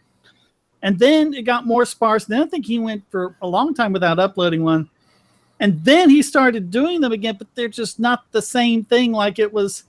And then it got more sparse. Then I think he went for a long time without uploading one. And then he started doing them again, but they're just not the same thing like it was.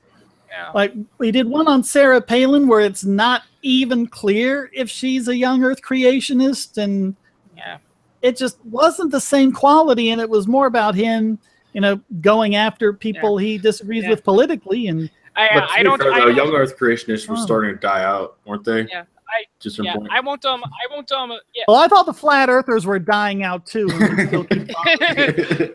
Yeah. Like we did one on Sarah Palin where it's not even clear if she's a young Earth creationist. And yeah, it just wasn't the same quality. And it was more about him, you know, going after people he disagrees with politically. And I don't. Young Earth creationists were starting to die out, weren't they? Yeah. I won't. Yeah. Well, I thought the flat earthers were dying out too.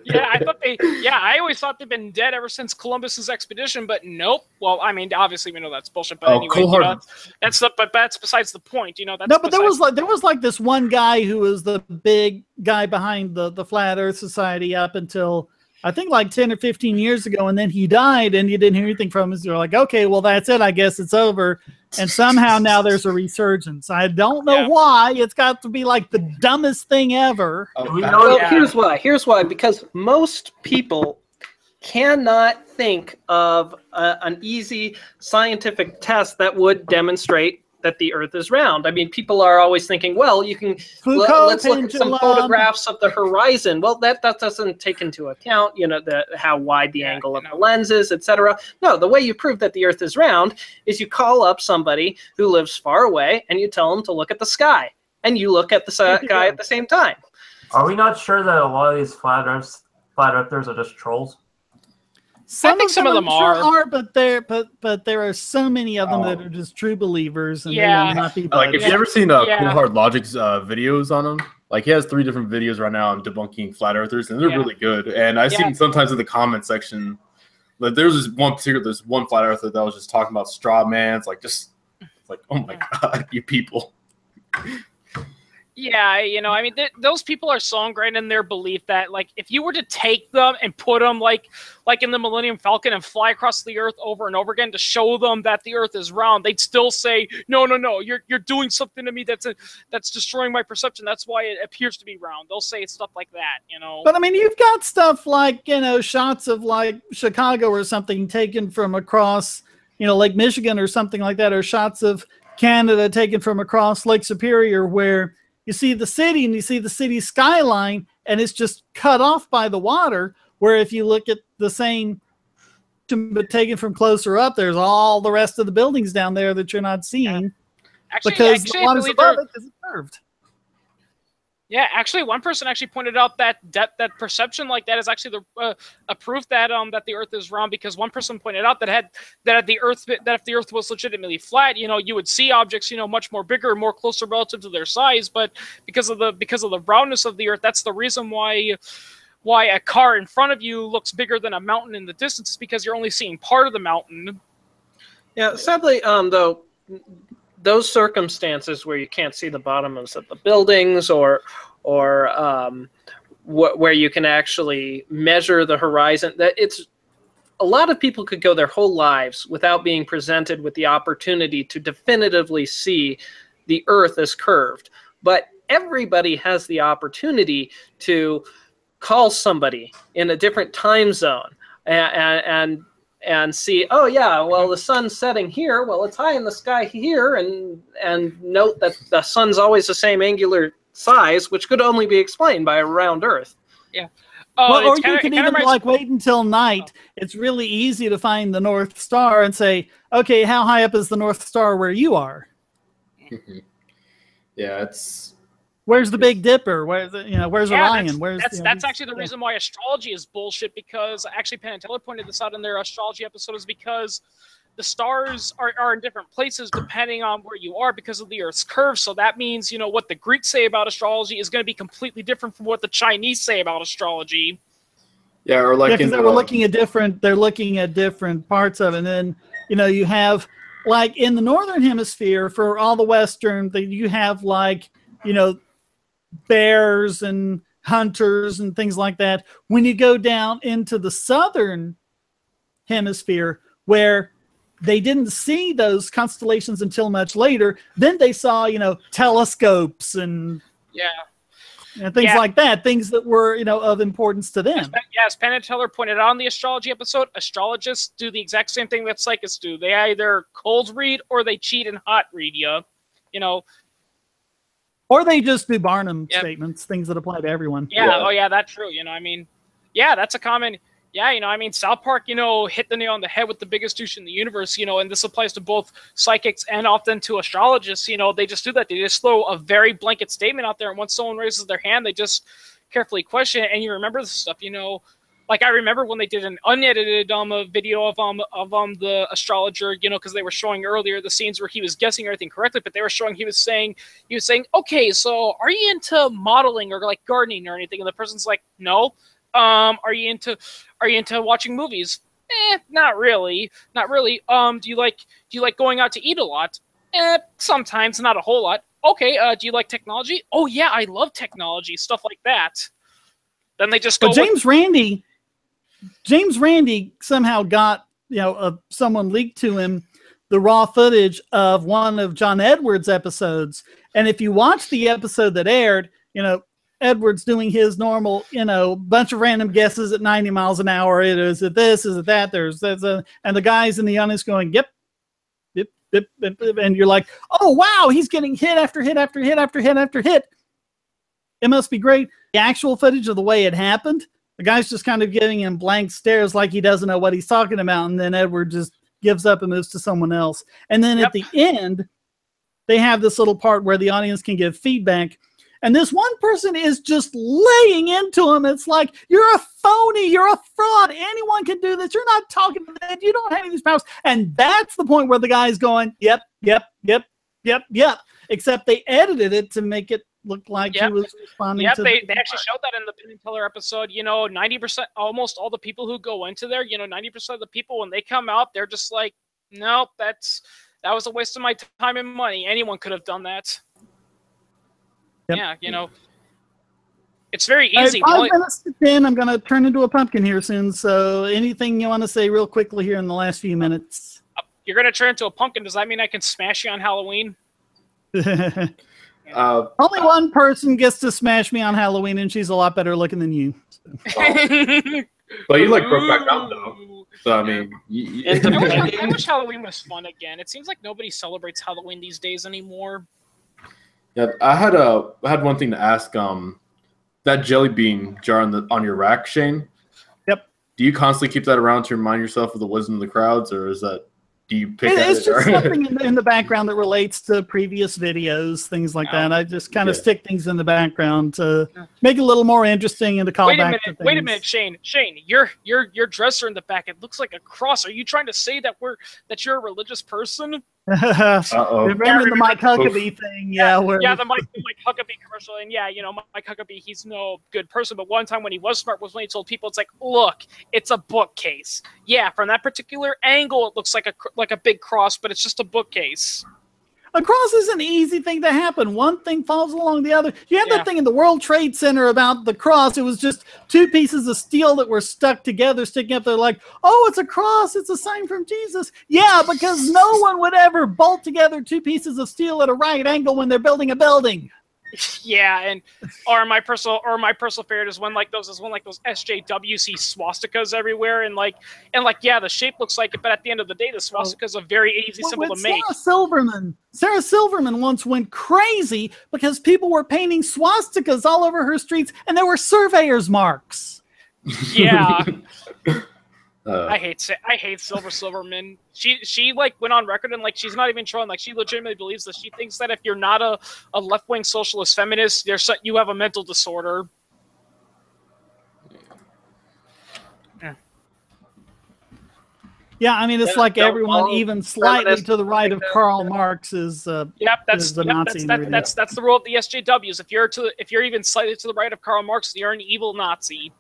Yeah, I thought they. Yeah, I always thought they've been dead ever since Columbus's expedition, but nope. Well, I mean, obviously we know that's bullshit. But anyway, you know, that's besides the point. You know, that's no. But there was like this one guy who was the big guy behind the Flat Earth Society up until I think like 10 or 15 years ago, and then he died, and you didn't hear anything from him. So you're like, okay, well that's it. I guess it's over. And somehow now there's a resurgence. I don't know why. It's got to be like the dumbest thing ever. Well, here's why. Here's why. Because most people cannot think of an easy scientific test that would demonstrate that the Earth is round. I mean, people are always thinking, well, you can let's look at some photographs of the horizon. Well, that doesn't take into account, you know, how wide the angle of the lens is, etc. No, the way you prove that the Earth is round is you call up somebody who lives far away and you tell them to look at the sky, and you look at the sky at the same time. Are we not sure that a lot of these flat earthers are just trolls? I think some of them are, but there are so many of them that are just true believers, and they will not be. Like, if you ever seen Cool Hard Logic's videos on them, like he has 3 different videos right now on debunking flat earthers, and they're really good. And I've seen sometimes in the comment section, like there's one flat earther that was just talking about straw mans, like just like, oh my god, you people. Yeah, you know, I mean, those people are so ingrained in their belief that, like, if you were to take them and put them, like in the Millennium Falcon and fly across the Earth over and over again to show them that the Earth is round, they'd still say, no, you're doing something to me that's destroying my perception. That's why it appears to be round. They'll say stuff like that, you know. But I mean, you've got stuff like, you know, shots of like Chicago or something taken from across, you know, Lake Michigan or something like that, or shots of Canada taken from across Lake Superior where you see the city and you see the city skyline and it's just cut off by the water, where if you look at the same but taken from closer up, there's all the rest of the buildings down there that you're not seeing because the water's above it isn't curved. Yeah, actually, one person actually pointed out that perception like that is actually a proof that that the Earth is round, because one person pointed out that if the Earth was legitimately flat, you know, you would see objects, you know, much more bigger, more closer relative to their size, but because of the roundness of the Earth, that's the reason why a car in front of you looks bigger than a mountain in the distance, because you're only seeing part of the mountain. Yeah, sadly, though, those circumstances where you can't see the bottoms of the buildings, or where you can actually measure the horizon, that it's a lot of people could go their whole lives without being presented with the opportunity to definitively see the Earth as curved. But everybody has the opportunity to call somebody in a different time zone and see, oh yeah, well, the sun's setting here, well, it's high in the sky here, and note that the sun's always the same angular size, which could only be explained by a round Earth. Yeah. Or you can even like wait until night. It's really easy to find the North Star and say, okay, how high up is the North Star where you are? Yeah, it's... Where's the Big Dipper? Where's Orion? That's actually the reason why astrology is bullshit, because actually Penn and Teller pointed this out in their astrology episode, is because the stars are in different places depending on where you are because of the Earth's curve. So that means, what the Greeks say about astrology is going to be completely different from what the Chinese say about astrology. Yeah, or like because they were looking at different. They're looking at different parts of it, and then you have like in the northern hemisphere for all the Western, you have like bears and hunters and things like that. When you go down into the southern hemisphere, where they didn't see those constellations until much later, then they saw telescopes and things like that, things that were of importance to them. As Penn and Teller pointed out on the astrology episode, astrologists do the exact same thing that psychics do. They either cold read or they cheat and hot read you. Or they just do Barnum statements, things that apply to everyone. Yeah, oh yeah, that's true. That's a common. Yeah, South Park, hit the nail on the head with the biggest douche in the universe, and this applies to both psychics and often to astrologists. They just do that. They just throw a very blanket statement out there, and once someone raises their hand, they just carefully question it, and you remember this stuff, Like, I remember when they did an unedited video of the astrologer, because they were showing earlier the scenes where he was guessing everything correctly, but they were showing he was saying, okay, so are you into modeling or like gardening or anything? And the person's like, no. Are you into watching movies? Not really. Do you like going out to eat a lot? Sometimes, not a whole lot. Okay, do you like technology? Oh yeah, I love technology, stuff like that. Then they just go. But James Randi somehow got someone leaked to him the raw footage of one of John Edwards' episodes, and if you watch the episode that aired, Edwards doing his normal, bunch of random guesses at 90 miles an hour. Is it this? Is it that? And the guys in the audience going, yep. And you're like, oh, wow, he's getting hit after hit after hit after hit after hit. It must be great. The actual footage of the way it happened, the guy's just kind of giving him blank stares like he doesn't know what he's talking about. And then Edward just gives up and moves to someone else. And then at the end, they have this little part where the audience can give feedback. And this one person is just laying into him. It's like, you're a phony. You're a fraud. Anyone can do this. You're not talking to that. You don't have any of these powers. And that's the point where the guy's going, yep. Except they edited it to make it look like he was responding to they actually showed that in the Penn and Teller episode. 90%, almost all the people who go into there, 90% of the people, when they come out, they're just like, nope, that was a waste of my time and money. Anyone could have done that. Yep. Yeah, it's very easy. 5 minutes to 10. I'm going to turn into a pumpkin here soon. So anything you want to say real quickly here in the last few minutes? You're going to turn into a pumpkin. Does that mean I can smash you on Halloween? Only one person gets to smash me on Halloween, and she's a lot better looking than you. So. But you like Brokeback Mountain, though. So, I mean... I wish Halloween was fun again. It seems like nobody celebrates Halloween these days anymore. Yeah, I had one thing to ask. That jelly bean jar on your rack, Shane. Yep. Do you constantly keep that around to remind yourself of the wisdom of the crowds, or do you pick at it? It's just something in the background that relates to previous videos, things like that. I just kind of stick things in the background to make it a little more interesting and to call back to things. Wait a minute, Shane. Shane, your dresser in the back, it looks like a cross. Are you trying to say that you're a religious person? Remember the Mike Huckabee thing? Yeah, the Mike Huckabee commercial. And Mike Huckabee, he's no good person. But one time when he was smart was when he told people, it's like, look, it's a bookcase. Yeah, from that particular angle, it looks like a big cross, but it's just a bookcase. A cross is an easy thing to happen. One thing falls along the other. You had that thing in the World Trade Center about the cross. It was just two pieces of steel that were stuck together, sticking up there like, oh, it's a cross. It's a sign from Jesus. Yeah, because no one would ever bolt together two pieces of steel at a right angle when they're building a building. Yeah, or my personal favorite is when those SJWC swastikas everywhere, and the shape looks like it, but at the end of the day, the swastika is a very easy symbol to make. Sarah Silverman once went crazy because people were painting swastikas all over her streets, and there were surveyor's marks. Yeah. I hate Silverman. She went on record and she's not even trolling. She legitimately believes that she thinks that if you're not a left-wing socialist feminist, you have a mental disorder. Yeah, I mean, it's like everyone even slightly to the right of Karl Marx is the Nazi. That's the rule of the SJWs. If you're even slightly to the right of Karl Marx, you're an evil Nazi.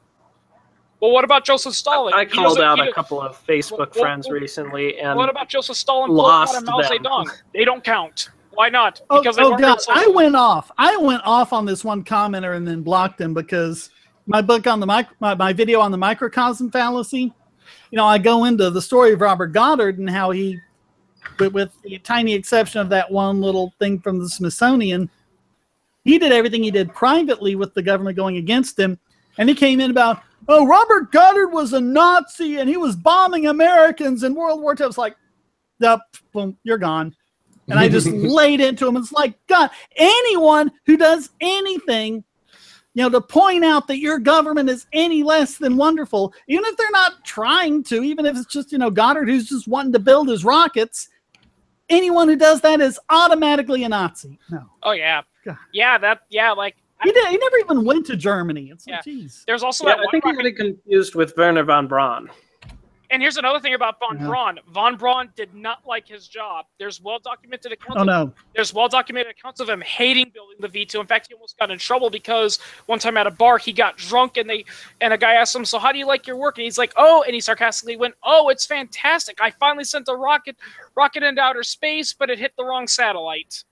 Well, what about Joseph Stalin? I called out a couple of Facebook friends recently, and what about Joseph Stalin? Lost Mao them. Zedong? They don't count. Why not? Because God, I went off on this one commenter and then blocked him because my book on the my video on the microcosm fallacy. You know, I go into the story of Robert Goddard and how he, with the tiny exception of that one little thing from the Smithsonian, he did everything he did privately with the government going against him. And he came in about, oh, Robert Goddard was a Nazi and he was bombing Americans in World War II. I was like, nope, boom, you're gone. And I just laid into him. It's like, God, anyone who does anything, you know, to point out that your government is any less than wonderful, even if they're not trying to, even if it's just, you know, Goddard who's just wanting to build his rockets, anyone who does that is automatically a Nazi. No. Oh, yeah. God. Yeah, like... He never even went to Germany. It's like, geez. There's also I think I get confused with Werner von Braun. And here's another thing about von Braun. Von Braun did not like his job. There's well-documented accounts. There's well-documented accounts of him hating building the V2. In fact, he almost got in trouble because one time at a bar he got drunk and a guy asked him, "So how do you like your work?" And he's like, "Oh," and he sarcastically went, "Oh, it's fantastic. I finally sent a rocket into outer space, but it hit the wrong satellite."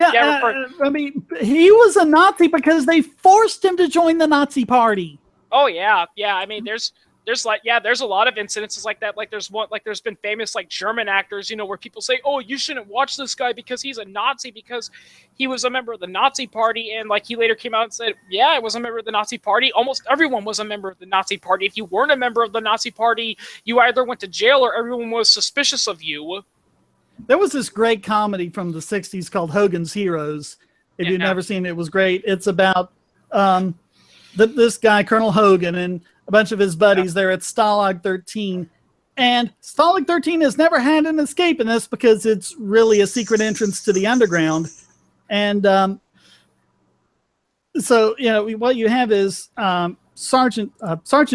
Yeah, I mean, he was a Nazi because they forced him to join the Nazi party. Oh yeah. I mean, there's a lot of incidences like that. Like there's been famous like German actors, you know, where people say, "Oh, you shouldn't watch this guy because he's a Nazi because he was a member of the Nazi party," and like he later came out and said, "Yeah, I was a member of the Nazi party. Almost everyone was a member of the Nazi party. If you weren't a member of the Nazi party, you either went to jail or everyone was suspicious of you." There was this great comedy from the 60s called Hogan's Heroes. If you've never seen it, it was great. It's about this guy, Colonel Hogan, and a bunch of his buddies there at Stalag 13. And Stalag 13 has never had an escape in this because it's really a secret entrance to the underground. And so, you know, what you have is Sergeant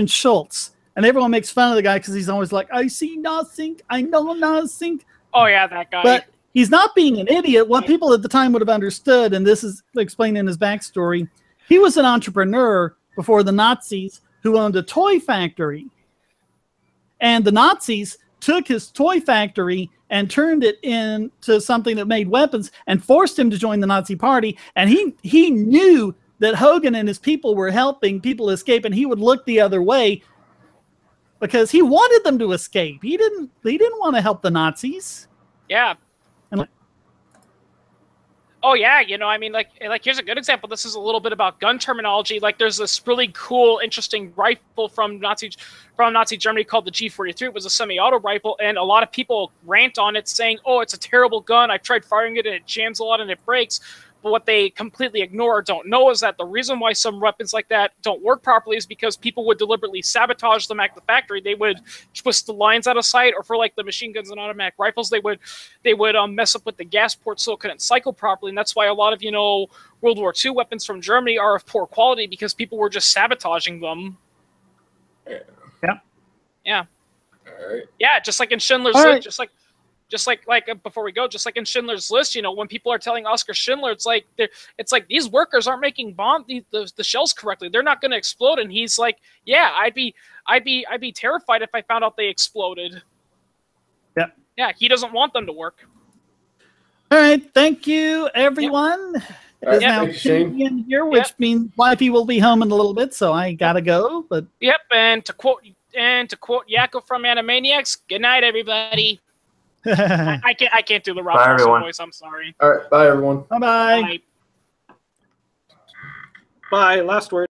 Schultz. And everyone makes fun of the guy because he's always like, "I see nothing. I know nothing." Oh, yeah, that guy. But he's not being an idiot. What people at the time would have understood, and this is explained in his backstory, he was an entrepreneur before the Nazis who owned a toy factory. And the Nazis took his toy factory and turned it into something that made weapons and forced him to join the Nazi party. And he knew that Hogan and his people were helping people escape, and he would look the other way because he wanted them to escape. He didn't want to help the Nazis. Yeah. And oh yeah, you know, I mean, like here's a good example. This is a little bit about gun terminology. Like, there's this really cool, interesting rifle from Nazi Germany called the G43. It was a semi-auto rifle, and a lot of people rant on it, saying, "Oh, it's a terrible gun. I've tried firing it, and it jams a lot, and it breaks." But what they completely ignore or don't know is that the reason why some weapons like that don't work properly is because people would deliberately sabotage them at the factory. They would twist the lines out of sight, or for like the machine guns and automatic rifles, they would mess up with the gas port so it couldn't cycle properly. And that's why a lot of, you know, World War II weapons from Germany are of poor quality, because people were just sabotaging them. Yeah. All right. Yeah, just like in Schindler's List, just like before we go, just like in Schindler's List, you know, when people are telling Oskar Schindler, it's like these workers aren't making the shells correctly. They're not going to explode. And he's like, "Yeah, I'd be terrified if I found out they exploded." Yeah. Yeah, he doesn't want them to work. All right, thank you, everyone. Yep. It is now 10 p.m. here, which means Wifey will be home in a little bit, so I gotta go. But yep, and to quote Yakko from Animaniacs, good night, everybody. I can't do the Rob Paulson voice. I'm sorry. All right, bye everyone. Bye. Bye. Last word.